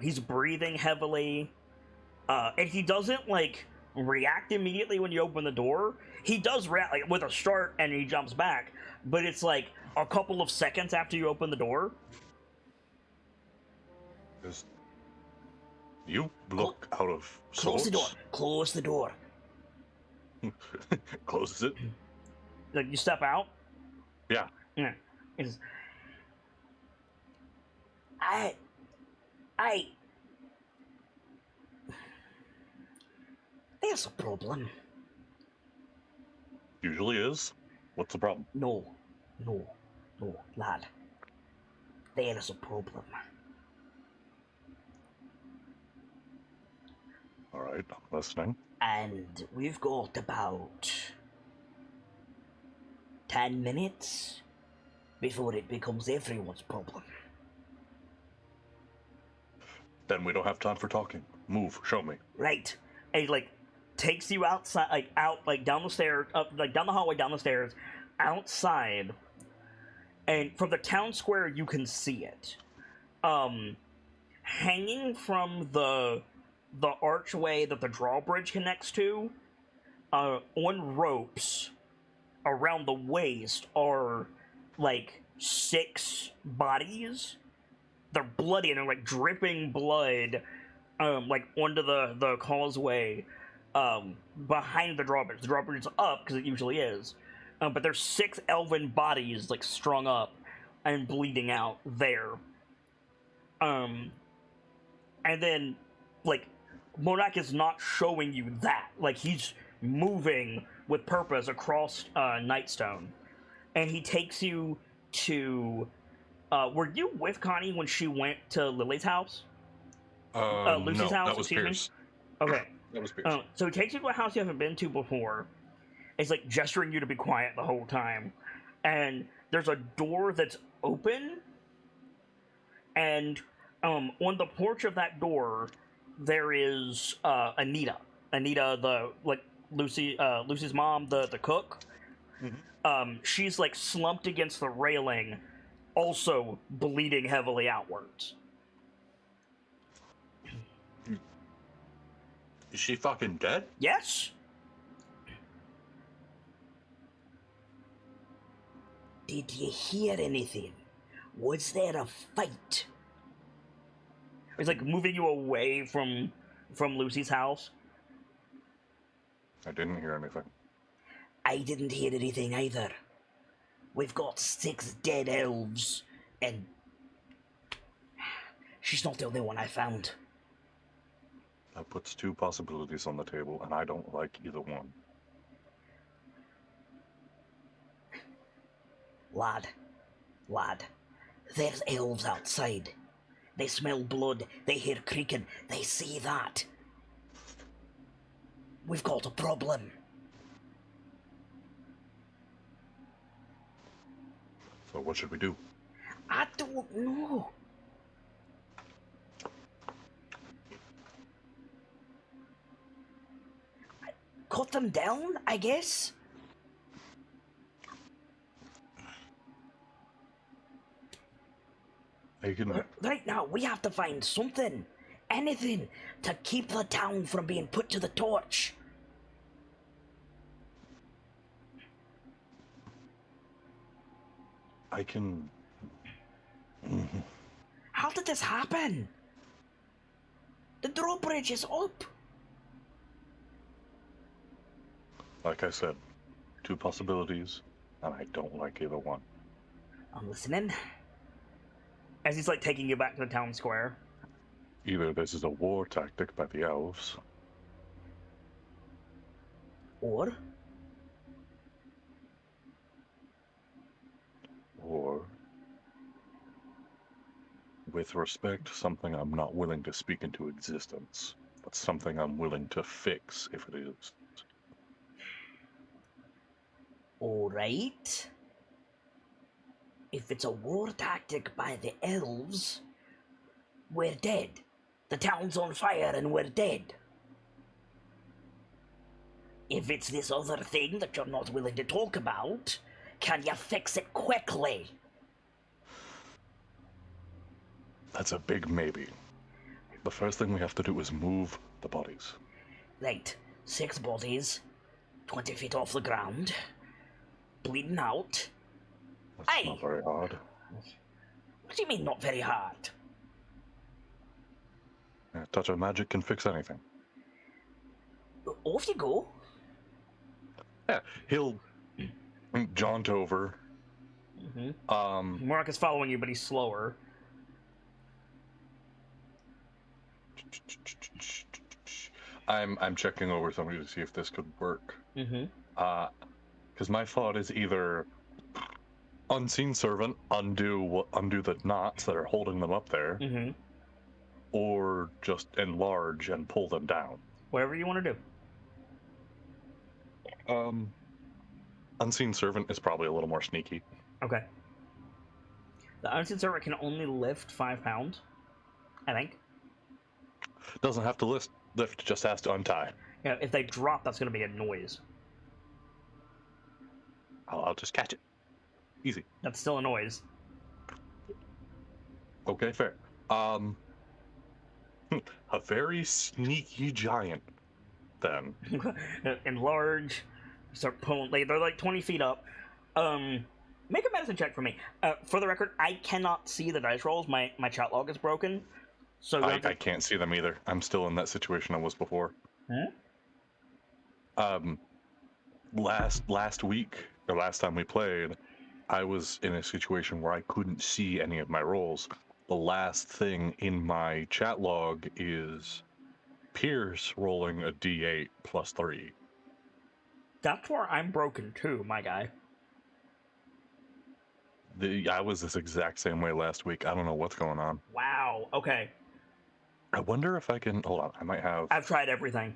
He's breathing heavily. And he doesn't, like, react immediately when you open the door. He does react, like, with a start, and he jumps back. But it's, like, a couple of seconds after you open the door. You look out of Close the door. sorts. Close the door. Closes it. Like, you step out. Yeah. Yeah. It's, There's a problem. Usually is. What's the problem? No, lad. There is a problem. All right, I'm listening. And we've got about 10 minutes before it becomes everyone's problem. Then we don't have time for talking. Move, show me. Right. And he, like, takes you outside, like, out, like, down the stairs, up, like, down the hallway, down the stairs, outside. And from the town square, you can see it. Hanging from the archway that the drawbridge connects to, on ropes around the waist are, like, 6 bodies. They're bloody and they're, like, dripping blood, like, onto the causeway, behind the drawbridge. The drawbridge is up, because it usually is. But there's 6 elven bodies, like, strung up and bleeding out there. And then, like, Monak is not showing you that. Like, he's moving with purpose across Nightstone. And he takes you to... were you with Connie when she went to Lily's house? Lucy's no, house? that was Excuse me? Pierce. Okay. That was Pierce. So he takes you to a house you haven't been to before. It's like gesturing you to be quiet the whole time. And there's a door that's open. And on the porch of that door, there is Anita. Anita, the like Lucy's mom, the cook. Mm-hmm. She's like slumped against the railing, also bleeding heavily outwards. Is she fucking dead? Yes. Did you hear anything? Was there a fight? He's like moving you away from Lucy's house. I didn't hear anything. I didn't hear anything either. We've got 6 dead elves, and she's not the only one I found. That puts 2 possibilities on the table, and I don't like either one. Lad, there's elves outside. They smell blood, they hear creaking, they see that. We've got a problem. So what should we do? I don't know. Cut them down, I guess? I can... Right now, we have to find something, anything, to keep the town from being put to the torch. I can... How did this happen? The drawbridge is up. Like I said, 2 possibilities, and I don't like either one. I'm listening. As he's like taking you back to the town square. Either this is a war tactic by the elves, Or or, with respect, something I'm not willing to speak into existence, but something I'm willing to fix if it is. all right. If it's a war tactic by the elves, we're dead. The town's on fire and we're dead. If it's this other thing that you're not willing to talk about, can you fix it quickly? That's a big maybe. The first thing we have to do is move the bodies. Right, 6 bodies, 20 feet off the ground, bleeding out. That's Aye. not very hard. What do you mean not very hard? A touch of magic can fix anything. Off you go. Yeah, he'll jaunt over. Mm-hmm. Mark is following you, but he's slower. I'm checking over somebody to see if this could work. Mm-hmm. Because my thought is either unseen servant, undo the knots that are holding them up there, Mm-hmm. or just enlarge and pull them down. Whatever you want to do. Unseen servant is probably a little more sneaky. Okay. The unseen servant can only lift 5 pounds, I think. Doesn't have to lift, just has to untie. Yeah, if they drop, that's going to be a noise. I'll just catch it. Easy. That's still a noise. Okay, fair. A very sneaky giant, then. Enlarge, start pulling. They're like 20 feet up. Make a medicine check for me. For the record, I cannot see the dice rolls. My chat log is broken. So I can't see them either. I'm still in that situation I was before. Huh? Last week, or last time we played, I was in a situation where I couldn't see any of my rolls. The last thing in my chat log is Pierce rolling a D8 plus 3. That's where I'm broken too, my guy. I was this exact same way last week. I don't know what's going on. Wow. Okay. I wonder if I can... Hold on, I might have... I've tried everything.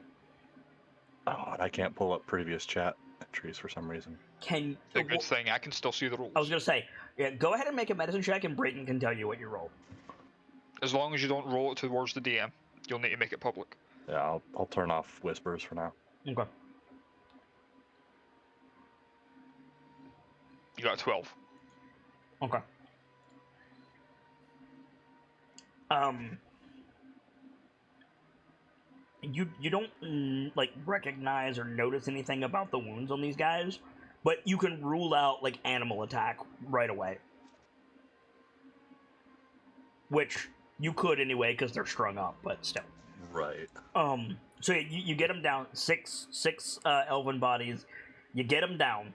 Oh, and I can't pull up previous chat entries for some reason. Can The good thing, I can still see the rules. I was gonna say, yeah, go ahead and make a medicine check, and Brayton can tell you what you roll. As long as you don't roll it towards the DM, you'll need to make it public. Yeah, I'll turn off whispers for now. Okay. You got 12. Okay. You don't like recognize or notice anything about the wounds on these guys, but you can rule out like animal attack right away. Which you could anyway because they're strung up, but still. Right. So you get them down. Six elven bodies. You get them down.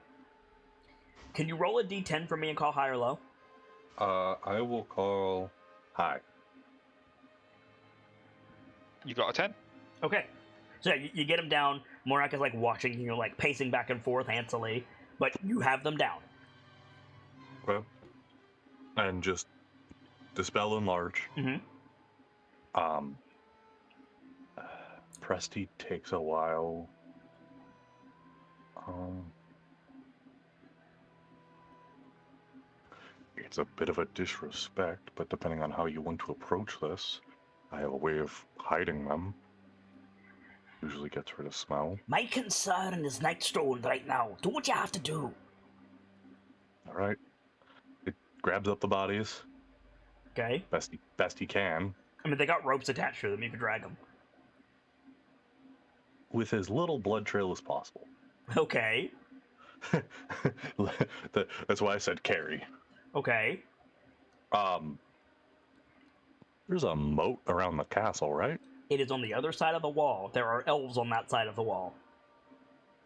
Can you roll a d10 for me and call high or low? I will call high. You got a 10? Okay. So you get them down. Morak is like watching you, like pacing back and forth antsily, but you have them down. Okay. And just dispel enlarge. Mm-hmm. Prestige takes a while. It's a bit of a disrespect, but depending on how you want to approach this, I have a way of hiding them. Usually gets rid of smell. My concern is Nightstone right now. Do what you have to do. Alright. It grabs up the bodies. Okay. Best he can. I mean, they got ropes attached to them. You could drag them. With as little blood trail as possible. Okay. That's why I said carry. Okay. There's a moat around the castle, right? It is on the other side of the wall. There are elves on that side of the wall.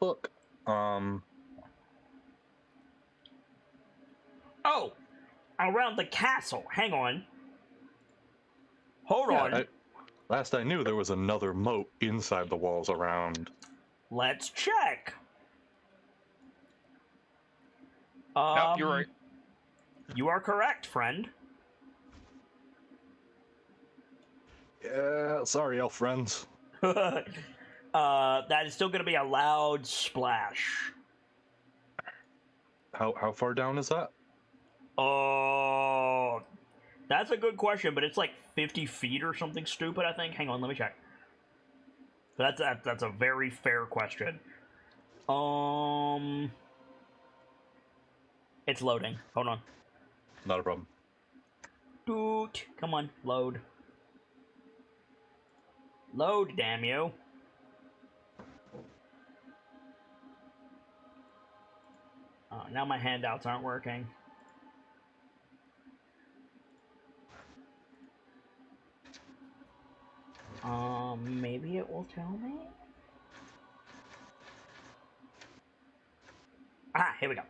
Look. Oh! Around the castle. Hang on. Hold on. Last I knew, there was another moat inside the walls around. Let's check. Yep, you're right. You are correct, friend. Yeah, sorry, elf friends. That is still going to be a loud splash. How far down is that? Oh, that's a good question, but it's like 50 feet or something stupid, I think. Hang on, let me check. That's a very fair question. It's loading. Hold on. Not a problem. Doot. Come on, load. Load, damn you. Oh, now my handouts aren't working. Maybe it will tell me? Ah, here we go.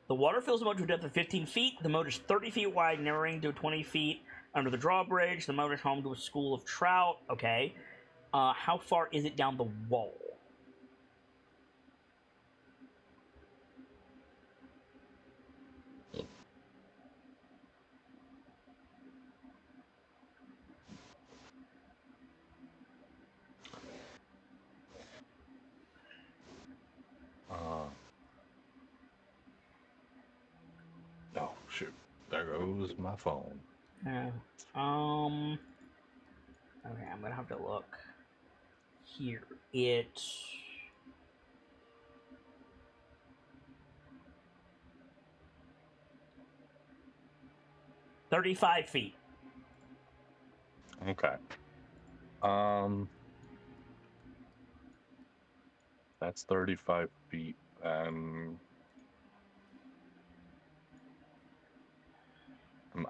The water fills the moat to a depth of 15 feet. The moat is 30 feet wide, narrowing to 20 feet under the drawbridge. The moat is home to a school of trout. Okay. How far is it down the wall? Oh, shoot. There goes my phone. Okay, I'm gonna have to look here. It's 35 feet. Okay. That's 35 feet, and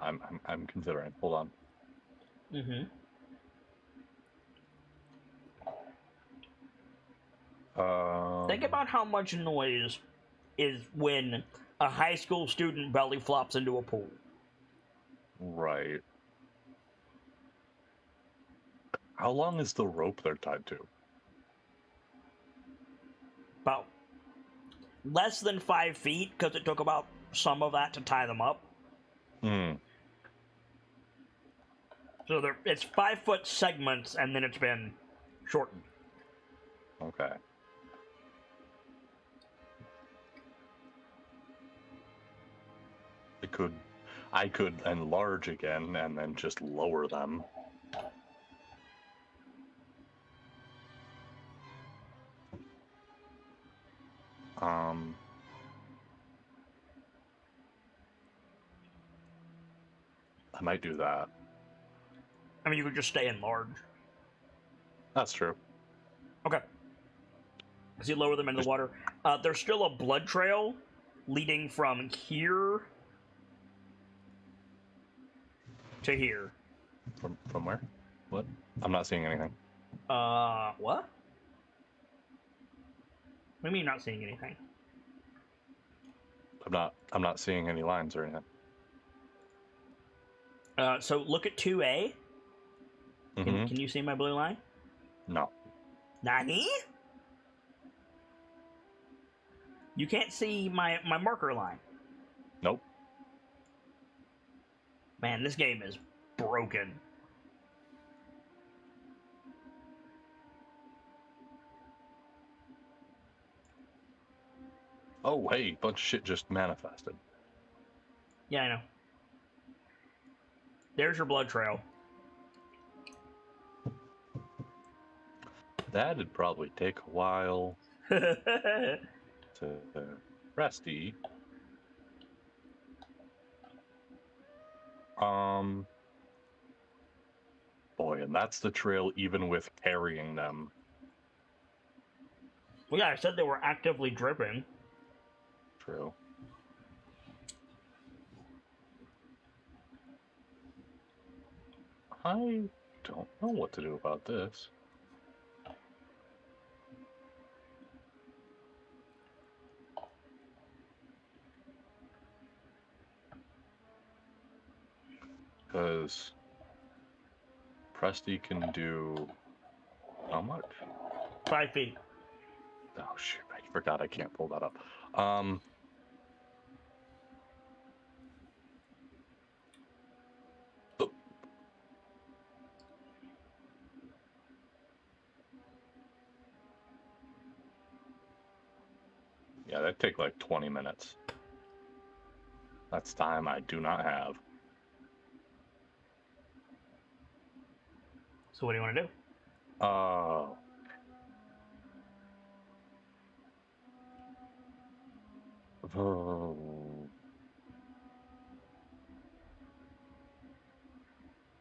I'm considering. Hold on. Mm-hmm. Think about how much noise is when a high school student belly flops into a pool. Right. How long is the rope they're tied to? About less than 5 feet, because it took about some of that to tie them up. Hmm. So it's 5-foot segments, and then it's been shortened. Okay. I could enlarge again and then just lower them. I might do that. I mean, you could just stay enlarged. That's true. Okay. So you lower them into the water. There's still a blood trail leading from here to here. From where? What? I'm not seeing anything. What? What do you mean you're not seeing anything? I'm not seeing any lines or anything. So look at 2A. Mm-hmm. Can you see my blue line? No. Nani? You can't see my marker line. Nope. Man, this game is broken. Oh, hey, bunch of shit just manifested. Yeah, I know. There's your blood trail. That'd probably take a while to Rusty. Boy, and that's the trail even with carrying them. Well, yeah, I said they were actively dripping. True. I don't know what to do about this. Because Presty can do how much? 5 feet. Oh shoot, I forgot I can't pull that up. Yeah, that'd take like 20 minutes. That's time I do not have. So what do you want to do? Oh. Oh.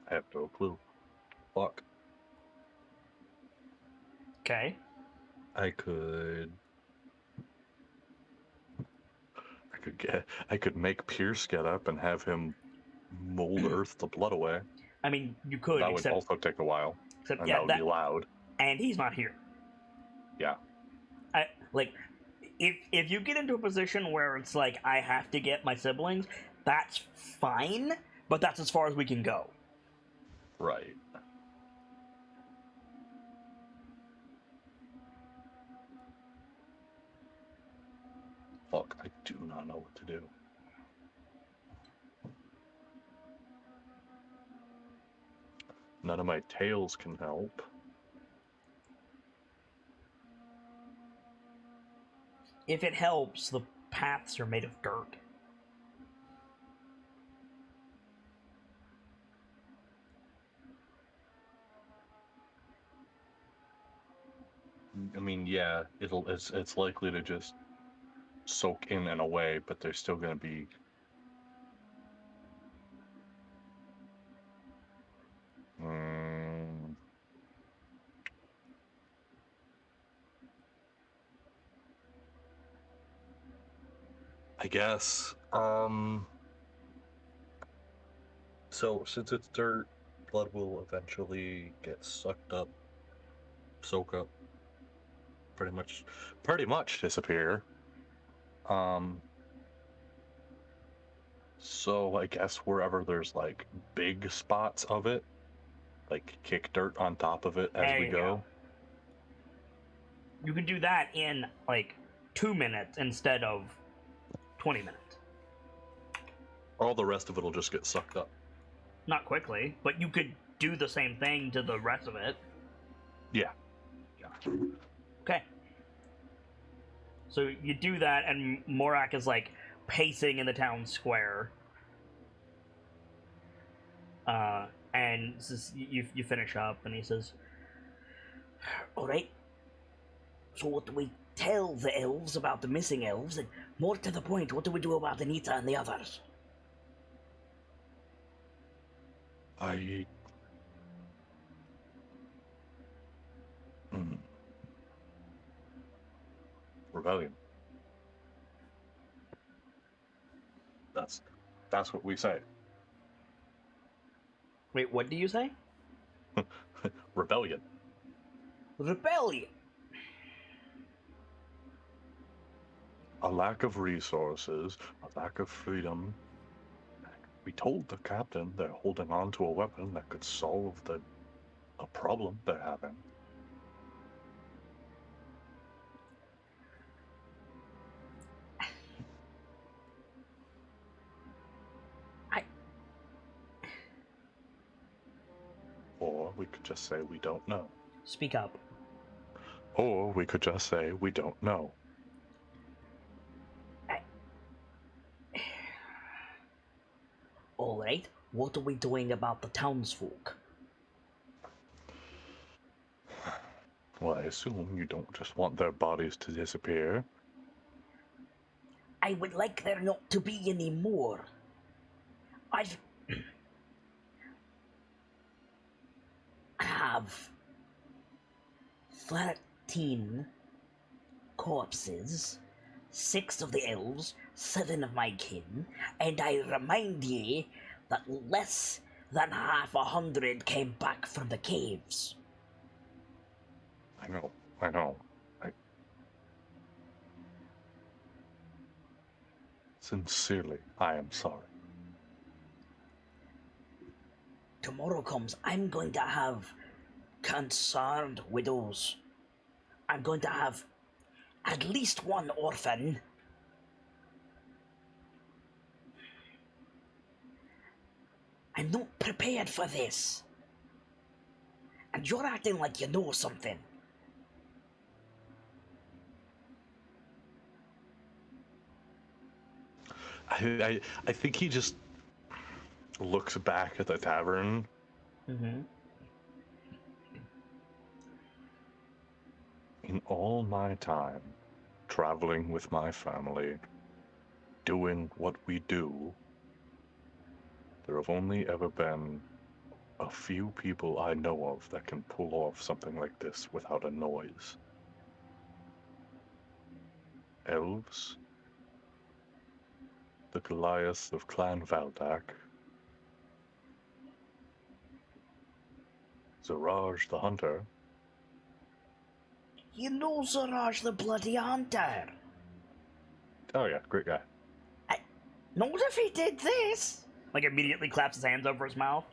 I have no clue. Fuck. Okay. I could make Pierce get up and have him mold Earth the blood away. I mean, you could, That would also take a while. except And yeah, that would be loud. and he's not here. Yeah. if you get into a position where it's like I have to get my siblings, that's fine, but that's as far as we can go. Right. Fuck, I do not know what to do. None of my tails can help. If it helps, the paths are made of dirt. I mean, yeah, it's likely to just soak in and away, but there's still gonna be I guess. So since it's dirt, blood will eventually get sucked up, soak up, pretty much disappear. So I guess wherever there's like big spots of it, like kick dirt on top of it as There we you go. You can do that in like 2 minutes instead of 20 minutes. All the rest of it'll just get sucked up. Not quickly, but you could do the same thing to the rest of it. Yeah. Okay. So you do that, and Morak is like pacing in the town square. And you finish up, and he says, All right. So what do we tell the elves about the missing elves? And more to the point, what do we do about Anita and the others? Rebellion. That's what we say. "Wait, what do you say?" Rebellion. Rebellion. A lack of resources, a lack of freedom. We told the captain they're holding on to a weapon that could solve a problem they're having. Or we could just say we don't know. Speak up. Or we could just say we don't know. All right. What are we doing about the townsfolk? Well, I assume you don't just want their bodies to disappear. I would like there not to be any more. I have 13 corpses, 6 of the elves, 7 of my kin, and I remind ye that less than half 100 came back from the caves. I know. Sincerely, I am sorry. Tomorrow comes, I'm going to have concerned widows. I'm going to have at least one orphan. I'm not prepared for this. And you're acting like you know something. I think he just looks back at the tavern. Mm-hmm. In all my time, traveling with my family, doing what we do, there have only ever been a few people I know of that can pull off something like this without a noise. Elves, the Goliaths of Clan Valdak, Zaraj the Hunter. You know Zaraj the Bloody Hunter. Oh yeah, great guy. Not if he did this. Like, immediately claps his hands over his mouth.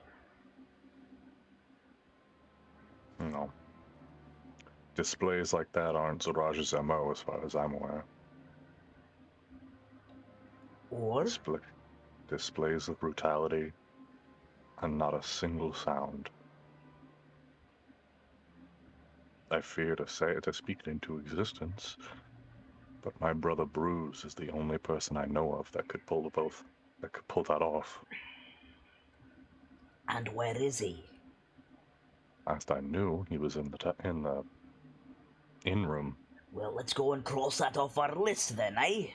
No. Displays like that aren't Zaraj's MO as far as I'm aware. Or Displays of brutality and not a single sound. I fear to speak it into existence, but my brother Bruce is the only person I know of that could pull that off. and where is he? Last I knew, he was in the inn room. Well, let's go and cross that off our list then, eh?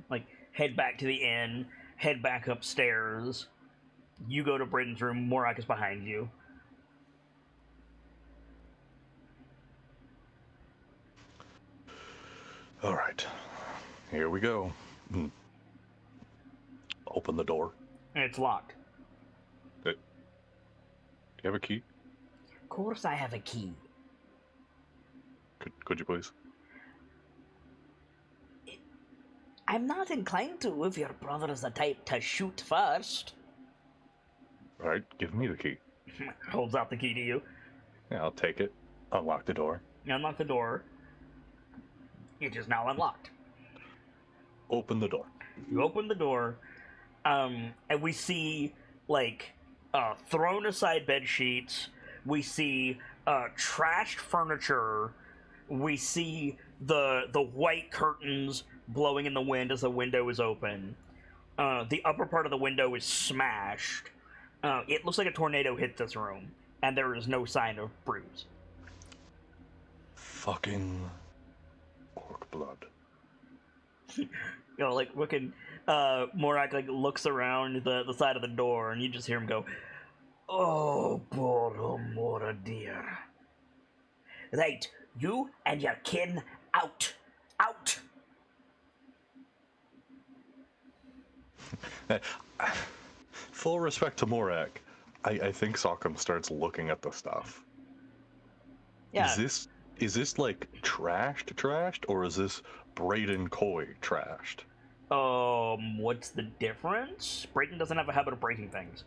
Like, head back to the inn, head back upstairs. You go to Britain's room, Morak is behind you. All right, here we go. Open the door. And it's locked. Do you have a key? Of course I have a key. Could you please? I'm not inclined to if your brother is the type to shoot first. All right, give me the key. Holds out the key to you. Yeah, I'll take it. Unlock the door. You unlock the door. It is now unlocked. Open the door. You open the door, and we see, like, thrown aside bed sheets. We see trashed furniture. We see the white curtains blowing in the wind as the window is open. The upper part of the window is smashed. It looks like a tornado hit this room, and there is no sign of bruise. Fucking orc blood. You know, like, looking, Morak, like, looks around the side of the door, and you just hear him go, "Oh, Boromora dear. Right, you and your kin out. Out!" Full respect to Morak, I think Sokkum starts looking at the stuff. Yeah. Is this like trashed, or is this Brayden Coy trashed? What's the difference? Brayden doesn't have a habit of breaking things.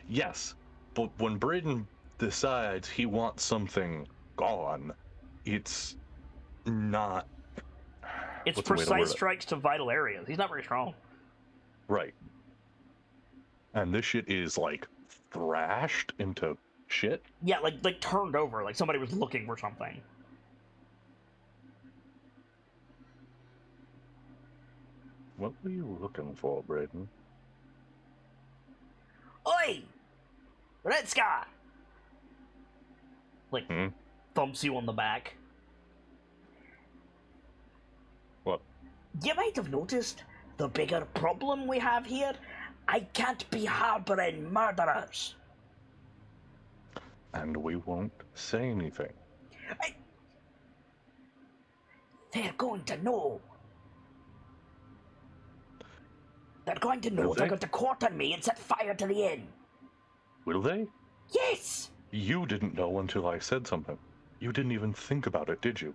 Yes, but when Brayden decides he wants something gone, it's not. It's What's the way to word precise it? strikes to vital areas. He's not very strong. Right. And this shit is like thrashed into shit. Yeah, like turned over, like somebody was looking for something. What were you looking for, Brayden? Oi! Red Scar! Like, Hmm? thumps you on the back. What? You might have noticed the bigger problem we have here. I can't be harboring murderers. And we won't say anything. They're going to know. They're going to know. Will They're they? going to quarter me and set fire to the inn. Will they? Yes! You didn't know until I said something. You didn't even think about it, did you?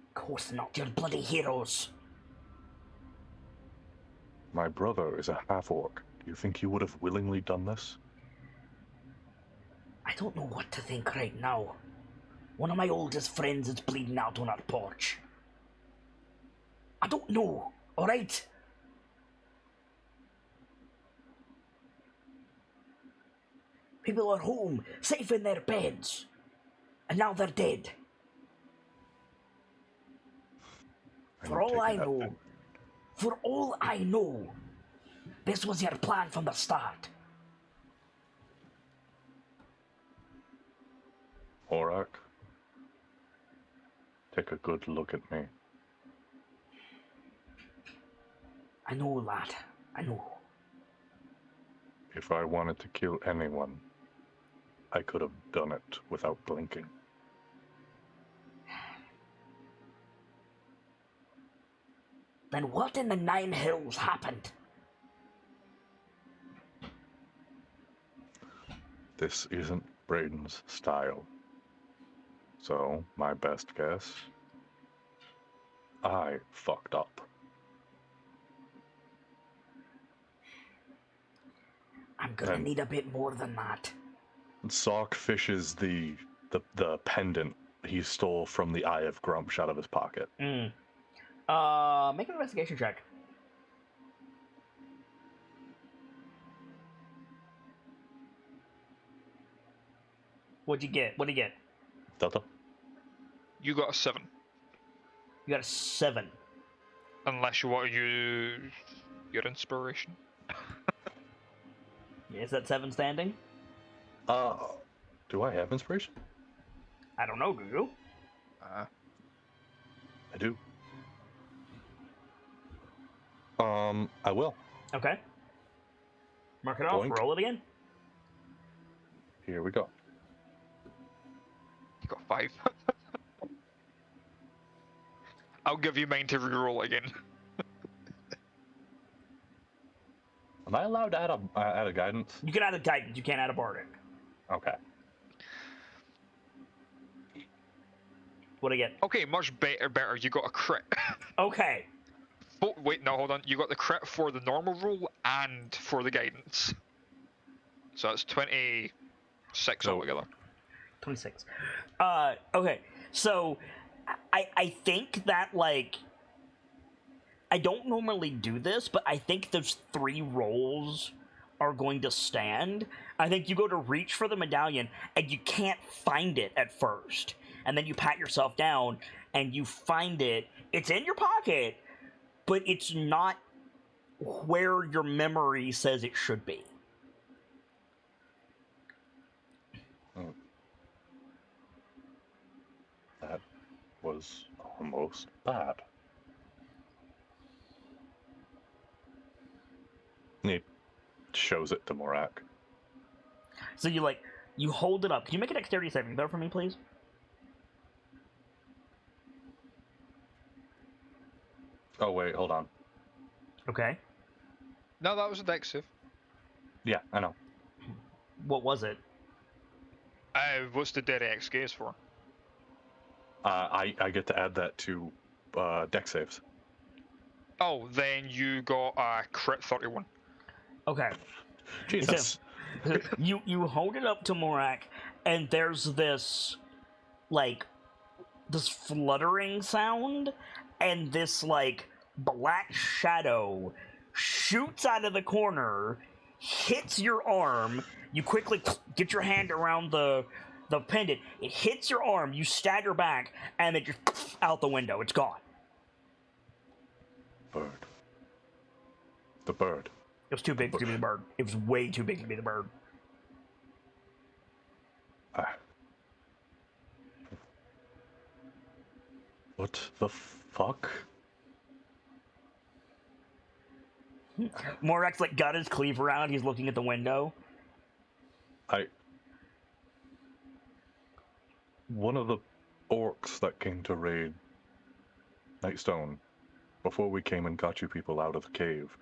Of course not, you're bloody heroes. My brother is a half-orc. Do you think he would have willingly done this? I don't know what to think right now. One of my oldest friends is bleeding out on our porch. I don't know, alright? People are home, safe in their beds. And now they're dead. For all I know, this was your plan from the start. Morak, take a good look at me. I know, lad. I know. If I wanted to kill anyone, I could have done it without blinking. Then what in the Nine Hills happened? This isn't Brayden's style. So, my best guess, I fucked up. I'm gonna And- need a bit more than that. Sock fishes the pendant he stole from the Eye of Grumsh out of his pocket. Make an investigation check. What'd you get? What'd you get? Delta? You got a 7. You got a 7. Unless you want to use your inspiration. Is that 7 standing? Do I have inspiration? I don't know, do you? I do. I will. Okay. Mark it off. Boink. Roll it again. Here we go. You got 5. I'll give you mine to reroll again. Am I allowed to add a guidance? You can add a guidance. You can't add a bardic. Okay. What'd I get? Okay, much better. You got a crit. Okay. Oh, wait, no, hold on. You got the crit for the normal roll and for the guidance. So that's 26 Oh. altogether. 26. Okay. So, I think that, like, I don't normally do this, but I think those 3 rolls are going to stand. I think you go to reach for the medallion, and you can't find it at first. And then you pat yourself down, and you find it. It's in your pocket, but it's not where your memory says it should be. That was almost bad. He shows it to Morak. So you hold it up. Can you make a dexterity saving throw for me, please? Oh, wait, hold on. Okay. No, that was a dex save. Yeah, I know. What was it? What's the dead X gaze for? I get to add that to deck saves. Oh, then you got a crit 31. Okay. Jesus. You hold it up to Morak, and there's this fluttering sound, and this black shadow shoots out of the corner, hits your arm. You quickly get your hand around the pendant. It hits your arm. You stagger back, and it just out the window. It's gone. Bird. The bird. It was too big to be the bird. It was way too big to be the bird. What the fuck? Morak's got his cleaver out. He's looking at the window. One of the orcs that came to raid Nightstone, before we came and got you people out of the cave,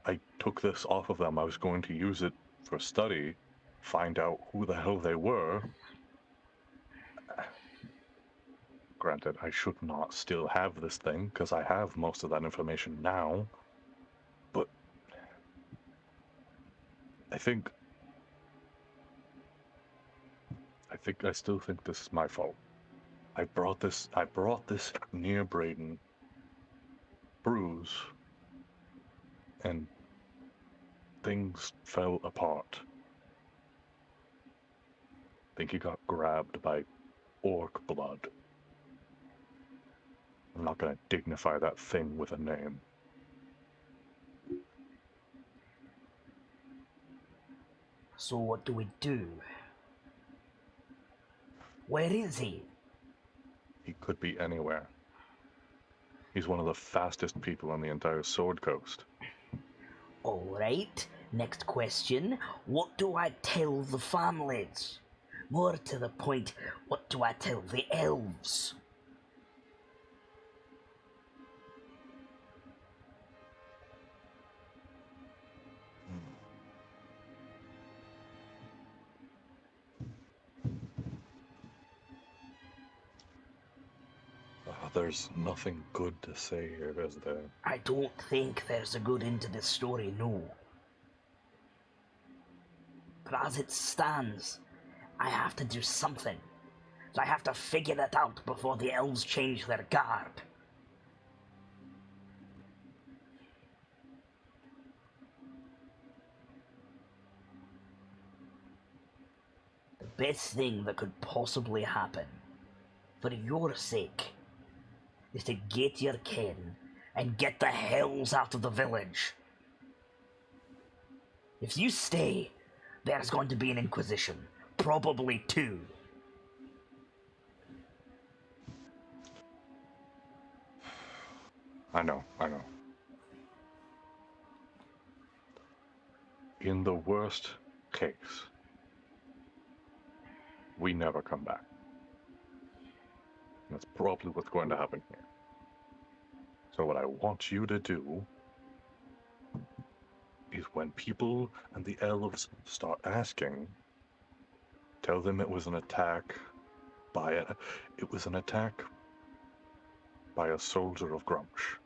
I took this off of them. I was going to use it for study, find out who the hell they were. Granted, I should not still have this thing, because I have most of that information now. But I still think this is my fault. I brought this near Braden Boughs, and things fell apart. I think he got grabbed by orc blood. I'm not gonna dignify that thing with a name. So what do we do? Where is he? He could be anywhere. He's one of the fastest people on the entire Sword Coast. Alright, next question. What do I tell the families? More to the point, what do I tell the elves? There's nothing good to say here, is there? I don't think there's a good end to this story, no. But as it stands, I have to do something. So I have to figure that out before the elves change their guard. The best thing that could possibly happen, for your sake, is to get your kin and get the hells out of the village. If you stay, there's going to be an inquisition. Probably two. I know. In the worst case, we never come back. That's probably what's going to happen here. So what I want you to do is when people and the elves start asking, tell them it was an attack by a soldier of Grumsh.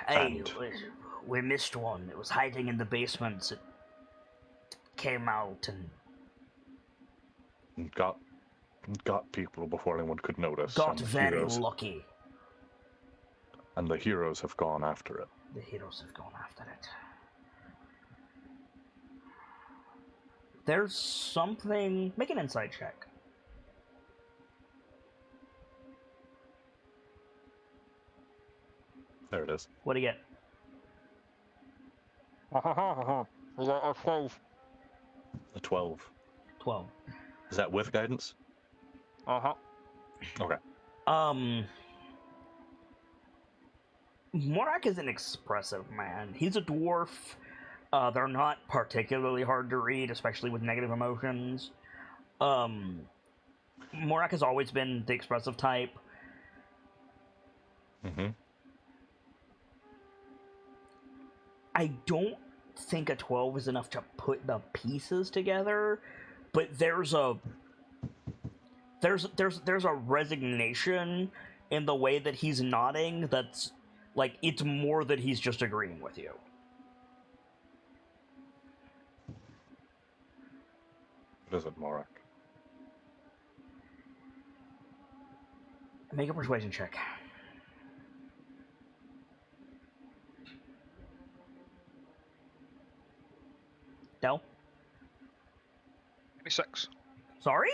And we missed one. It was hiding in the basements. It came out and got people before anyone could notice. got very lucky. And the heroes have gone after it. The heroes have gone after it. There's something... Make an insight check. There it is. What do you get? We got a 12. A 12. 12. Is that with guidance? Okay. Morak is an expressive man. He's a dwarf. They're not particularly hard to read, especially with negative emotions. Morak has always been the expressive type. Mm-hmm. I don't think a 12 is enough to put the pieces together, but there's a resignation in the way that he's nodding that's like it's more that he's just agreeing with you. What is it, Morak? Make a persuasion check. Del? 26. Sorry?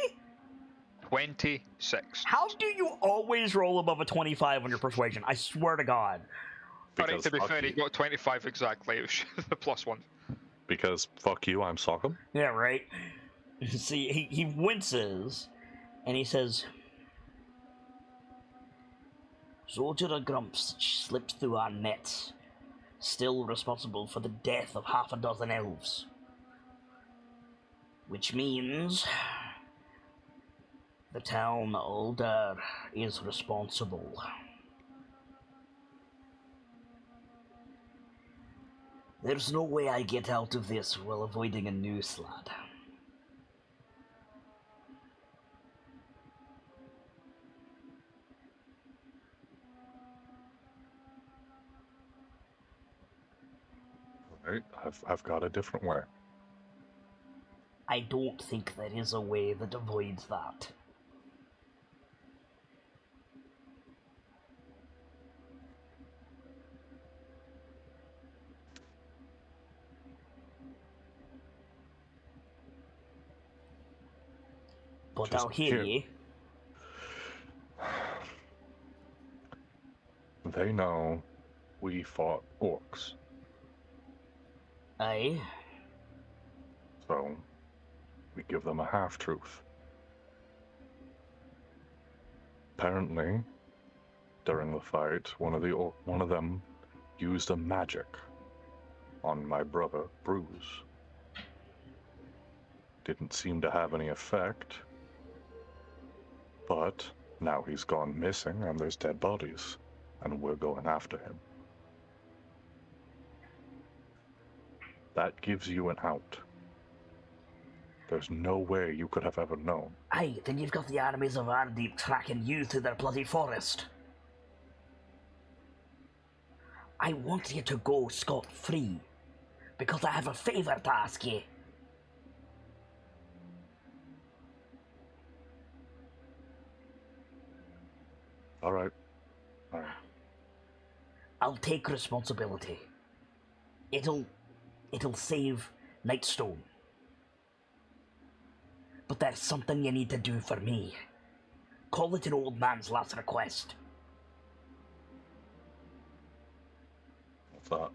26. How do you always roll above a 25 on your persuasion? I swear to God. Alright, to be fuck fair, he you. got 25 exactly. It was the +1. Because fuck you, I'm Sockham. Yeah, right? See, he winces, and he says, Soldier of Grumps slipped through our nets, still responsible for the death of half a dozen elves. Which means the town Alder is responsible. There's no way I get out of this while avoiding a noose, lad. Right? I've got a different way. I don't think there is a way that avoids that. But Just I'll hear here. ye. They know we fought orcs, Aye. so we give them a half-truth. Apparently, during the fight, one of them used a magic on my brother, Boughs. Didn't seem to have any effect, but now he's gone missing and there's dead bodies, and we're going after him. That gives you an out. There's no way you could have ever known. Aye, then you've got the armies of Ardeep tracking you through their bloody forest. I want you to go scot-free, because I have a favour to ask you. All right. I'll take responsibility. It'll save Nightstone. But there's something you need to do for me. Call it an old man's last request. What's that?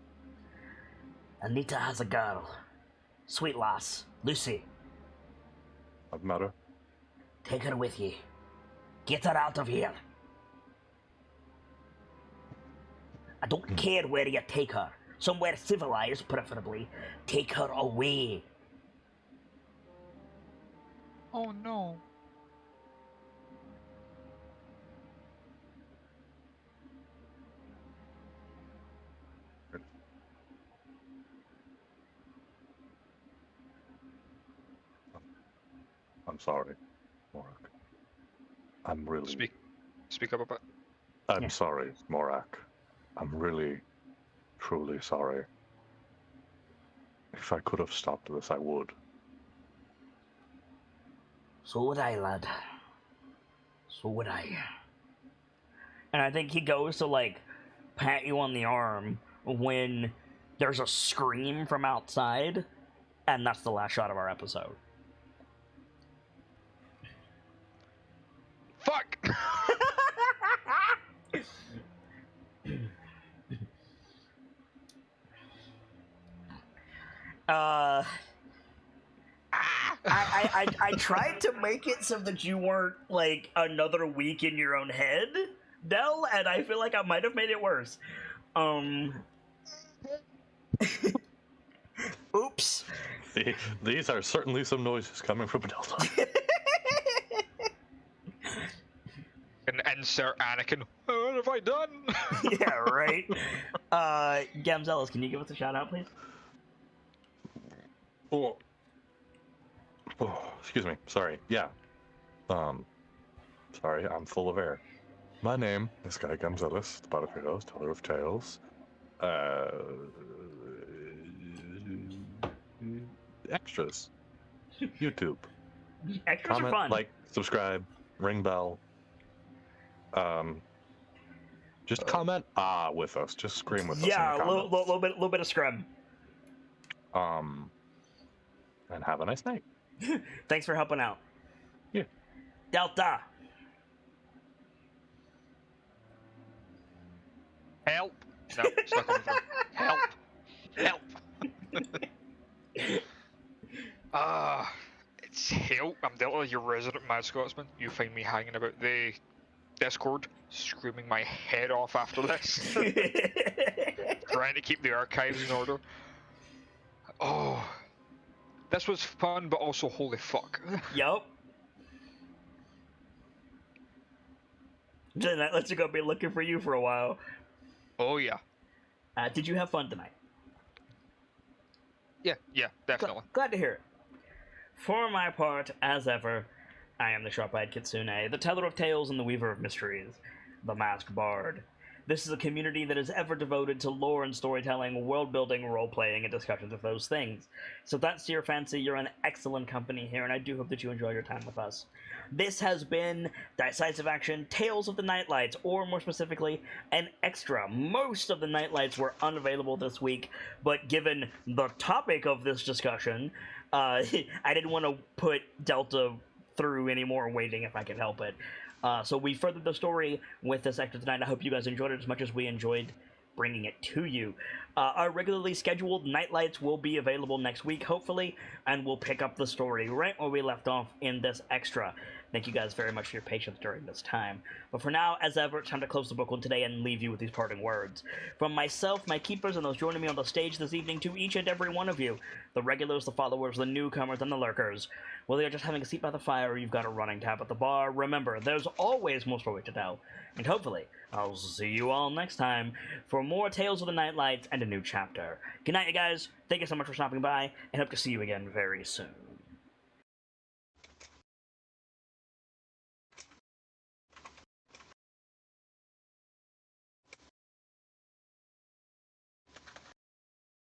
Anita has a girl. Sweet lass, Lucy. I've met her. Take her with you. Get her out of here. I don't care where you take her. Somewhere civilized, preferably. Take her away. Oh no. I'm sorry, Morak. I'm really... Speak up a bit. I'm sorry, Morak. I'm really, truly sorry. If I could have stopped this, I would. So would I, lad. So would I. And I think he goes to, like, pat you on the arm when there's a scream from outside, and that's the last shot of our episode. Fuck! I tried to make it so that you weren't, like, another week in your own head, Del, and I feel like I might have made it worse. Oops. These are certainly some noises coming from Delta. And insert Anakin. What have I done? Yeah, right. Gamzelis, can you give us a shout out, please? Oh, excuse me. Sorry. Yeah. Sorry, I'm full of air. My name is Guy Gamzelis, the Butterfields, teller of tales. Extras. YouTube. Extras Comment, are fun. like, subscribe, ring bell. Just comment with us. Just scream with us. Yeah, in the a little bit of scrum. And have a nice night. Thanks for helping out. Yeah. Delta. Help! No, it's not coming through. Help! Help! It's help. I'm Delta, your resident Mad Scotsman. You find me hanging about the Discord, screaming my head off after this. Trying to keep the archives in order. Oh. This was fun, but also holy fuck. Yup. Then that lets you go be looking for you for a while. Oh yeah. Did you have fun tonight? Yeah, definitely. Glad to hear it. For my part, as ever, I am the Sharp-Eyed Kitsune, the teller of tales and the weaver of mysteries, the masked bard. This is a community that is ever devoted to lore and storytelling, world-building, role-playing, and discussions of those things. So if that's your fancy, you're in excellent company here, and I do hope that you enjoy your time with us. This has been Dice-Icive Action, Tales of the KnightLites, or more specifically, an extra. Most of the KnightLites were unavailable this week, but given the topic of this discussion, I didn't want to put Delta through any more waiting if I could help it. So we furthered the story with this extra tonight. I hope you guys enjoyed it as much as we enjoyed bringing it to you. Our regularly scheduled KnightLites will be available next week, hopefully, and we'll pick up the story right where we left off in this extra. Thank you guys very much for your patience during this time. But for now, as ever, it's time to close the book on today and leave you with these parting words. From myself, my keepers, and those joining me on the stage this evening, to each and every one of you, the regulars, the followers, the newcomers, and the lurkers, whether you're just having a seat by the fire or you've got a running tab at the bar, remember, there's always more story to tell. And hopefully, I'll see you all next time for more Tales of the KnightLites and a new chapter. Good night, you guys. Thank you so much for stopping by, and hope to see you again very soon.